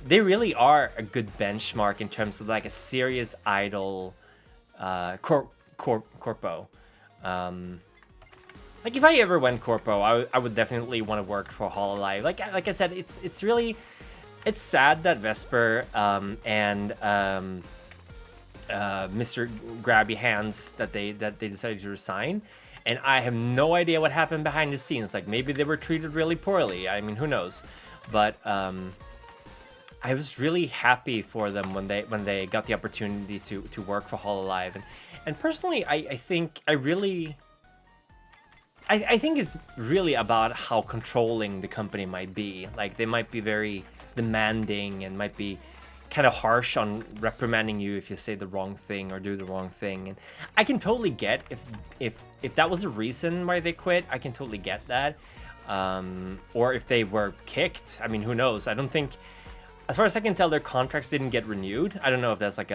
they really are a good benchmark in terms of like a serious idol corpo. Like, if I ever went corpo, I would definitely want to work for HoloLive. Like I said, it's really, it's sad that Vesper and Mr. Grabby Hands that they decided to resign, and I have no idea what happened behind the scenes. Like, maybe they were treated really poorly. I mean, who knows? But I was really happy for them when they got the opportunity to work for HoloLive, and personally, I think I think it's really about how controlling the company might be. Like, they might be very demanding and might be kind of harsh on reprimanding you if you say the wrong thing or do the wrong thing. And I can totally get if that was a reason why they quit. I can totally get that. Or if they were kicked. I mean, who knows? I don't think, as far as I can tell, their contracts didn't get renewed. I don't know if that's like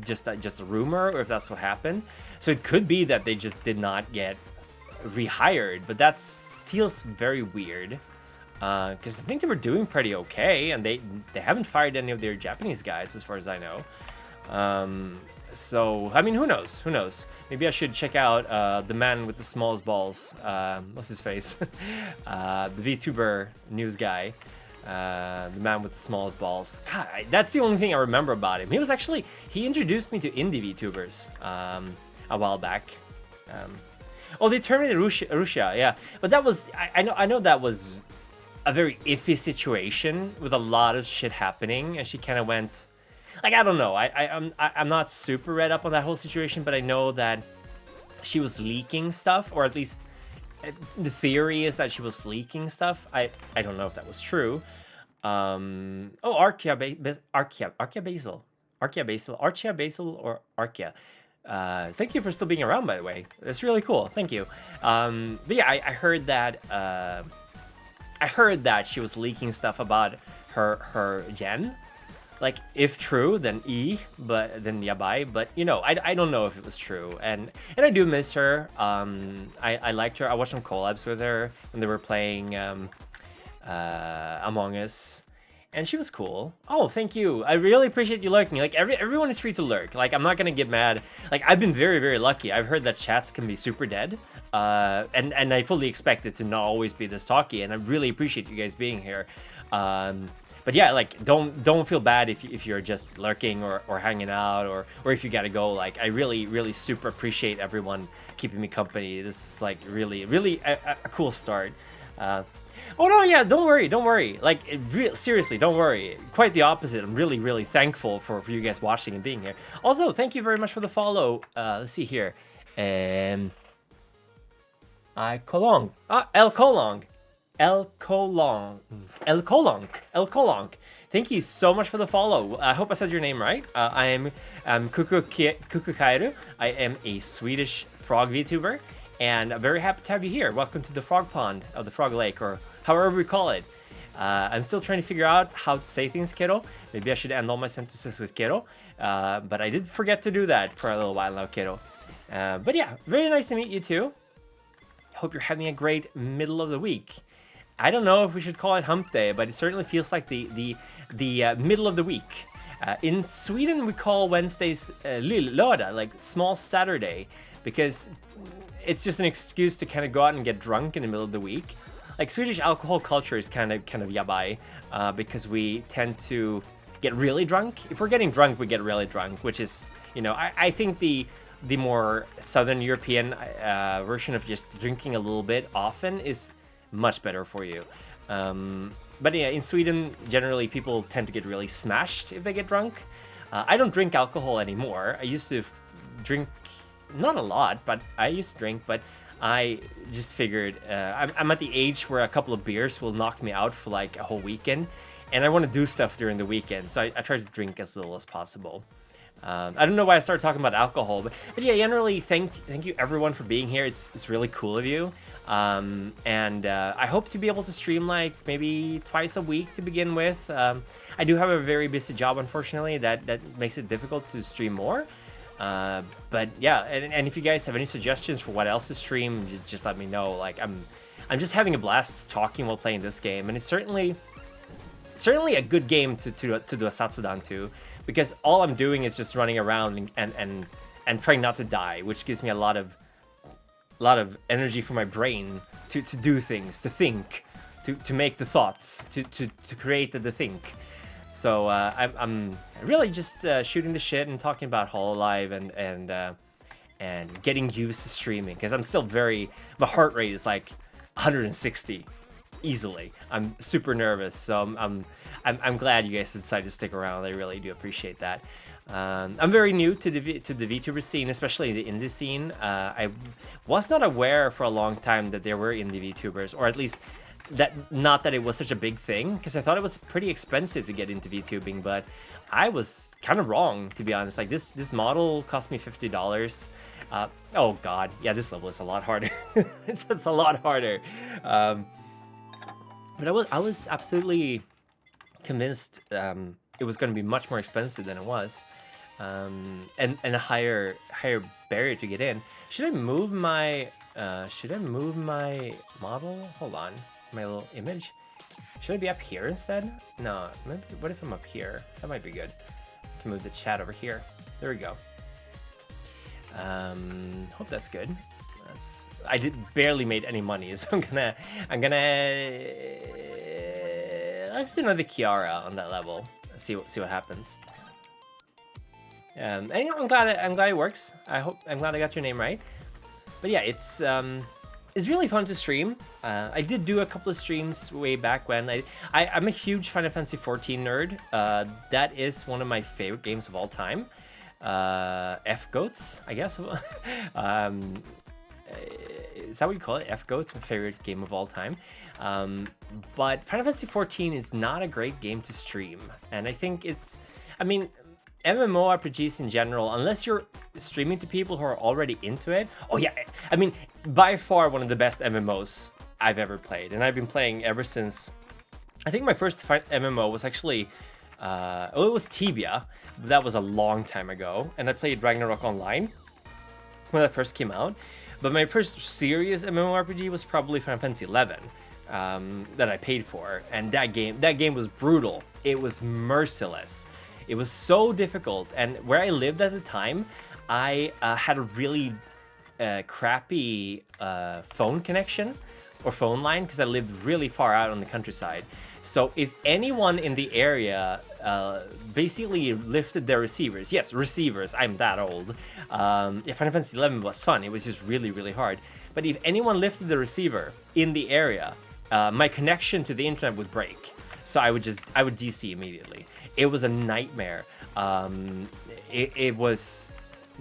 just a rumor or if that's what happened. So it could be that they just did not get rehired, but that feels very weird, because I think they were doing pretty okay, and they haven't fired any of their Japanese guys as far as I know. So I mean, who knows? Maybe I should check out the man with the smallest balls. What's his face? The VTuber news guy. The man with the smallest balls. God, that's the only thing I remember about him. He introduced me to indie VTubers a while back. Oh, they terminated Russia, yeah. But that was, I know that was a very iffy situation with a lot of shit happening, and she kind of went, like, I don't know. I'm not super read up on that whole situation, but I know that she was leaking stuff, or at least the theory is that she was leaking stuff. I don't know if that was true. Archia Basil or Archia. Thank you for still being around, by the way. That's really cool. Thank you. But yeah, I heard that she was leaking stuff about her gen. Like, if true, then then yabai. But you know, I don't know if it was true. And I do miss her. I liked her. I watched some collabs with her when they were playing Among Us. And she was cool. Oh, thank you. I really appreciate you lurking. Like, everyone is free to lurk. Like, I'm not gonna get mad. Like, I've been very, very lucky. I've heard that chats can be super dead. And I fully expect it to not always be this talky. And I really appreciate you guys being here. But yeah, like, don't feel bad if you're just lurking or hanging out or if you gotta go. Like, I really, really super appreciate everyone keeping me company. This is like really, really a cool start. Oh no, yeah, don't worry. Like, seriously, don't worry. Quite the opposite. I'm really, really thankful for you guys watching and being here. Also, thank you very much for the follow. Let's see here. El Colong. Thank you so much for the follow. I hope I said your name right. I am Kuku Kaeru. I am a Swedish frog VTuber, and I'm very happy to have you here. Welcome to the frog pond of the frog lake, or however we call it. I'm still trying to figure out how to say things, kiddo. Maybe I should end all my sentences with kiddo, but I did forget to do that for a little while now, kiddo. But yeah, very nice to meet you too. Hope you're having a great middle of the week. I don't know if we should call it hump day, but it certainly feels like the middle of the week. In Sweden, we call Wednesdays lillördag, like small Saturday, because it's just an excuse to kind of go out and get drunk in the middle of the week. Like, Swedish alcohol culture is kind of yabai, because we tend to get really drunk. If we're getting drunk, we get really drunk, which is, you know, I think the more Southern European version of just drinking a little bit often is much better for you. But yeah, in Sweden, generally people tend to get really smashed if they get drunk. I don't drink alcohol anymore. I used to drink, not a lot, but I used to drink, but I just figured I'm at the age where a couple of beers will knock me out for like a whole weekend, and I want to do stuff during the weekend, so I try to drink as little as possible. I don't know why I started talking about alcohol, but yeah, generally, thank you everyone for being here. It's really cool of you, and I hope to be able to stream like maybe twice a week to begin with. I do have a very busy job, unfortunately, that makes it difficult to stream more. But yeah, and if you guys have any suggestions for what else to stream, just let me know. Like, I'm just having a blast talking while playing this game, and it's certainly a good game to do a Satsudan to, because all I'm doing is just running around and trying not to die, which gives me a lot of energy for my brain to do things, to think, to make the thoughts, to create the think. So I'm really just shooting the shit and talking about HoloLive and getting used to streaming, because I'm still my heart rate is like 160 easily. I'm super nervous, so I'm glad you guys decided to stick around. I really do appreciate that. I'm very new to the VTuber scene, especially the indie scene. I was not aware for a long time that there were indie VTubers, or at least not that it was such a big thing, because I thought it was pretty expensive to get into VTubing, but I was kind of wrong, to be honest. Like this model cost me $50. Oh god, yeah, this level is a lot harder. it's a lot harder. But I was absolutely convinced it was going to be much more expensive than it was, and a higher barrier to get in. Should I move my model? Hold on, my little image. Should I be up here instead? No, maybe. What if I'm up here? That might be good. I can move the chat over here. There we go. Hope that's good. I barely made any money, so I'm gonna let's do another Kiara on that level. See what happens. And I'm glad it works. I'm glad I got your name right. But yeah, it's really fun to stream. I did do a couple of streams way back when. I'm a huge Final Fantasy 14 nerd. That is one of my favorite games of all time. F-Goats, I guess. Is that what you call it? F-Goats, my favorite game of all time. But Final Fantasy 14 is not a great game to stream. And I think MMORPGs in general, unless you're streaming to people who are already into it. Oh yeah, by far one of the best MMOs I've ever played. And I've been playing ever since, I think my first MMO was actually, it was Tibia. That was a long time ago. And I played Ragnarok Online when that first came out. But my first serious MMORPG was probably Final Fantasy 11 that I paid for. And that game was brutal. It was merciless. It was so difficult, and where I lived at the time, I had a really crappy phone connection or phone line, because I lived really far out on the countryside. So if anyone in the area basically lifted their receivers, yes, receivers, I'm that old. Final Fantasy 11 was fun. It was just really, really hard. But if anyone lifted the receiver in the area, my connection to the internet would break. So I would DC immediately. It was a nightmare. It was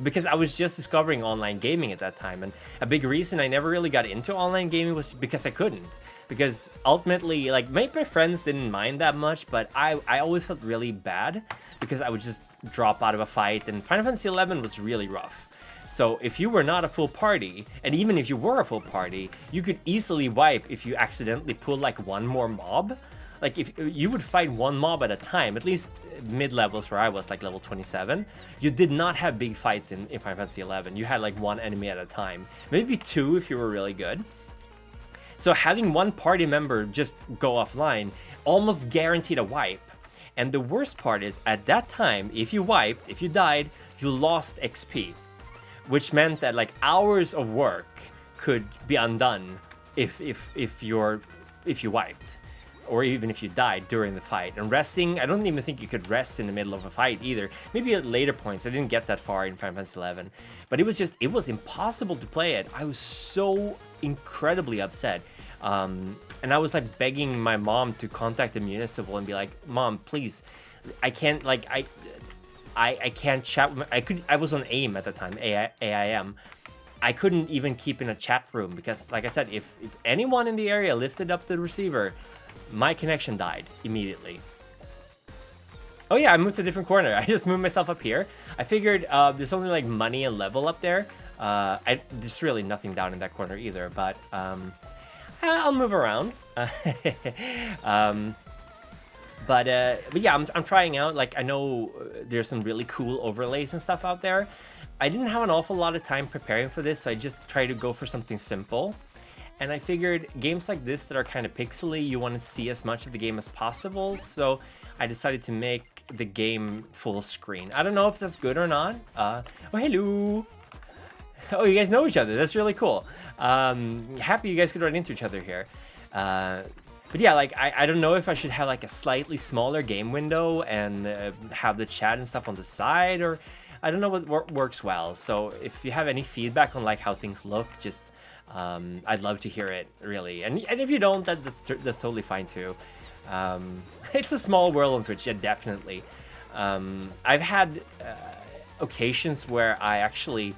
because I was just discovering online gaming at that time, and a big reason I never really got into online gaming was because I couldn't. Because ultimately, like, my friends didn't mind that much, but I always felt really bad because I would just drop out of a fight, and Final Fantasy 11 was really rough. So if you were not a full party, and even if you were a full party, you could easily wipe if you accidentally pulled like one more mob. Like, if you would fight one mob at a time, at least mid-levels where I was, like level 27, you did not have big fights in Final Fantasy 11. You had like one enemy at a time, maybe two if you were really good. So having one party member just go offline almost guaranteed a wipe. And the worst part is, at that time, if you died, you lost XP, which meant that like hours of work could be undone if you wiped. Or even if you died during the fight. And resting, I don't even think you could rest in the middle of a fight either. Maybe at later points. I didn't get that far in Final Fantasy 11. But it was impossible to play it. I was so incredibly upset. And I was like begging my mom to contact the municipal and be like, Mom, please, I can't, like, I can't chat with I was on AIM at the time, AIM. I couldn't even keep in a chat room because, like I said, if anyone in the area lifted up the receiver, my connection died immediately. Oh yeah, I moved to a different corner. I just moved myself up here. I figured there's only like money and level up there. There's really nothing down in that corner either, but I'll move around. But yeah, I'm trying out. Like, I know there's some really cool overlays and stuff out there. I didn't have an awful lot of time preparing for this, so I just tried to go for something simple. And I figured games like this that are kind of pixely, you want to see as much of the game as possible. So I decided to make the game full screen. I don't know if that's good or not. Oh, hello. Oh, you guys know each other. That's really cool. Happy you guys could run into each other here. But yeah, like I don't know if I should have like a slightly smaller game window and have the chat and stuff on the side, or I don't know what works well. So if you have any feedback on like how things look, just I'd love to hear it, really. And if you don't, that's totally fine too. It's a small world on Twitch, yeah, definitely. I've had occasions where I actually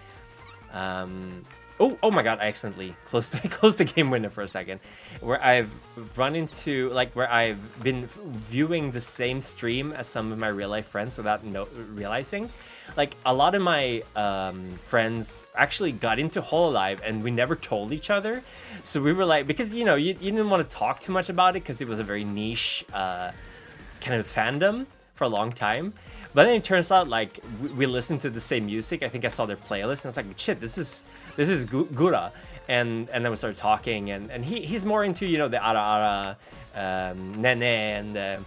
oh my god, I accidentally closed the game window for a second, where I've run into, like, where I've been viewing the same stream as some of my real life friends without realizing. Like, a lot of my friends actually got into HoloLive and we never told each other. So we were like, because, you know, you didn't want to talk too much about it because it was a very niche kind of fandom for a long time. But then it turns out, like, we listened to the same music. I think I saw their playlist and I was like, shit, this is Gura. And then we started talking, and he's more into, you know, the Ara Nene and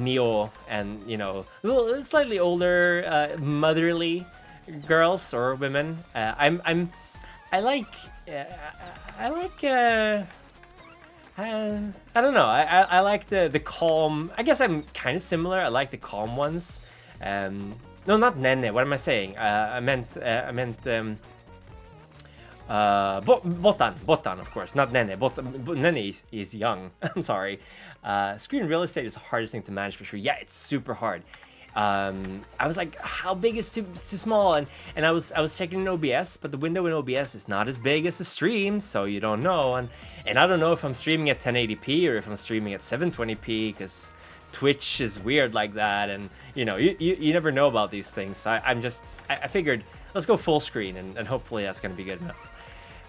Neo, and, you know, slightly older motherly girls or women. I don't know. I like the calm. I guess I'm kind of similar. I like the calm ones. No, not Nene. What am I saying? I meant Botan, of course, not Nene. Nene is young. I'm sorry. Screen real estate is the hardest thing to manage for sure. Yeah, it's super hard. I was like, how big is too small? And I was checking in OBS, but the window in OBS is not as big as the stream, so you don't know. And I don't know if I'm streaming at 1080p or if I'm streaming at 720p, because Twitch is weird like that, and you know, you never know about these things. So I figured let's go full screen, and hopefully that's gonna be good enough.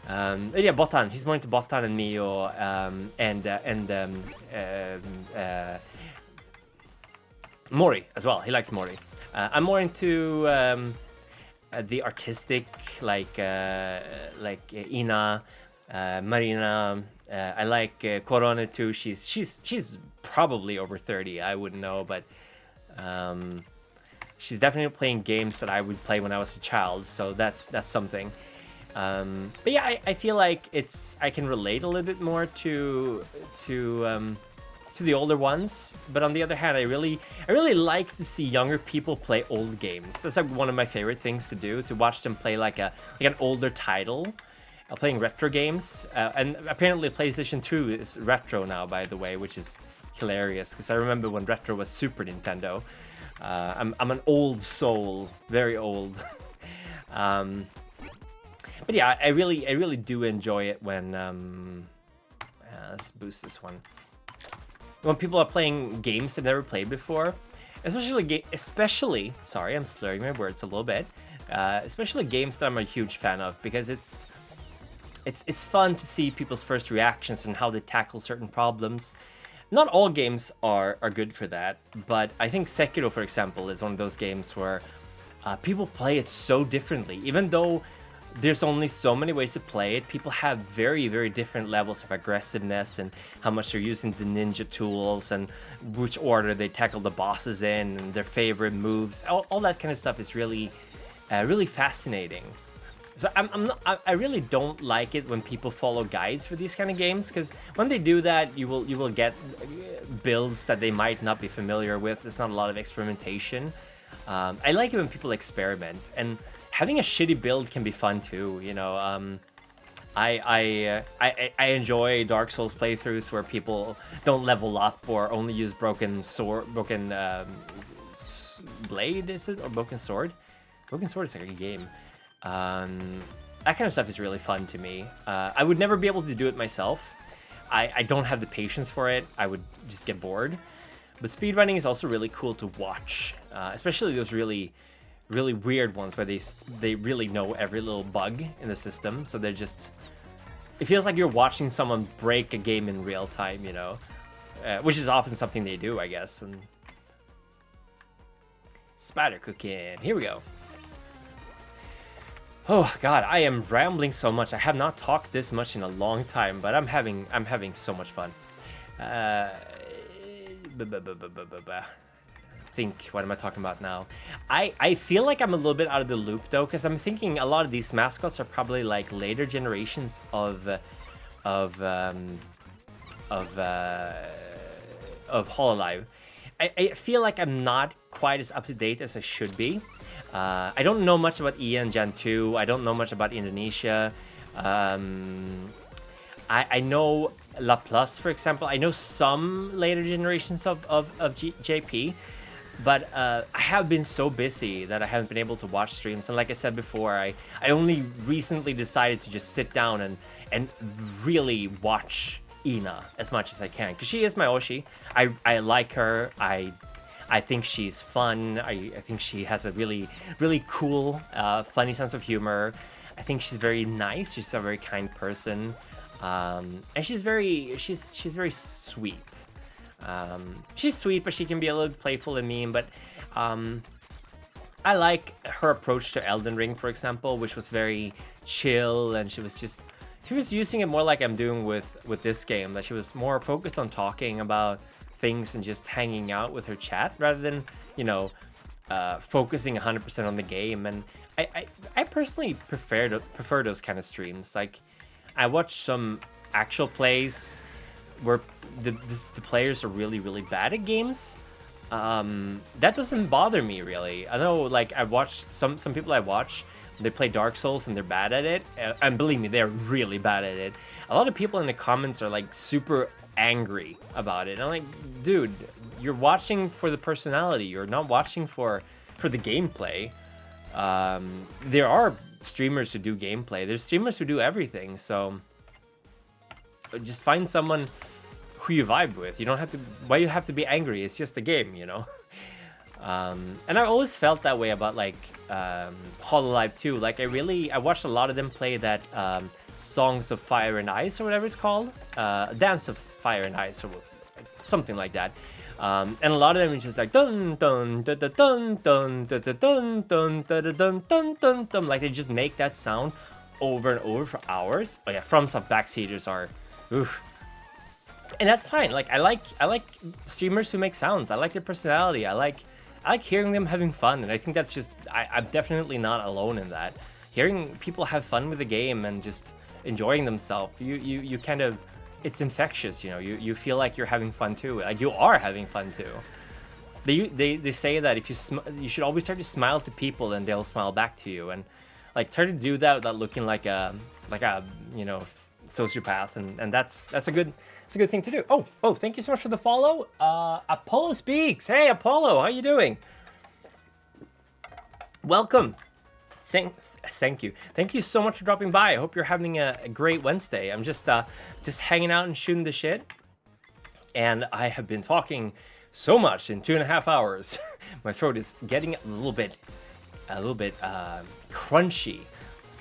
Yeah, Botan. He's more into Botan and Mio, Mori as well. He likes Mori. I'm more into the artistic, like Ina, Marina. I like Corona too. She's probably over 30. I wouldn't know, but she's definitely playing games that I would play when I was a child. So that's something. But yeah, I feel like I can relate a little bit more to the older ones. But on the other hand, I really like to see younger people play old games. That's like one of my favorite things to do, to watch them play like an older title. Playing retro games, and apparently PlayStation 2 is retro now, by the way, which is hilarious, because I remember when retro was Super Nintendo. I'm an old soul, very old. But yeah, I really do enjoy it when let's boost this one. When people are playing games they've never played before, especially sorry, I'm slurring my words a little bit. Especially games that I'm a huge fan of, because it's fun to see people's first reactions and how they tackle certain problems. Not all games are good for that, but I think Sekiro, for example, is one of those games where people play it so differently. Even though there's only so many ways to play it, people have very, very different levels of aggressiveness and how much they're using the ninja tools and which order they tackle the bosses in and their favorite moves. All that kind of stuff is really, really fascinating. So I really don't like it when people follow guides for these kind of games, because when they do that, you will get builds that they might not be familiar with. There's not a lot of experimentation. I like it when people experiment, and having a shitty build can be fun too. You know, I enjoy Dark Souls playthroughs where people don't level up or only use broken blade, is it, or broken sword? Broken sword is like a game. That kind of stuff is really fun to me. I would never be able to do it myself. I don't have the patience for it. I would just get bored. But speedrunning is also really cool to watch, especially those really, really weird ones where they really know every little bug in the system. So they're just... It feels like you're watching someone break a game in real time, you know? Which is often something they do, I guess. And spider cooking. Here we go. Oh god, I am rambling so much. I have not talked this much in a long time, but I'm having so much fun. think. What am I talking about now? I feel like I'm a little bit out of the loop though, because I'm thinking a lot of these mascots are probably like later generations of Hololive. I feel like I'm not quite as up to date as I should be. I don't know much about Ian Gen 2. I don't know much about Indonesia. I know La Plus, for example. I know some later generations of JP, but I have been so busy that I haven't been able to watch streams. And like I said before, I only recently decided to just sit down and really watch Ina as much as I can, because she is my Oshi. I like her. I think she's fun. I think she has a really cool, funny sense of humor. I think she's very nice. She's a very kind person, and she's very sweet. She's sweet, but she can be a little playful and mean. But I like her approach to Elden Ring, for example, which was very chill, and she was using it more like I'm doing with this game. That she was more focused on talking about things and just hanging out with her chat rather than, you know, focusing 100% on the game. And I personally prefer those kind of streams. Like, I watch some actual plays where the players are really bad at games. That doesn't bother me really. I know, like, I watch some people I watch, they play Dark Souls and they're bad at it, and believe me, they're really bad at it. A lot of people in the comments are like super angry about it. I'm like, dude, you're watching for the personality, you're not watching for the gameplay. There are streamers who do gameplay, there's streamers who do everything, so just find someone who you vibe with. You don't have to, why you have to be angry? It's just a game, you know. And I always felt that way about like Hololive 2. Like, I watched a lot of them play that Songs of Fire and Ice, or whatever it's called, Dance of Fire and Ice, or something like that. And a lot of them is just like dun dun dun dun dun dun dun dun dun dun dun dun dun. Like, they just make that sound over and over for hours. Oh yeah, FromSoft backseaters are, oof. And that's fine. Like, I like streamers who make sounds. I like their personality. I like hearing them having fun, and I think that's just, I'm definitely not alone in that. Hearing people have fun with the game and just enjoying themselves, you kind of, it's infectious, you know. You feel like you're having fun too. Like, you are having fun too. They say that if you should always try to smile to people and they'll smile back to you, and like try to do that without looking like a you know, sociopath, and that's a good thing to do. Oh, thank you so much for the follow. Apollo Speaks. Hey, Apollo, how you doing? Welcome. Thank you. Thank you so much for dropping by. I hope you're having a great Wednesday. I'm just hanging out and shooting the shit. And I have been talking so much in 2.5 hours. My throat is getting a little bit crunchy,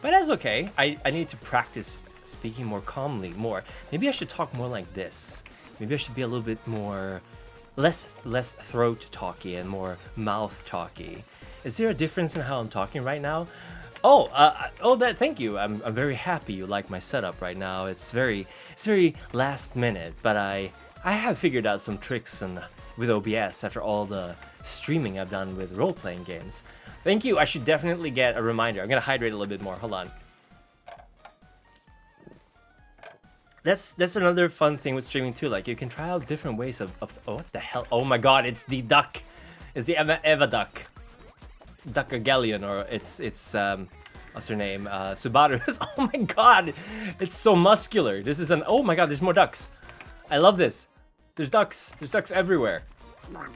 but that's okay. I need to practice speaking more calmly, more. Maybe I should talk more like this. Maybe I should be a little bit more, less throat talky and more mouth talky. Is there a difference in how I'm talking right now? Thank you. I'm very happy you like my setup right now. It's very last minute, but I have figured out some tricks with OBS after all the streaming I've done with role-playing games. Thank you. I should definitely get a reminder. I'm gonna hydrate a little bit more. Hold on. That's another fun thing with streaming too. Like, you can try out different ways of oh, what the hell? Oh my god, it's the duck. It's the Eva duck. Duckagallion, or it's what's her name? Subaru. Oh my god, it's so muscular. This is oh my god, there's more ducks. I love this. There's ducks everywhere. What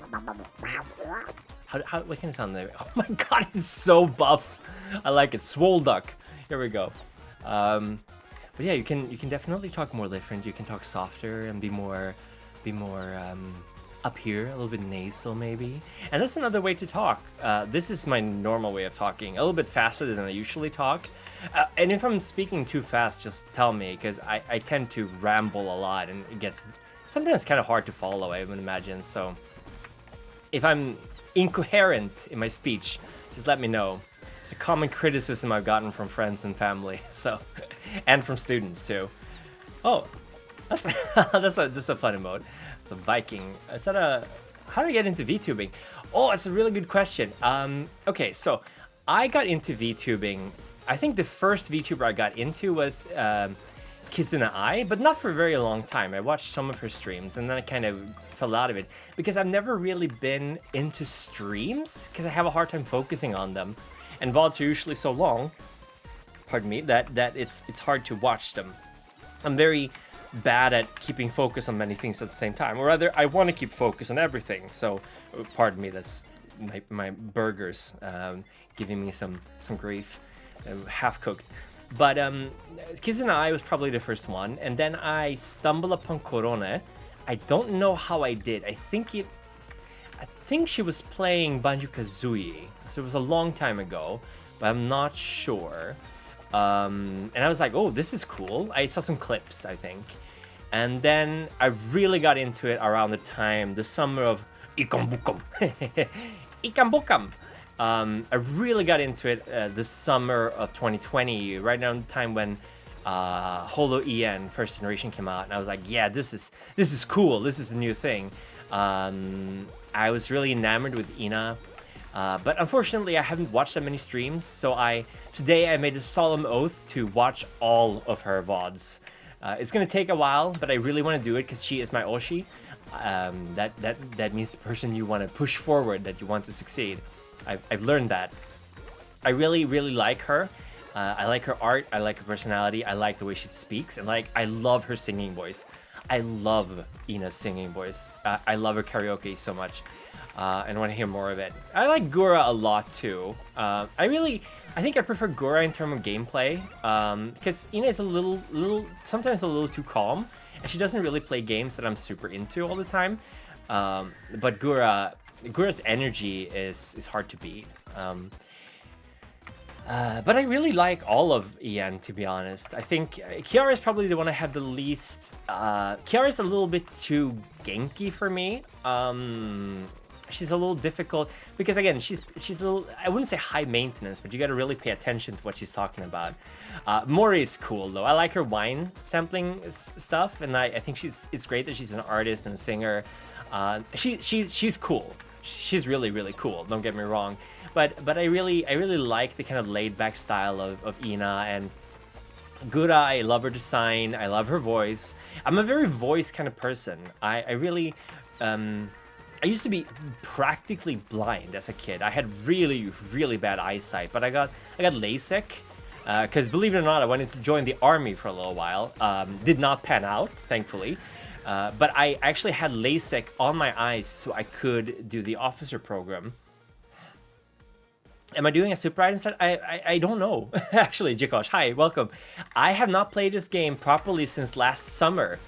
can it sound like? Oh my god, it's so buff. I like it. Swole duck. Here we go. But yeah, you can definitely talk more different. You can talk softer and be more up here, a little bit nasal maybe. And that's another way to talk. This is my normal way of talking, a little bit faster than I usually talk. And if I'm speaking too fast, just tell me, because I tend to ramble a lot, and it gets sometimes kind of hard to follow, I would imagine. So if I'm incoherent in my speech, just let me know. It's a common criticism I've gotten from friends and family, so, and from students too. Oh, that's a fun emote. It's a Viking. Is that how do I get into VTubing? Oh, it's a really good question. Okay, so I got into VTubing. I think the first VTuber I got into was Kizuna Ai, but not for a very long time. I watched some of her streams and then I kind of fell out of it because I've never really been into streams because I have a hard time focusing on them. And VODs are usually so long, pardon me, that it's hard to watch them. I'm very bad at keeping focus on many things at the same time, or rather, I want to keep focus on everything. So, pardon me, that's my burgers giving me some grief, half cooked. But Kizuna Ai was probably the first one, and then I stumbled upon Korone. I don't know how I did. I think she was playing Banjo-Kazooie, so it was a long time ago, but I'm not sure. And I was like, oh, this is cool. I saw some clips, I think. And then I really got into it around the summer of Ikambukam. Ikambukam. I really got into it the summer of 2020, right around the time when Holo EN first generation came out, and I was like, yeah, this is cool. This is a new thing. I was really enamored with Ina. But unfortunately, I haven't watched that many streams, so today I made a solemn oath to watch all of her VODs. It's gonna take a while, but I really want to do it because she is my Oshi. That means the person you want to push forward, that you want to succeed. I've learned that. I really like her. I like her art, I like her personality, I like the way she speaks, and I love her singing voice. I love Ina's singing voice. I love her karaoke so much. And want to hear more of it. I like Gura a lot too. I think I prefer Gura in terms of gameplay, because Ina is sometimes a little too calm, and she doesn't really play games that I'm super into all the time. But Gura's energy is hard to beat. But I really like all of EN, to be honest. I think Kiara is probably the one I have the least. Kiara is a little bit too genki for me. She's a little difficult because, again, she's a little, I wouldn't say high maintenance, but you got to really pay attention to what she's talking about. Mori is cool though. I like her wine sampling stuff, and I think it's great that she's an artist and a singer. She's cool. She's really cool. Don't get me wrong, but I really like the kind of laid back style of Ina and Gura. I love her design. I love her voice. I'm a very voice kind of person. I really. I used to be practically blind as a kid. I had really bad eyesight, but I got LASIK because, believe it or not, I wanted to join the army for a little while. Did not pan out, thankfully. But I actually had LASIK on my eyes so I could do the officer program. Am I doing a super item set? I don't know. Actually, Jikosh, hi, welcome. I have not played this game properly since last summer.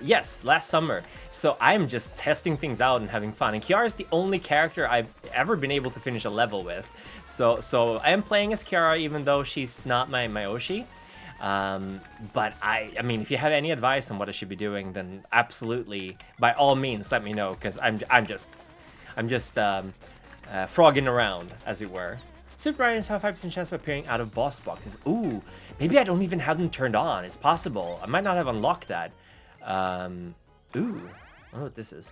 Yes, last summer. So I'm just testing things out and having fun. And Kiara is the only character I've ever been able to finish a level with. So I am playing as Kiara, even though she's not my Oshi. But I mean, if you have any advice on what I should be doing, then absolutely, by all means, let me know, because I'm just frogging around, as it were. Super items have a 5% chance of appearing out of boss boxes. Ooh, maybe I don't even have them turned on. It's possible. I might not have unlocked that. Ooh, I don't know what this is.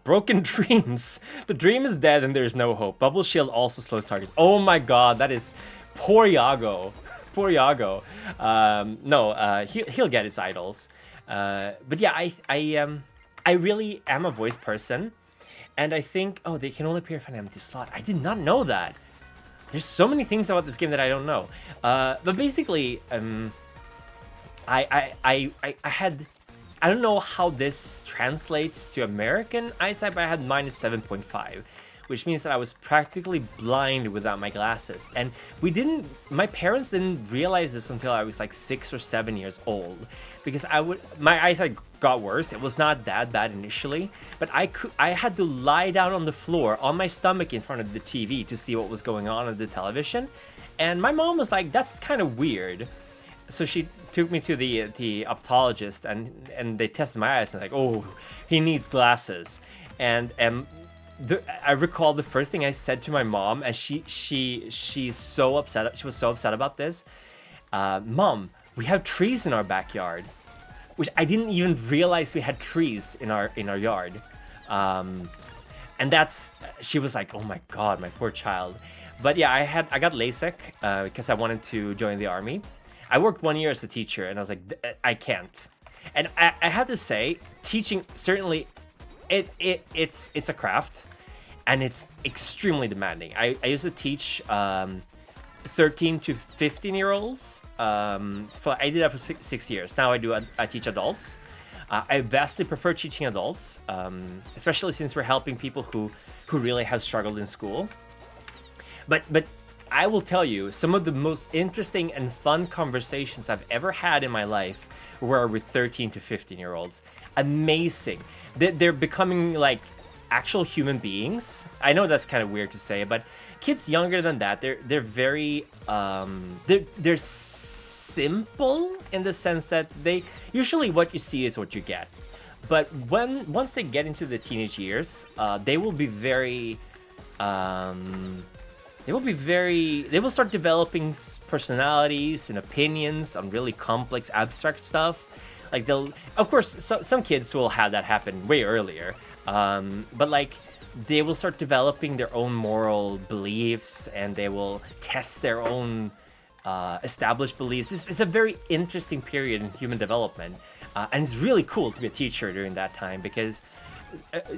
Broken dreams. The dream is dead and there's no hope. Bubble shield also slows targets. Oh my god, that is poor Yago. Poor Yago. No, he'll get his idols. But yeah, I really am a voice person, and I think they can only appear if an empty slot. I did not know that. There's so many things about this game that I don't know. But basically, I don't know how this translates to American eyesight, but I had -7.5, which means that I was practically blind without my glasses. And my parents didn't realize this until I was like 6 or 7 years old, because my eyesight got worse. It was not that bad initially, but I had to lie down on the floor on my stomach in front of the TV to see what was going on the television. And my mom was like, that's kind of weird. So she took me to the optometrist, and they tested my eyes, and like, oh, he needs glasses. And I recall the first thing I said to my mom, and she's so upset. She was so upset about this. Mom, we have trees in our backyard, which I didn't even realize we had trees in our yard. And that's, she was like, oh my God, my poor child. But yeah, I got LASIK because I wanted to join the army. I worked 1 year as a teacher, and I was like, I can't. And I have to say, teaching, certainly, it's a craft, and it's extremely demanding. I used to teach 13 to 15-year-olds. I did that for 6 years. Now I teach adults. I vastly prefer teaching adults, especially since we're helping people who really have struggled in school. But I will tell you, some of the most interesting and fun conversations I've ever had in my life were with 13 to 15-year-olds. Amazing. They're becoming like actual human beings. I know that's kind of weird to say, but kids younger than that, they're very they're simple in the sense that they usually, what you see is what you get. But once they get into the teenage years, they will start developing personalities and opinions on really complex, abstract stuff. Like of course, some kids will have that happen way earlier, but like they will start developing their own moral beliefs, and they will test their own established beliefs. It's a very interesting period in human development, and it's really cool to be a teacher during that time, because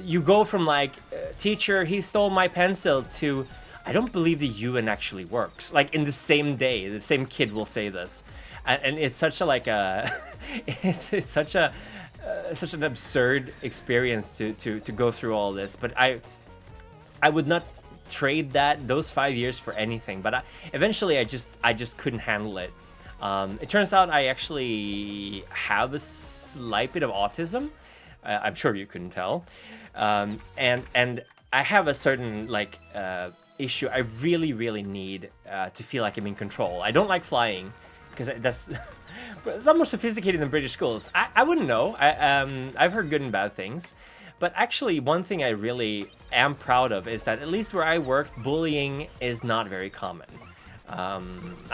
you go from like, teacher, he stole my pencil, to I don't believe the UN actually works. Like in the same day, the same kid will say this, and it's such a like a it's such an absurd experience to go through all this. But I would not trade those 5 years for anything. But eventually I just couldn't handle it. It turns out I actually have a slight bit of autism. I'm sure you couldn't tell, and I have a certain like issue. I really need to feel like I'm in control. I don't like flying, because that's a lot more sophisticated than British schools. I wouldn't know. I've heard good and bad things. But actually, one thing I really am proud of is that at least where I worked, bullying is not very common. I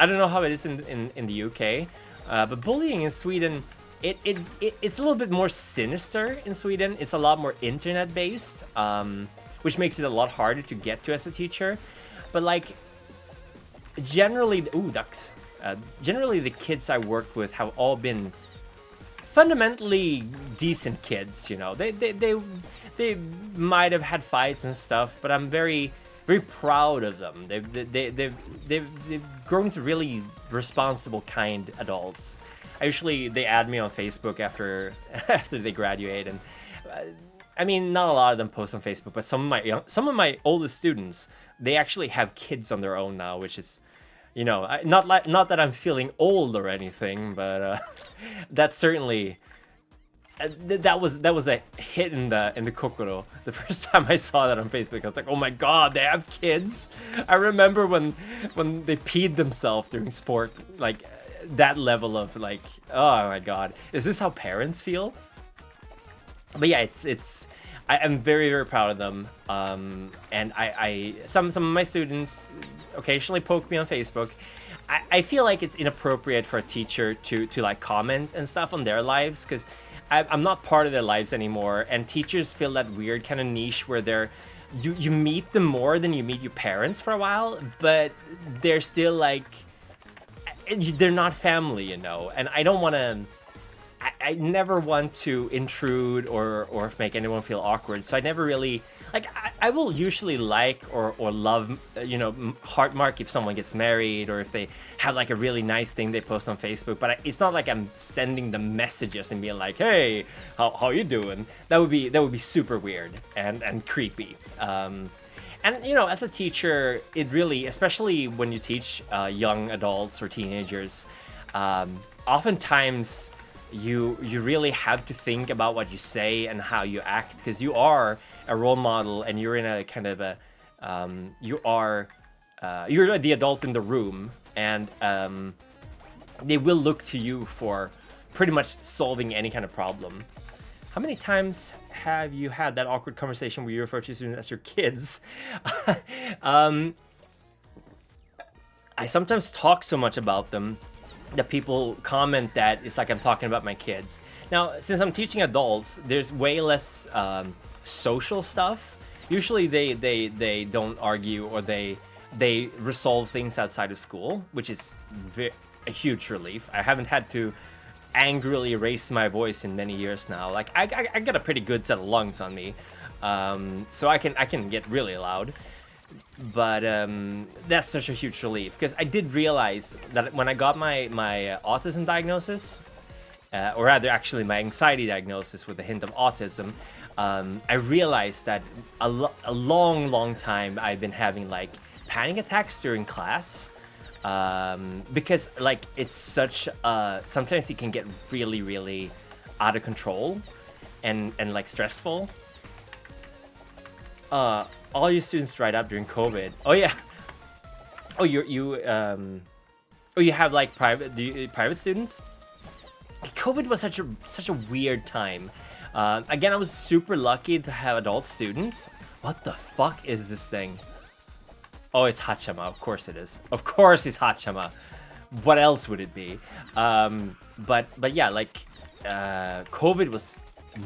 don't know how it is in the UK, but bullying in Sweden, it's a little bit more sinister in Sweden. It's a lot more internet-based, which makes it a lot harder to get to as a teacher. But like, generally, ducks. Generally, the kids I worked with have all been fundamentally decent kids. You know, they might have had fights and stuff, but I'm very proud of them. They've grown to really responsible, kind adults. They add me on Facebook after they graduate, and I mean, not a lot of them post on Facebook, but some of my oldest students, they actually have kids on their own now, which is, you know, not that I'm feeling old or anything, but that's certainly that was a hit in the kokoro. The first time I saw that on Facebook, I was like, oh my God, they have kids. I remember when they peed themselves during sport, like that level of like, oh my God, is this how parents feel? But yeah, I am very proud of them. And some of my students occasionally poke me on Facebook. I feel like it's inappropriate for a teacher to like comment and stuff on their lives, because I'm not part of their lives anymore. And teachers feel that weird kind of niche where you meet them more than you meet your parents for a while, but they're still like, they're not family, you know. And I don't want to. I never want to intrude or make anyone feel awkward, so I never really like. I will usually like or love, you know, heart mark if someone gets married, or if they have like a really nice thing they post on Facebook. But it's not like I'm sending them messages and being like, "Hey, how you doing?" That would be super weird and creepy. And you know, as a teacher, it really, especially when you teach young adults or teenagers, oftentimes you really have to think about what you say and how you act, because you are a role model, and you're in a kind of a you're the adult in the room, and they will look to you for pretty much solving any kind of problem. How many times have you had that awkward conversation where you refer to students as your kids? I sometimes talk so much about them that people comment that it's like I'm talking about my kids. Now, since I'm teaching adults, there's way less social stuff, usually they don't argue, or they resolve things outside of school, which is a huge relief. I haven't had to angrily raise my voice in many years now. Like I got a pretty good set of lungs on me, so I can get really loud. But that's such a huge relief, because I did realize that when I got my autism diagnosis, or rather actually my anxiety diagnosis with a hint of autism, I realized that a long time I've been having like panic attacks during class, because like it's such sometimes it can get really out of control and like stressful. All your students dried up during COVID. Oh yeah. Oh, you have like private students. COVID was such a weird time. Again, I was super lucky to have adult students. What the fuck is this thing? Oh, it's Hachama. Of course it is. Of course it's Hachama. What else would it be? But yeah, like COVID was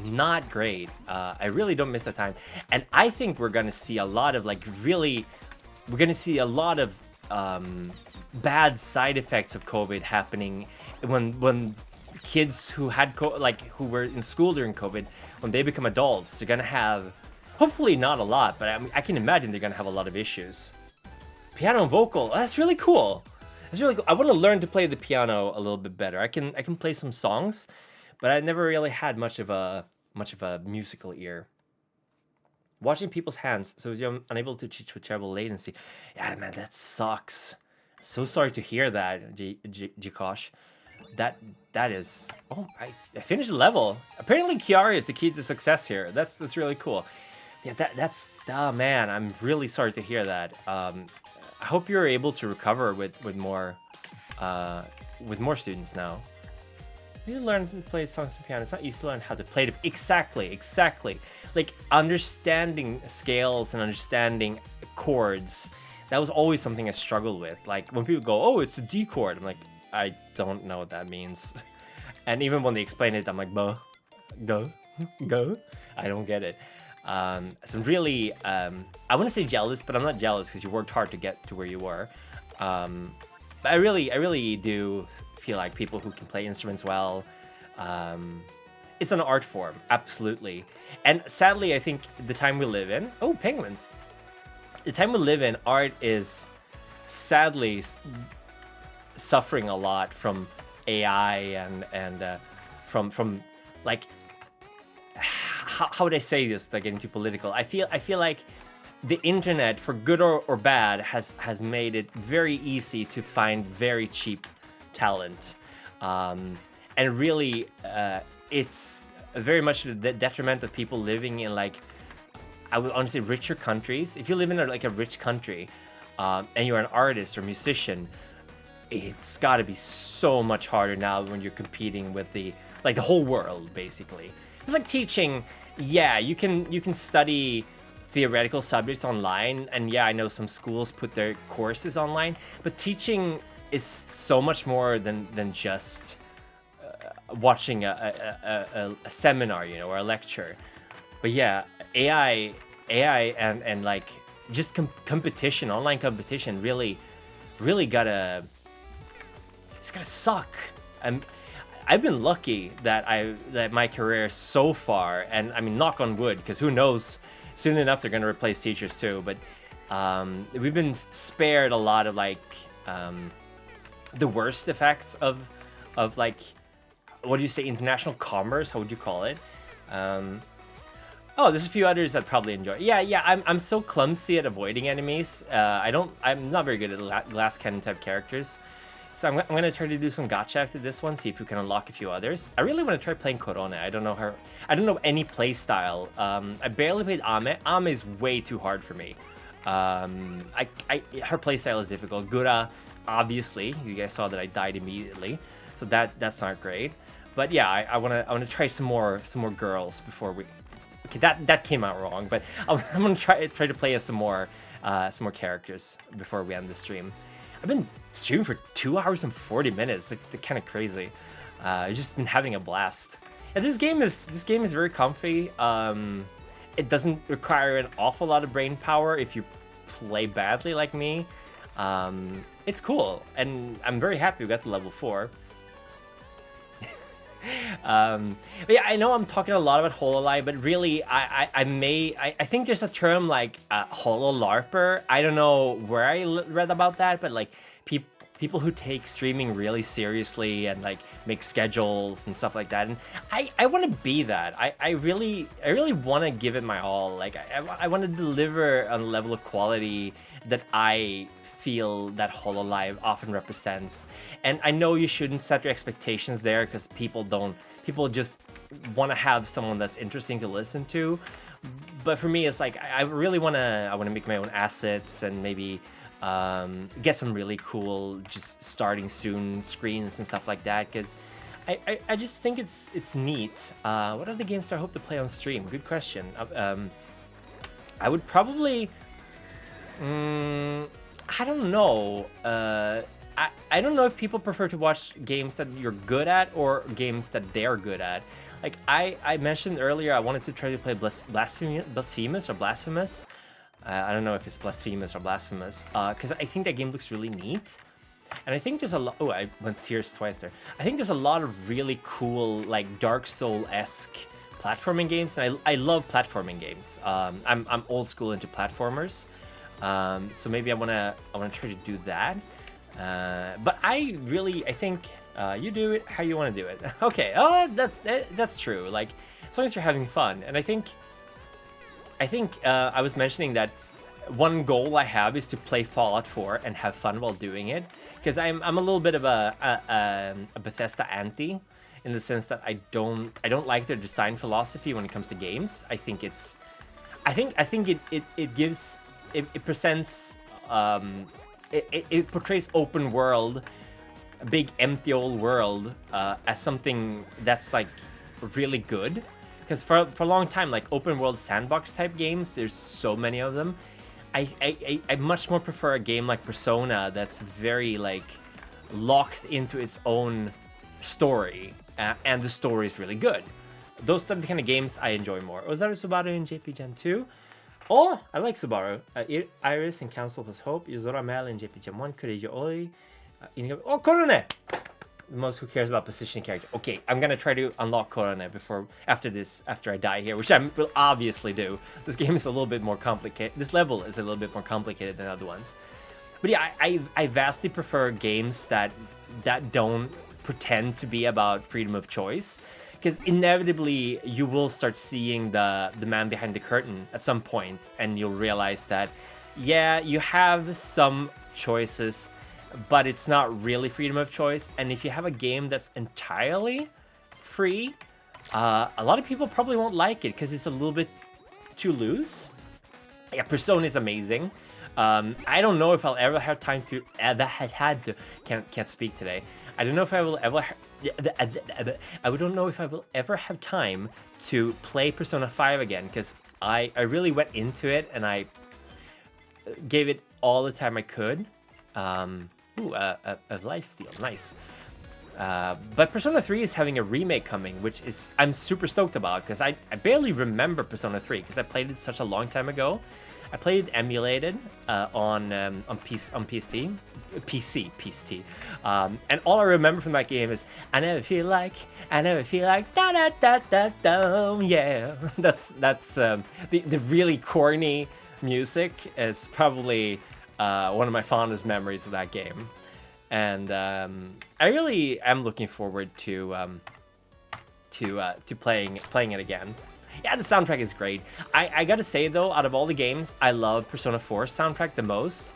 not great. I really don't miss the time, and I think we're gonna see a lot of bad side effects of COVID happening when kids who had who were in school during COVID, when they become adults, they're gonna have, hopefully not a lot, but I can imagine they're gonna have a lot of issues. Piano and vocal. Oh, that's really cool. That's really cool. I want to learn to play the piano a little bit better. I can play some songs, but I never really had much of a musical ear. Watching people's hands, so you're unable to teach with terrible latency. Yeah, man, that sucks. So sorry to hear that, Jikosh. That is. Oh, I finished the level. Apparently, Kiara is the key to success here. That's really cool. Yeah, that's. Oh man, I'm really sorry to hear that. I hope you're able to recover with more students now. You learn to play songs on piano. It's not easy to learn how to play it. Exactly. Like understanding scales and understanding chords. That was always something I struggled with. Like when people go, "Oh, it's a D chord," I'm like, I don't know what that means. And even when they explain it, I'm like, "Buh, go. I don't get it." So I'm really, I want to say jealous, but I'm not jealous because you worked hard to get to where you were. But I really do feel like people who can play instruments well, it's an art form, absolutely. And sadly, I think the time we live in, oh, penguins. The time we live in, art is sadly suffering a lot from AI and from like, how would I say this, like getting too political? I feel like the internet, for good or bad, has made it very easy to find very cheap talent, and really it's very much the detriment of people living in, like, I would honestly, richer countries. If you live in a rich country, and you're an artist or musician, it's got to be so much harder now when you're competing with the whole world, basically. It's like teaching. Yeah, you can study theoretical subjects online, and yeah, I know some schools put their courses online, but teaching is so much more than just watching a seminar, or a lecture. But yeah, AI and like just competition, online competition, really gotta suck. I've been lucky that my career so far, and I mean, knock on wood, because who knows, soon enough they're gonna replace teachers too. But we've been spared a lot of the worst effects of like, what do you say, international commerce? How would you call it? Oh, there's a few others that probably enjoy. Yeah. I'm so clumsy at avoiding enemies. I'm not very good at glass cannon type characters. So I'm gonna try to do some gacha after this one, see if we can unlock a few others. I really want to try playing Korone. I don't know any play style. I barely played Ame. Ame is way too hard for me. Her play style is difficult. Gura, obviously, you guys saw that I died immediately, so that's not great. But yeah, I wanna try some more girls before we. Okay, that came out wrong, but I'm gonna try to play as some more characters before we end the stream. I've been streaming for 2 hours and 40 minutes. They're kind of crazy. I've just been having a blast. And this game is very comfy. it doesn't require an awful lot of brain power if you play badly like me. It's cool, and I'm very happy we got to level 4. But yeah, I know I'm talking a lot about HoloLive, but really, I think there's a term like HoloLarper. I don't know where I read about that, but like people who take streaming really seriously and like make schedules and stuff like that. And I want to be that. I really want to give it my all. Like I want to deliver a level of quality that I feel that HoloLive often represents. And I know you shouldn't set your expectations there, because people just want to have someone that's interesting to listen to. But for me, it's like I really want to make my own assets and maybe get some really cool just starting soon screens and stuff like that, because I just think it's neat. What other games do I hope to play on stream? Good question. I would probably I don't know. I don't know if people prefer to watch games that you're good at or games that they're good at. Like I mentioned earlier, I wanted to try to play Blasphemous or Blasphemous. I don't know if it's Blasphemous or Blasphemous, because I think that game looks really neat. And I think there's a lot. Oh, I went tears twice there. I think there's a lot of really cool, like Dark Soul-esque platforming games, and I love platforming games. I'm old school into platformers. So maybe I wanna try to do that. But I think you do it how you want to do it. Okay, that's true. Like as long as you're having fun, and I think I was mentioning that one goal I have is to play Fallout 4 and have fun while doing it, because I'm a little bit of a Bethesda anti, in the sense that I don't like their design philosophy when it comes to games. I think it presents it portrays open world, a big empty old world, as something that's like really good. Because for a long time, like open world sandbox type games, there's so many of them. I much more prefer a game like Persona that's very like locked into its own story, and the story is really good. Those are the kind of games I enjoy more. Ozaru Subaru in JP Gen 2. Oh, I like Subaru. Iris in Council plus Hope. Yuzora Mel in JP Gen 1. Kurejo Ori. Oh, Korone! The most who cares about positioning character. Okay, I'm gonna try to unlock Korone after I die here, which I will obviously do. This game is a little bit more complicated. This level is a little bit more complicated than other ones. But yeah, I vastly prefer games that don't pretend to be about freedom of choice. Because inevitably, you will start seeing the man behind the curtain at some point, and you'll realize that, yeah, you have some choices, but it's not really freedom of choice. And if you have a game that's entirely free, a lot of people probably won't like it because it's a little bit too loose. Yeah, Persona is amazing. I don't know if I'll ever have time to... Can't speak today. I don't know if I will ever... I don't know if I will ever have time to play Persona 5 again, because I really went into it and I gave it all the time I could. A lifesteal, nice. But Persona 3 is having a remake coming, which is I'm super stoked about, because I barely remember Persona 3 because I played it such a long time ago. I played it emulated on PC, and all I remember from that game is I never feel like da da da da da. Yeah, that's the really corny music is probably one of my fondest memories of that game, and I really am looking forward to playing it again. Yeah, the soundtrack is great. I gotta say though, out of all the games, I love Persona 4's soundtrack the most.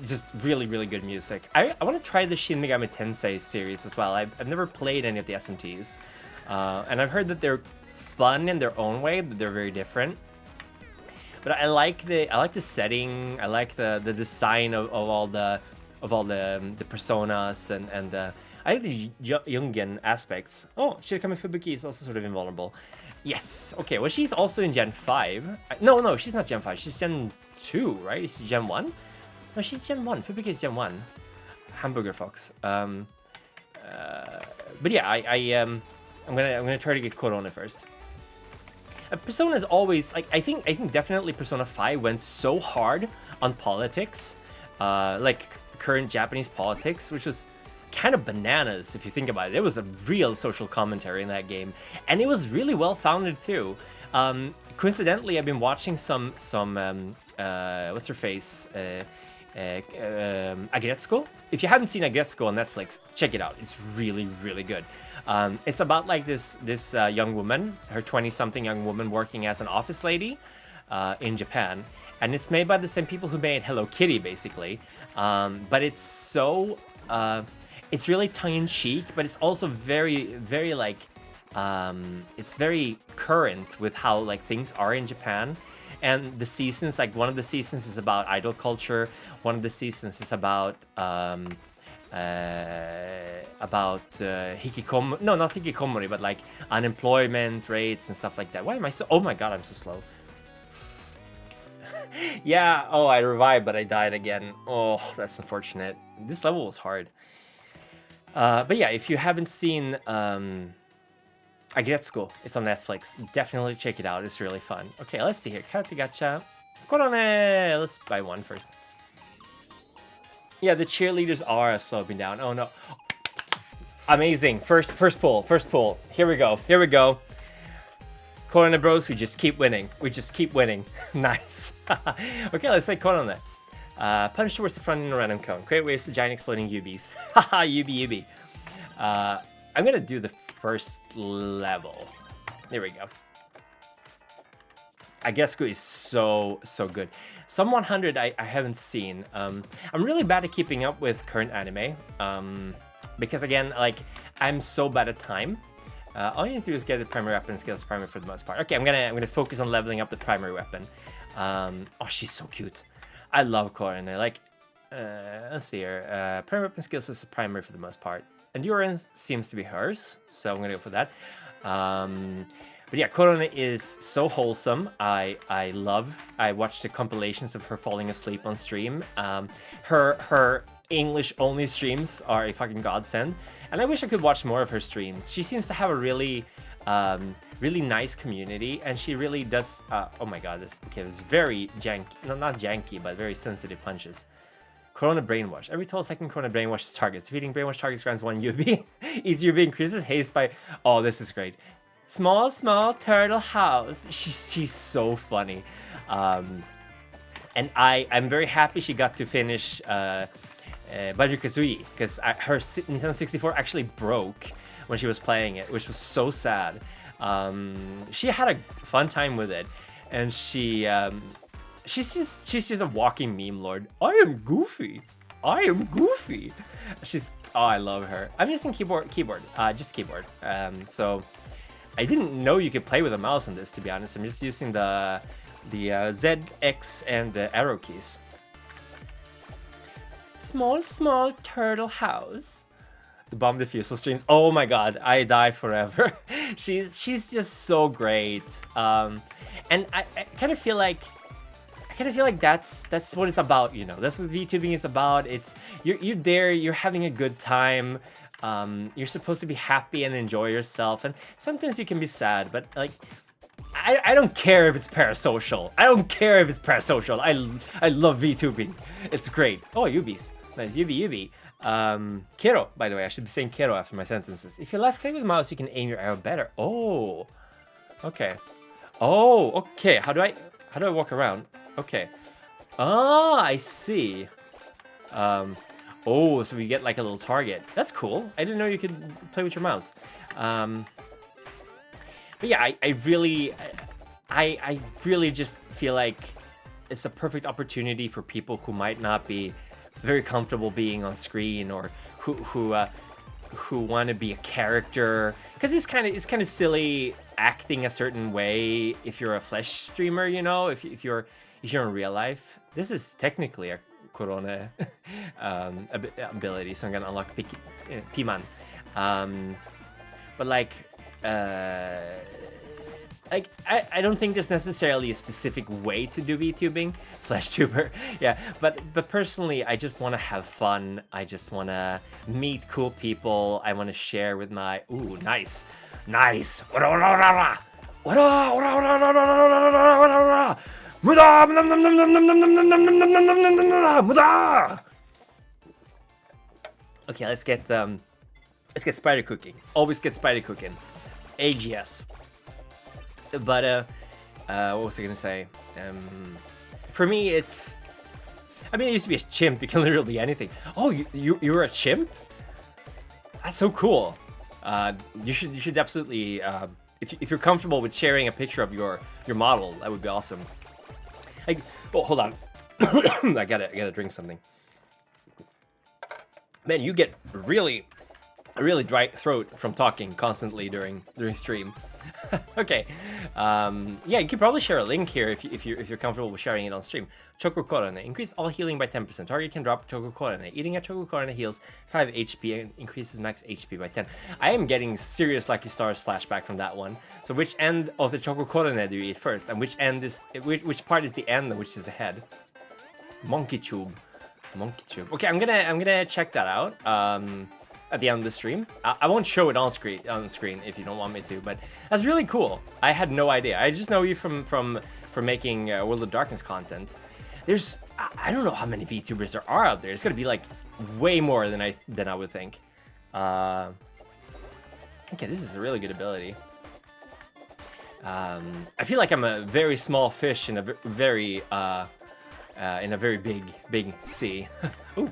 Just really, really good music. I want to try the Shin Megami Tensei series as well. I've never played any of the SMTs. And I've heard that they're fun in their own way, but they're very different. But I like the setting. I like the design of all the personas and I think the Jungian aspects. Oh, Shirokami Fubuki is also sort of invulnerable. Yes. Okay. Well, she's also in Gen 5. No, she's not Gen 5. She's Gen 2, right? Is she Gen 1? No, she's Gen 1. Fubika is Gen 1. Hamburger Fox. But yeah, I'm gonna try to get Corona first. Persona is always like I think definitely Persona 5 went so hard on politics, like current Japanese politics, which was kind of bananas if you think about it. It was a real social commentary in that game, and it was really well founded too. Coincidentally, I've been watching some what's her face, Agretsuko. If you haven't seen Agretsuko on Netflix, check it out. It's really good. It's about like this young woman, her 20-something young woman working as an office lady in Japan, and it's made by the same people who made Hello Kitty, basically. But it's so it's really tongue-in-cheek, but it's also very like it's very current with how like things are in Japan. And the seasons, like one of the seasons is about idol culture, one of the seasons is about hikikomori, no, not hikikomori, but like unemployment rates and stuff like that. Why am I so, oh my god, I'm so slow. Yeah, oh, I revived, but I died again. Oh, that's unfortunate. This level was hard. But yeah, if you haven't seen Agretsuko, it's on Netflix. Definitely check it out. It's really fun. Okay, let's see here. Karate Gacha. Korone! Let's buy one first. Yeah, the cheerleaders are slowing down. Oh no. Amazing. First pull. Here we go. Korone bros, we just keep winning. Nice. Okay, let's make Korone. Punch towards the front in a random cone. Create waves to giant exploding Ubis. Haha, Ubi. I'm gonna do the first level. There we go. Agretsuko is so good. Some 100 I haven't seen. I'm really bad at keeping up with current anime. Because again, like I'm so bad at time. All you need to do is get the primary weapon and skills primary for the most part. Okay, I'm gonna focus on leveling up the primary weapon. Oh, she's so cute. I love Korone. Like, let's see here. Primary weapon skills is the primary for the most part. Endurance seems to be hers, so I'm gonna go for that. But yeah, Korone is so wholesome. I watched the compilations of her falling asleep on stream. Her English only streams are a fucking godsend, and I wish I could watch more of her streams. She seems to have a really nice community, and she really does. Oh my god, this was very janky. No, not janky, but very sensitive punches. Corona Brainwash. Every 12-second Corona brainwashes targets. Defeating brainwash targets grants 1 UB. Each UB increases haste by... Oh, this is great. Small turtle house. She's so funny. And I'm very happy she got to finish Banjo-Kazooie, because her Nintendo 64 actually broke when she was playing it, which was so sad. She had a fun time with it, and she's just a walking meme lord. I am Goofy. She's, oh, I love her. I'm using keyboard, just keyboard. So I didn't know you could play with a mouse on this, to be honest. I'm just using the Z, X, and the arrow keys. Small turtle house. The bomb diffusal streams. Oh my god, I die forever. she's just so great. And I kind of feel like that's what it's about, you know. That's what VTubing is about. It's you're there, you're having a good time. You're supposed to be happy and enjoy yourself, and sometimes you can be sad, but like I don't care if it's parasocial. I love VTubing. It's great. Oh, Ubis. Nice. Ubi. Kero, by the way, I should be saying Kero after my sentences. If you left click with mouse, you can aim your arrow better. Oh. Okay. Oh, okay. How do I walk around? Okay. Ah, I see. Oh, so we get like a little target. That's cool. I didn't know you could play with your mouse. But yeah, I really just feel like it's a perfect opportunity for people who might not be very comfortable being on screen, or who want to be a character, because it's kind of silly acting a certain way if you're a flesh streamer, you know, if you're in real life. This is technically a Corona ability, so I'm gonna unlock Piman. But like like I don't think there's necessarily a specific way to do VTubing, Fleshtuber, yeah. But personally, I just want to have fun. I just want to meet cool people. I want to share with my nice. Okay, let's get spider cooking. Always get spider cooking. AGS. But what was I gonna say? For me, it's. I mean, it used to be a chimp. You can literally be anything. Oh, you were a chimp? That's so cool. You should absolutely. If you're comfortable with sharing a picture of your model, that would be awesome. Like, oh, hold on. I gotta drink something. Man, you get a really dry throat from talking constantly during stream. Okay, yeah, you could probably share a link here if you're comfortable with sharing it on stream. Choco Corone, increase all healing by 10%. Target can drop Choco Corone. Eating a Choco Corone heals 5 HP and increases max HP by 10. I am getting serious Lucky Stars flashback from that one. So which end of the Choco Corone do you eat first, and which part is the end and which is the head? Monkey Tube. Okay, I'm gonna check that out. At the end of the stream. I won't show it on screen if you don't want me to, but that's really cool. I had no idea. I just know you from making World of Darkness content. There's I don't know how many VTubers there are out there. It's gonna be like way more than I would think. Okay, this is a really good ability. I feel like I'm a very small fish in a very big sea. Ooh.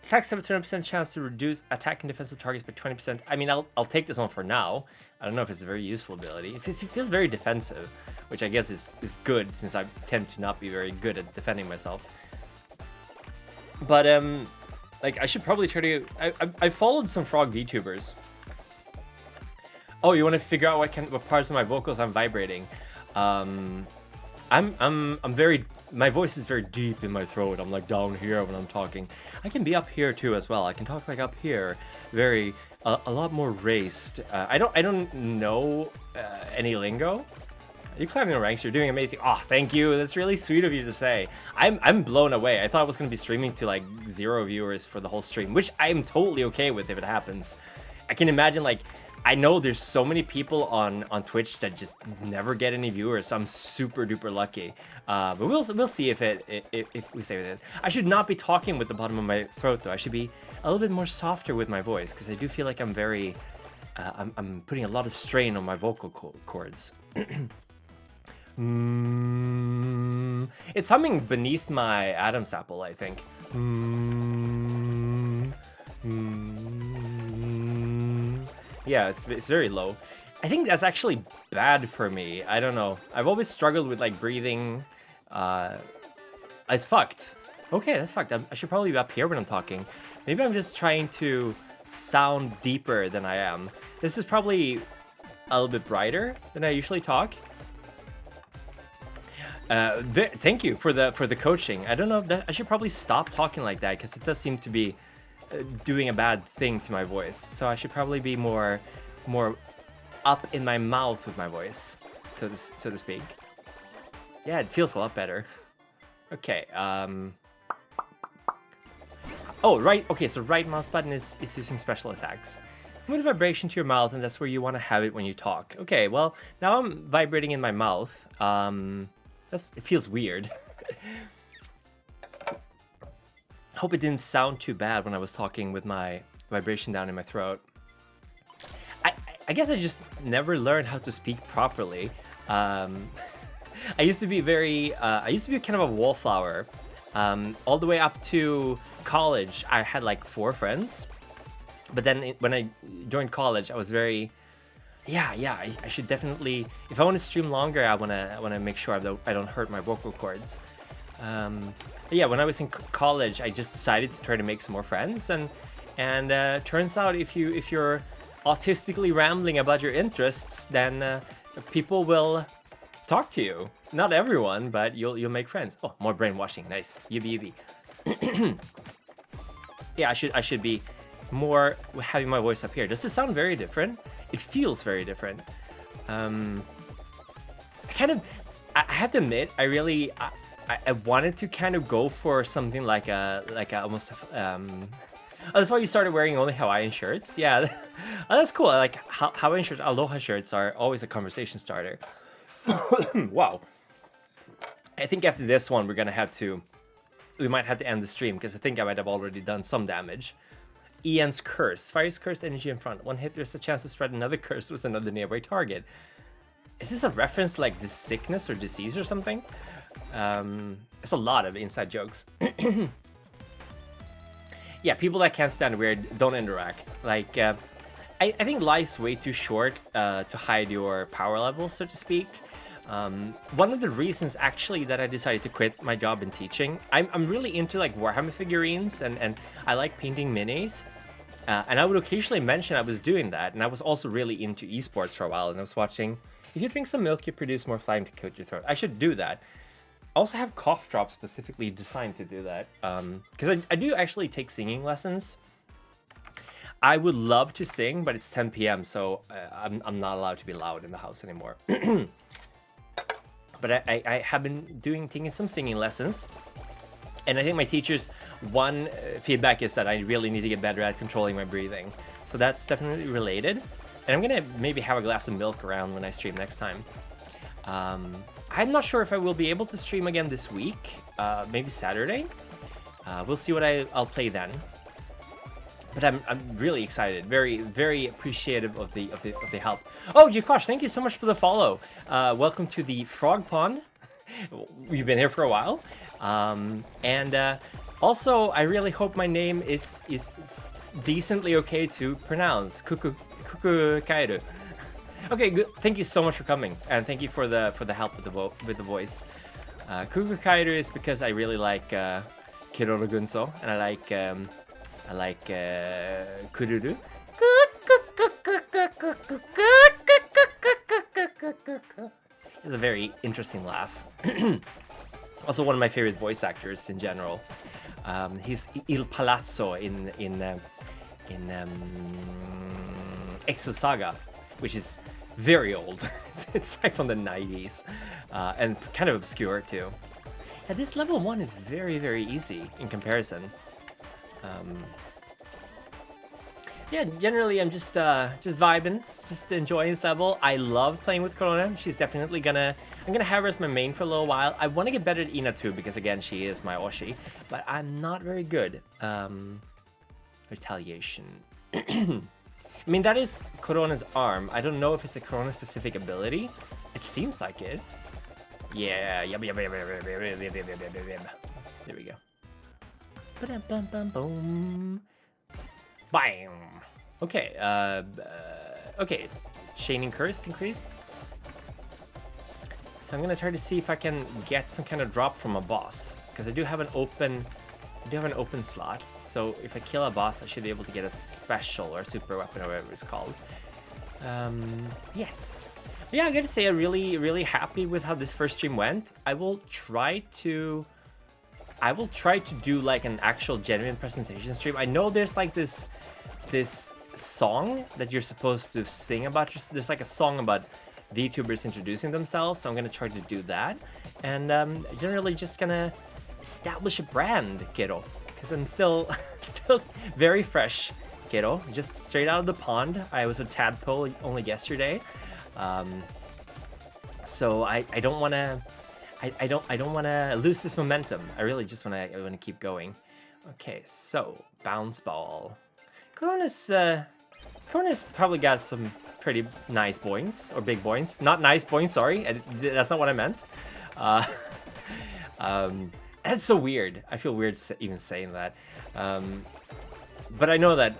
Attacks have a 20% chance to reduce attack and defensive targets by 20%. I mean, I'll take this one for now. I don't know if it's a very useful ability. It feels very defensive, which I guess is good since I tend to not be very good at defending myself. But like I should probably try to. I followed some frog VTubers. Oh, you want to figure out what parts of my vocals I'm vibrating? I'm very. My voice is very deep in my throat. I'm like down here when I'm talking. I can be up here too as well. I can talk like up here, a lot more raised. I don't know any lingo. You're climbing the ranks. You're doing amazing. Oh, thank you. That's really sweet of you to say. I'm blown away. I thought I was gonna be streaming to like 0 viewers for the whole stream, which I'm totally okay with if it happens. I can imagine like. I know there's so many people on Twitch that just never get any viewers, so I'm super duper lucky. But we'll see if we save it. I should not be talking with the bottom of my throat though. I should be a little bit more softer with my voice because I do feel like I'm very, I'm putting a lot of strain on my vocal cords. It's humming beneath my Adam's apple, I think. Yeah, it's very low. I think that's actually bad for me. I don't know. I've always struggled with like breathing. It's fucked. Okay, that's fucked. I should probably be up here when I'm talking. Maybe I'm just trying to sound deeper than I am. This is probably a little bit brighter than I usually talk. Thank you for the coaching. I don't know. I should probably stop talking like that because it does seem to be doing a bad thing to my voice. So I should probably be more up in my mouth with my voice, so to speak. Yeah, it feels a lot better. Okay. Oh, right. Okay, so right mouse button is using special attacks. Move the vibration to your mouth, and that's where you want to have it when you talk. Okay, well, now I'm vibrating in my mouth. It feels weird. Hope it didn't sound too bad when I was talking with my vibration down in my throat. I guess I just never learned how to speak properly. I used to be kind of a wallflower. All the way up to college, I had like 4 friends. But then when I joined college, I was very, I should definitely, if I want to stream longer, I want to make sure I don't hurt my vocal cords. Yeah, when I was in college, I just decided to try to make some more friends, and turns out if you're autistically rambling about your interests, then people will talk to you. Not everyone, but you'll make friends. Oh, more brainwashing, nice. Yubi. Yeah, I should be more having my voice up here. Does it sound very different? It feels very different. I have to admit, I wanted to kind of go for something like a almost oh, that's why you started wearing only Hawaiian shirts? Yeah, oh, that's cool. Like Hawaiian shirts, aloha shirts are always a conversation starter. Wow. I think after this one, we might have to end the stream because I think I might have already done some damage. Ian's curse. Fires cursed energy in front. One hit, there's a chance to spread another curse with another nearby target. Is this a reference to like this sickness or disease or something? There's a lot of inside jokes. Yeah, people that can't stand weird don't interact. Like, I think life's way too short to hide your power level, so to speak. One of the reasons actually that I decided to quit my job in teaching, I'm really into like Warhammer figurines and I like painting minis. And I would occasionally mention I was doing that, and I was also really into esports for a while, and I was watching, if you drink some milk, you produce more phlegm to coat your throat. I should do that. I also have cough drops specifically designed to do that, because I do actually take singing lessons. I would love to sing, but it's 10 p.m., so I'm not allowed to be loud in the house anymore. But I have been taking some singing lessons. And I think my teacher's one feedback is that I really need to get better at controlling my breathing. So that's definitely related. And I'm gonna maybe have a glass of milk around when I stream next time. I'm not sure if I will be able to stream again this week. Maybe Saturday. We'll see what I'll play then. But I'm really excited. Very, very appreciative of the help. Oh, Jikosh, thank you so much for the follow. Welcome to the Frog Pond. You've been here for a while. And also, I really hope my name is decently okay to pronounce. Kuku Kaeru. Okay, good. Thank you so much for coming, and thank you for the help with the voice. Kuku Kaeru is because I really like Kiroro Gunso, and I like Kururu. It's a very interesting laugh. Also, one of my favorite voice actors in general. He's Il Palazzo in Exo Saga, which is very old. It's like from the 90s, and kind of obscure too. Yeah, this level 1 is very, very easy in comparison. Yeah, generally I'm just vibing, just enjoying this level. I love playing with Corona. She's definitely I'm gonna have her as my main for a little while. I want to get better at Ina too, because again, she is my Oshi, but I'm not very good. Retaliation. I mean, that is Corona's arm. I don't know if it's a Corona specific ability. It seems like it. Yeah, there we go. Ba-dum-bum-bum-boom. Bam. Okay, okay. Chaining Curse increased. So I'm gonna try to see if I can get some kind of drop from a boss, because I do have an open slot. So if I kill a boss, I should be able to get a special or a super weapon or whatever it's called. Yes. But yeah, I gotta say I'm really, really happy with how this first stream went. I will try to do like an actual genuine presentation stream. I know there's like this song that you're supposed to sing about. There's like a song about VTubers introducing themselves, so I'm gonna try to do that. And generally just gonna establish a brand, kiddo, because I'm still very fresh, kiddo, just straight out of the pond. I was a tadpole only yesterday, so I don't want to lose this momentum. I really just want to keep going. Okay, so bounce ball. Corona's probably got some pretty nice boings, or big boings. Not nice boings, sorry. That's not what I meant. That's so weird. I feel weird even saying that. But I know that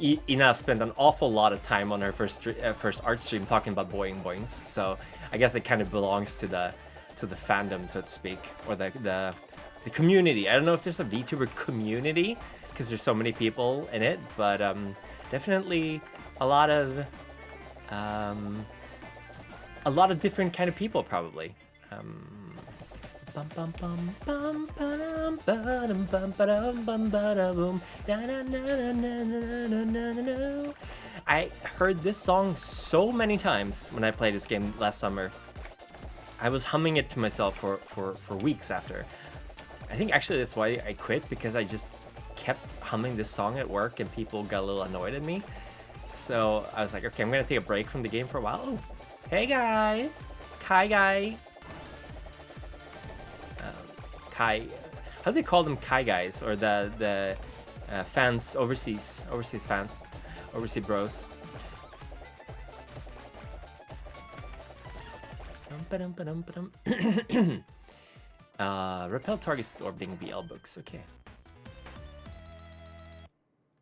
Ina spent an awful lot of time on her first art stream talking about boings. So I guess it kind of belongs to the fandom, so to speak, or the community. I don't know if there's a VTuber community because there's so many people in it, but definitely a lot of different kind of people probably. I heard this song so many times when I played this game last summer. I was humming it to myself for weeks after. I think actually that's why I quit, because I just kept humming this song at work and people got a little annoyed at me. So I was like, okay, I'm gonna take a break from the game for a while. Oh, hey guys, Kai guy. Kai, how do they call them, Kai guys, or the fans overseas fans, overseas bros? Repel targets orbiting BL books. Okay.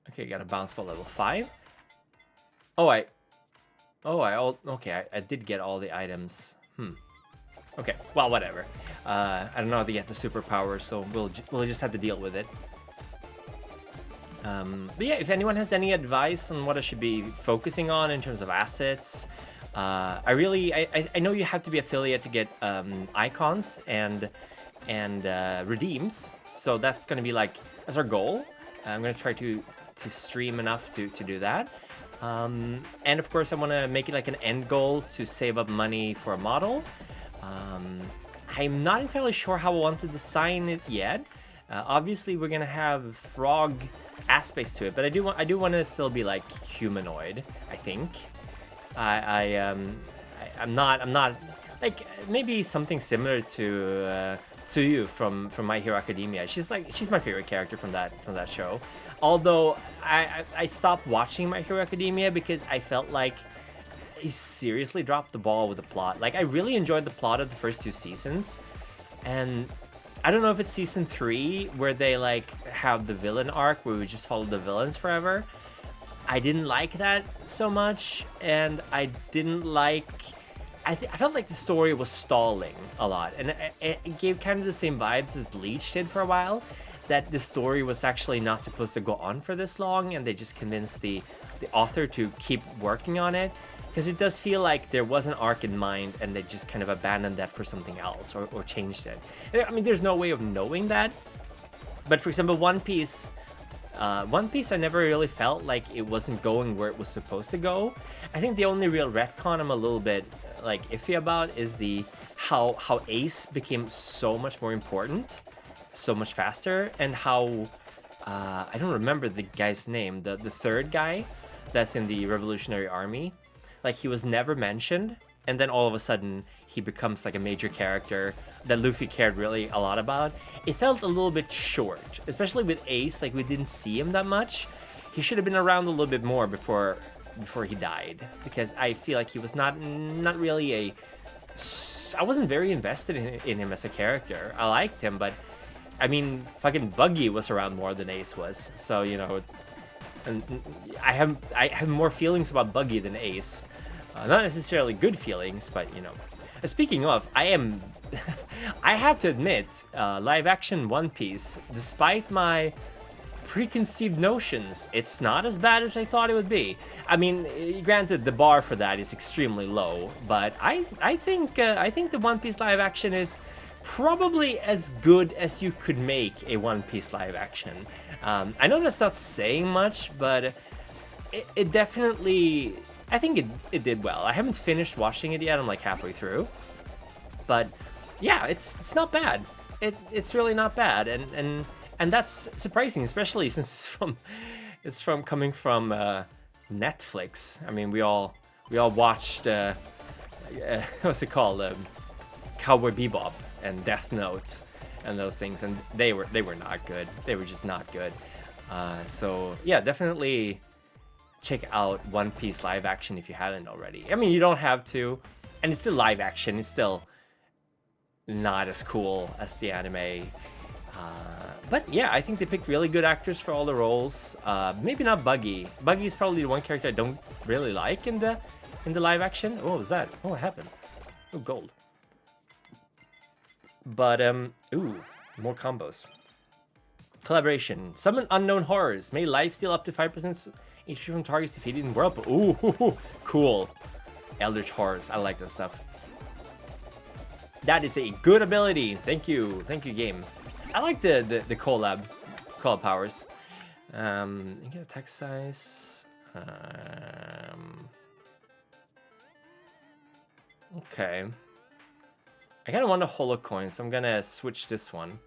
Okay, got a bounce ball level 5. Okay, I did get all the items. Okay, well, whatever. I don't know how to get the superpower, so we'll just have to deal with it. But yeah, if anyone has any advice on what I should be focusing on in terms of assets, I know you have to be affiliate to get icons and redeems, so that's gonna be like, that's our goal. I'm gonna try to stream enough to do that. And of course I want to make it like an end goal to save up money for a model. I'm not entirely sure how I want to design it yet. Obviously we're gonna have frog aspects to it, but I do want to still be like humanoid, I think. I'm not like, maybe something similar to you from My Hero Academia. She's my favorite character from that show. Although I stopped watching My Hero Academia because I felt like he seriously dropped the ball with the plot. Like, I really enjoyed the plot of the first 2 seasons, and I don't know if it's season 3 where they like have the villain arc where we just follow the villains forever. I didn't like that so much, and I didn't like... I felt like the story was stalling a lot, and it gave kind of the same vibes as Bleach did for a while, that the story was actually not supposed to go on for this long, and they just convinced the author to keep working on it, because it does feel like there was an arc in mind, and they just kind of abandoned that for something else, or changed it. I mean, there's no way of knowing that, but for example, One Piece, I never really felt like it wasn't going where it was supposed to go. I think the only real retcon I'm a little bit like iffy about is how Ace became so much more important, so much faster, and how I don't remember the guy's name, the third guy that's in the Revolutionary Army. Like, he was never mentioned, and then all of a sudden he becomes like a major character that Luffy cared really a lot about. It felt a little bit short, especially with Ace. Like, we didn't see him that much. He should have been around a little bit more before he died, because I feel like he was not really I wasn't very invested in him as a character. I liked him, but I mean, fucking Buggy was around more than Ace was, so, you know, and I have more feelings about Buggy than Ace. Not necessarily good feelings, but, you know. Speaking of, I have to admit, live action One Piece, despite my preconceived notions, it's not as bad as I thought it would be. I mean, granted, the bar for that is extremely low, but I think the One Piece live action is probably as good as you could make a One Piece live action. I know that's not saying much, but it definitely... I think it did well. I haven't finished watching it yet. I'm like halfway through, but yeah, it's not bad. It's really not bad, and that's surprising, especially since it's coming from Netflix. I mean, we all watched what's it called, Cowboy Bebop and Death Note and those things, and they were not good. They were just not good. So yeah, definitely check out One Piece live action if you haven't already. I mean, you don't have to, and it's still live action. It's still not as cool as the anime. But yeah, I think they picked really good actors for all the roles. Maybe not Buggy. Buggy is probably the one character I don't really like in the live action. Oh, what was that? Oh, what happened? Oh, gold. But ooh, more combos. Collaboration. Summon unknown horrors. May life steal up to 5% HP from targets defeated in Whirlpool. Ooh, cool. Eldritch horrors. I like that stuff. That is a good ability. Thank you, game. I like the collab powers. You get attack size. Okay. I kind of want a holo coin, so I'm gonna switch this one.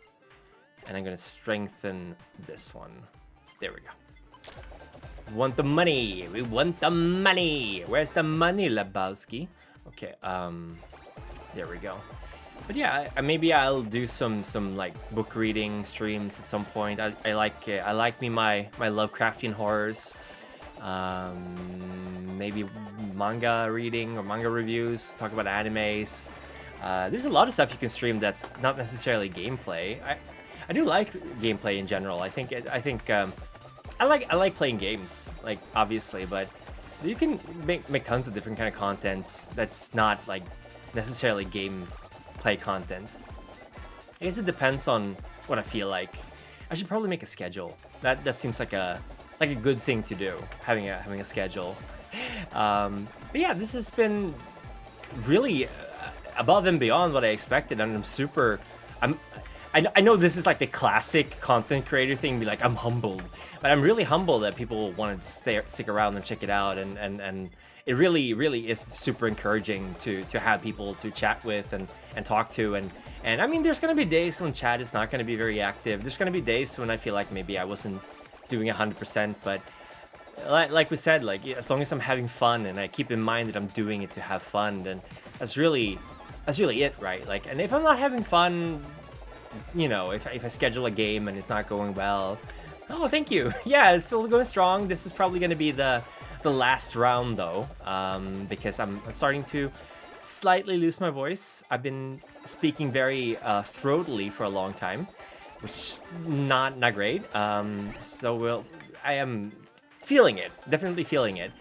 And I'm gonna strengthen this one. There we go. We want the money. We want the money. Where's the money, Lebowski? Okay, there we go. But yeah, maybe I'll do some like book reading streams at some point. I like me my Lovecraftian horrors. Maybe manga reading or manga reviews. Talk about animes. There's a lot of stuff you can stream that's not necessarily gameplay. I do like gameplay in general. I think I like playing games, like obviously, but you can make tons of different kind of content that's not like necessarily gameplay content. I guess it depends on what I feel like. I should probably make a schedule. That seems like a good thing to do, having a schedule. But yeah, this has been really above and beyond what I expected, and I know this is like the classic content creator thing, be like, I'm humbled, but I'm really humbled that people want to stick around and check it out, and it really is super encouraging to have people to chat with and talk to, and I mean, there's gonna be days when chat is not gonna be very active. There's gonna be days when I feel like maybe I wasn't doing 100%, but like we said, like as long as I'm having fun and I keep in mind that I'm doing it to have fun, then that's really it, right? Like, and if I'm not having fun, you know, if I schedule a game and it's not going well, oh, thank you. Yeah, it's still going strong. This is probably going to be the last round though, because I'm starting to slightly lose my voice. I've been speaking very throatily for a long time, which not great. So I am feeling it, definitely feeling it,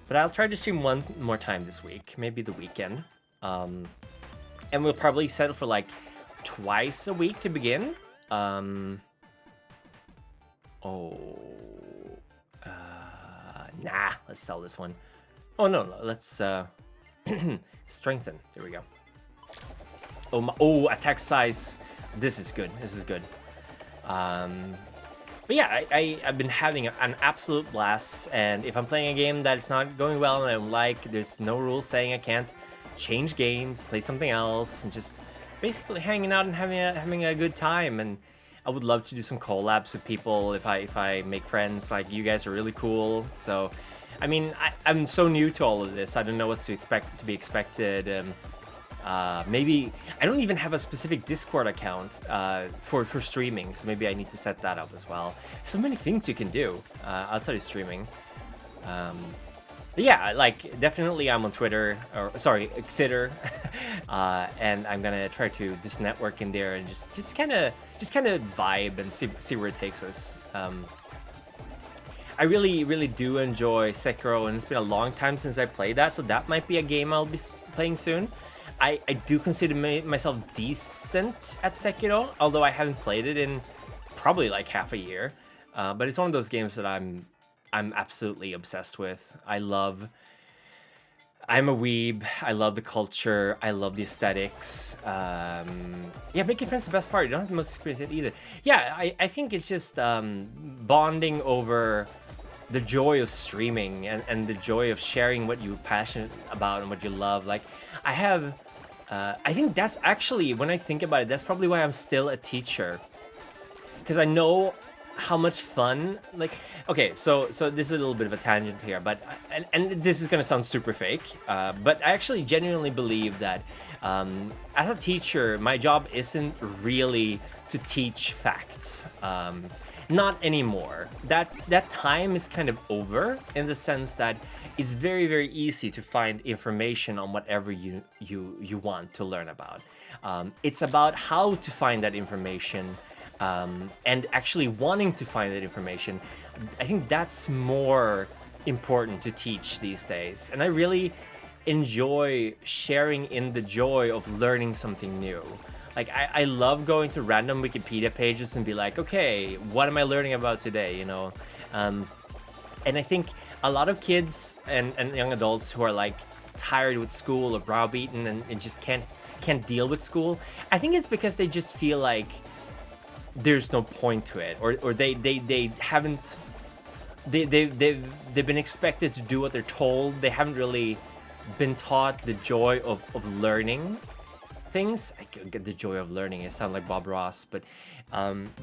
but I'll try to stream one more time this week, maybe the weekend, and we'll probably settle for like twice a week to begin. Nah, let's sell this one. Oh no, let's strengthen. There we go. Oh, attack size. This is good. But yeah, I've been having an absolute blast, and if I'm playing a game that's not going well and I'm like, there's no rules saying I can't change games, play something else, and just basically hanging out and having a good time. And I would love to do some collabs with people if I make friends. Like, you guys are really cool. So, I mean, I'm so new to all of this. I don't know what's to be expected. Maybe I don't even have a specific Discord account for streaming, so maybe I need to set that up as well. So many things you can do outside of streaming. But yeah, like, definitely I'm on Twitter, or sorry, Xitter, and I'm gonna try to just network in there and just kind of vibe and see where it takes us. I really do enjoy Sekiro, and it's been a long time since I played that, so that might be a game I'll be playing soon. I do consider myself decent at Sekiro, although I haven't played it in probably like half a year. But it's one of those games that I'm absolutely obsessed with. I'm a weeb. I love the culture. I love the aesthetics. Yeah, making friends is the best part. You don't have the most experience in it either. Yeah, I think it's just bonding over the joy of streaming and the joy of sharing what you're passionate about and what you love. Like, I think that's actually, when I think about it, that's probably why I'm still a teacher. Because I know how much fun, like, okay, so this is a little bit of a tangent here, but and this is gonna sound super fake, but I actually genuinely believe that as a teacher, my job isn't really to teach facts. Not anymore. That time is kind of over, in the sense that it's very easy to find information on whatever you want to learn about. It's about how to find that information. And actually wanting to find that information. I think that's more important to teach these days. And I really enjoy sharing in the joy of learning something new. Like, I love going to random Wikipedia pages and be like, okay, what am I learning about today, you know? And I think a lot of kids and young adults who are like tired with school or browbeaten and just can't deal with school, I think it's because they just feel like there's no point to it, or they haven't, they've been expected to do what they're told. They haven't really been taught the joy of learning. things. I get the joy of learning. I sound like Bob Ross, but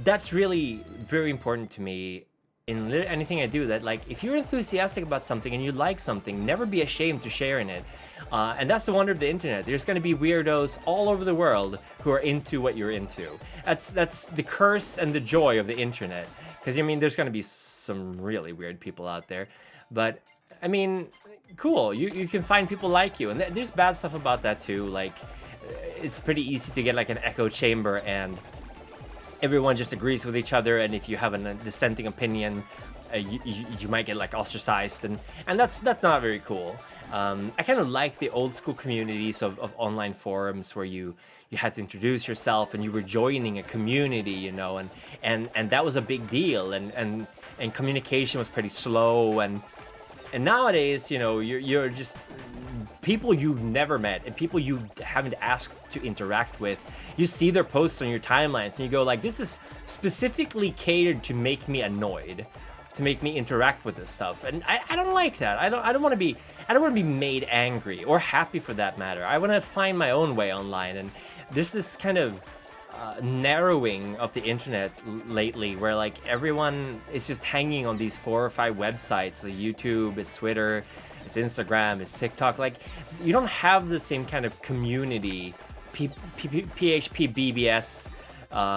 that's really very important to me in anything I do. That like, if you're enthusiastic about something and you like something, never be ashamed to share in it. And that's the wonder of the internet. There's going to be weirdos all over the world who are into what you're into. That's the curse and the joy of the internet. Because I mean, there's going to be some really weird people out there, but I mean, cool. You can find people like you, and there's bad stuff about that too. Like, it's pretty easy to get like an echo chamber and everyone just agrees with each other, and if you have a dissenting opinion, you might get like ostracized, and that's not very cool. I kind of like the old school communities of online forums where you had to introduce yourself and you were joining a community, you know, and that was a big deal, and communication was pretty slow, and nowadays, you know, you're just people you've never met and people you haven't asked to interact with. You see their posts on your timelines and you go like, this is specifically catered to make me annoyed, to make me interact with this stuff, and I don't like that. I don't want to be made angry or happy for that matter. I want to find my own way online, and there's this kind of narrowing of the internet lately where like everyone is just hanging on these 4 or 5 websites. So YouTube, it's Twitter, it's Instagram, it's TikTok. Like, you don't have the same kind of community, PHP BBS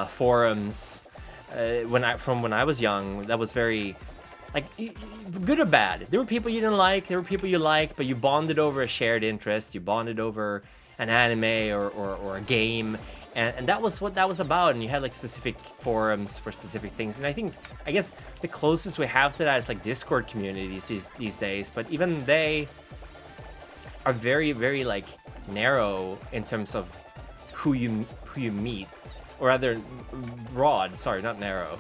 forums from when I was young. That was very like good or bad. There were people you didn't like, there were people you liked, but you bonded over a shared interest, you bonded over an anime or a game. And that was what that was about, and you had like specific forums for specific things. And I guess the closest we have to that is like Discord communities these days, but even they are very, very like narrow in terms of who you meet, or rather broad. Sorry, not narrow.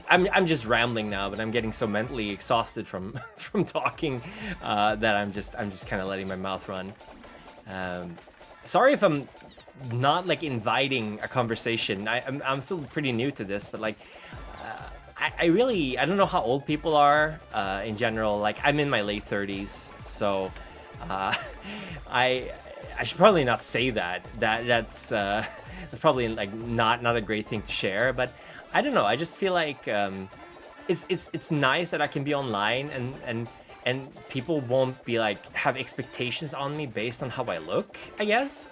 I'm just rambling now, but I'm getting so mentally exhausted from talking that I'm just kind of letting my mouth run. Sorry if I'm not like inviting a conversation. I'm still pretty new to this, but like I don't know how old people are in general. Like, I'm in my late 30s, so I should probably not say that. That's probably like not a great thing to share. But I don't know. I just feel like it's nice that I can be online and people won't be like have expectations on me based on how I look, I guess.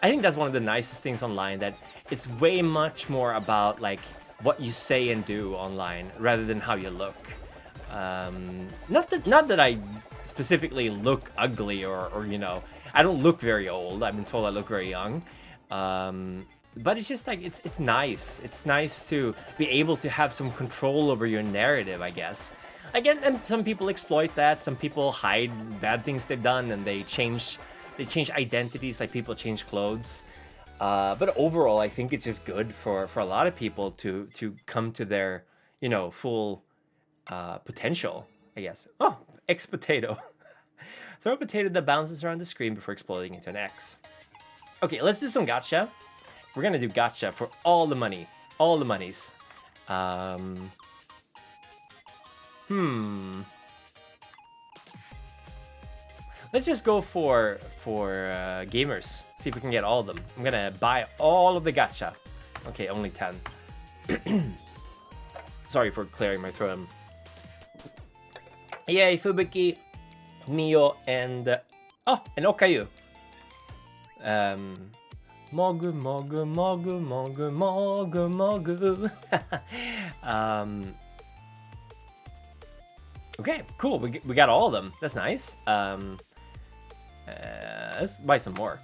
I think that's one of the nicest things online, that it's way much more about like what you say and do online rather than how you look. Not that I specifically look ugly or you know, I don't look very old. I've been told I look very young. But it's just like it's nice. It's nice to be able to have some control over your narrative, I guess. Again, and some people exploit that. Some people hide bad things they've done, and they change identities like people change clothes. But overall, I think it's just good for a lot of people to come to their, you know, full potential, I guess. Oh, X potato. Throw a potato that bounces around the screen before exploding into an X. Okay, let's do some gacha. We're gonna do gacha for all the money, all the monies. Let's just go for gamers. See if we can get all of them. I'm gonna buy all of the gacha. Okay, only 10. Sorry for clearing my throat. Yay, Fubuki, Mio, and and Okayu. Mogu, mogu, mogu, mogu, mogu, mogu. Okay, cool. We got all of them. That's nice. Let's buy some more.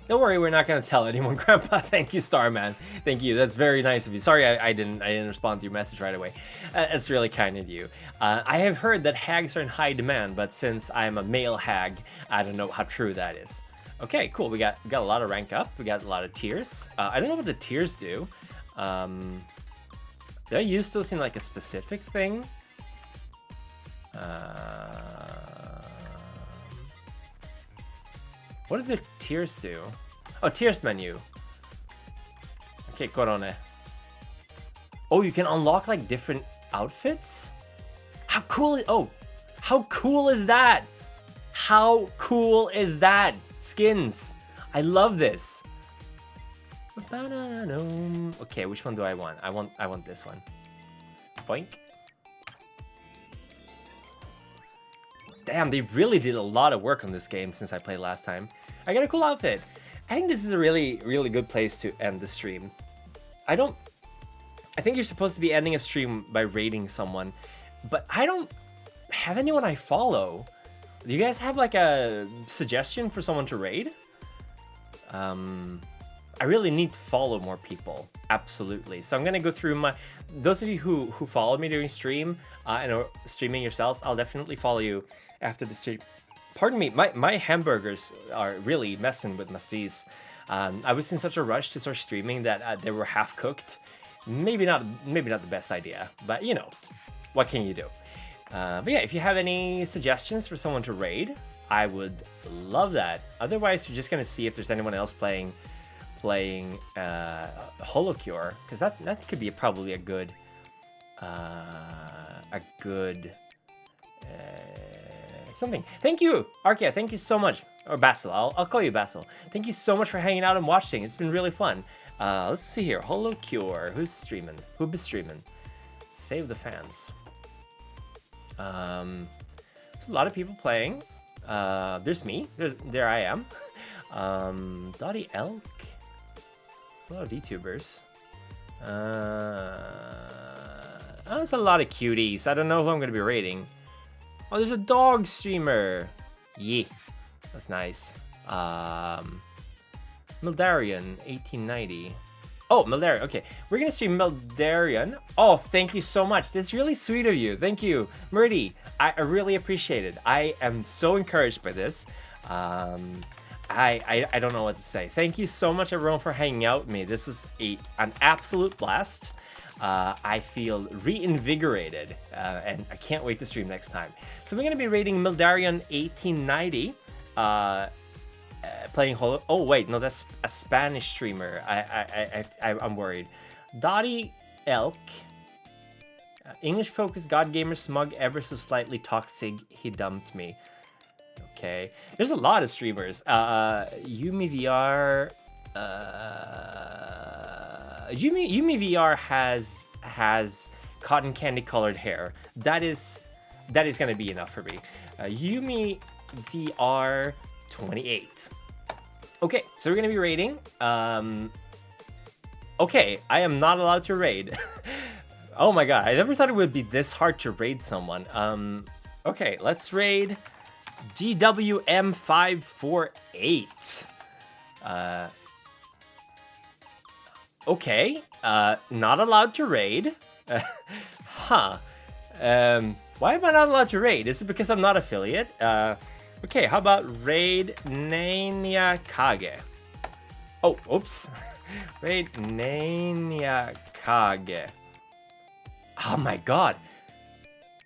Don't worry, we're not gonna tell anyone, Grandpa. Thank you, Starman. Thank you. That's very nice of you. Sorry, I didn't respond to your message right away. That's really kind of you. I have heard that hags are in high demand, but since I'm a male hag, I don't know how true that is. Okay, cool. We got a lot of rank up. We got a lot of tiers. I don't know what the tiers do. Did I use those in like a specific thing? What did the tiers do? Oh, tiers menu. Okay, Korone. Oh, you can unlock like different outfits? How cool is, how cool is that? How cool is that? Skins. I love this. Okay, which one do I want? I want this one. Boink. Damn, they really did a lot of work on this game since I played last time. I got a cool outfit. I think this is a really, really good place to end the stream. I think you're supposed to be ending a stream by raiding someone, but I don't have anyone I follow. Do you guys have like a suggestion for someone to raid? I really need to follow more people, absolutely. So I'm gonna go through those of you who followed me during stream and are streaming yourselves, I'll definitely follow you after the stream. Pardon me, my hamburgers are really messing with my C's. I was in such a rush to start streaming that they were half cooked. Maybe not the best idea, but you know, what can you do? But yeah, if you have any suggestions for someone to raid, I would love that. Otherwise, we're just gonna see if there's anyone else playing HoloCure, because that could be probably a good something. Thank you, Arkia. Thank you so much, or Basil. I'll call you Basil. Thank you so much for hanging out and watching. It's been really fun. Let's see here. HoloCure. Who's streaming? Who be streaming? Save the fans. A lot of people playing. There's me. There I am. Dottie Elk. A lot of VTubers. There's a lot of cuties. I don't know who I'm gonna be raiding. Oh, there's a dog streamer. Yeah, that's nice. Mildarian 1890. Oh, Mildarian. Okay, we're gonna stream Mildarian. Oh, thank you so much. That's really sweet of you. Thank you, Murdy. I really appreciate it. I am so encouraged by this. I don't know what to say. Thank you so much, everyone, for hanging out with me. This was an absolute blast. I feel reinvigorated, and I can't wait to stream next time. So we're going to be rating Mildarian 1890, playing Holo. Oh wait, no, that's a Spanish streamer. I'm worried. Dottie Elk, English-focused God gamer, smug, ever so slightly toxic. He dumped me. Okay, there's a lot of streamers. Yumi VR. Yumi VR has cotton candy colored hair. That is gonna be enough for me. Yumi VR 28. Okay, so we're gonna be raiding. Okay, I am not allowed to raid. Oh my god, I never thought it would be this hard to raid someone. Okay, let's raid GWM548. Okay, not allowed to raid. Huh. Why am I not allowed to raid? Is it because I'm not affiliate? Okay, how about raid Nania Kage? Oh, oops. Raid Nania Kage. Oh my god.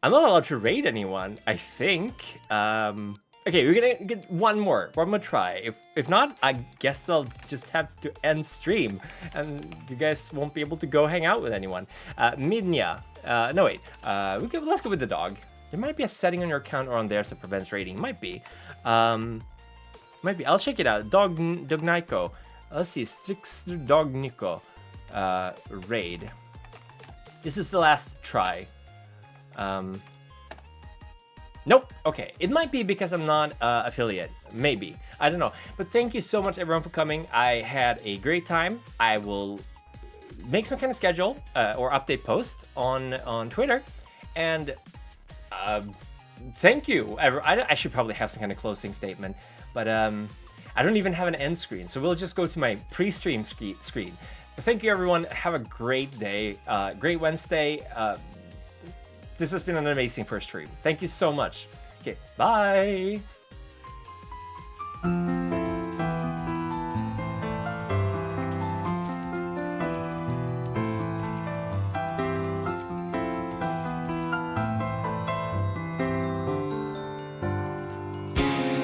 I'm not allowed to raid anyone, I think. Okay, we're gonna get one more try. If not, I guess I'll just have to end stream, and you guys won't be able to go hang out with anyone. Midnia. No wait. Let's go with the dog. There might be a setting on your account or on theirs that prevents raiding. Might be. Might be. I'll check it out. Dogniko. Let's see. Strixter Dogniko. Raid. This is the last try. Nope. Okay. It might be because I'm not affiliate. Maybe. I don't know. But thank you so much, everyone, for coming. I had a great time. I will make some kind of schedule or update post on Twitter. And thank you. I should probably have some kind of closing statement. But I don't even have an end screen. So we'll just go to my pre-stream screen. But thank you, everyone. Have a great day. Great Wednesday. This has been an amazing first stream. Thank you so much. Okay, bye.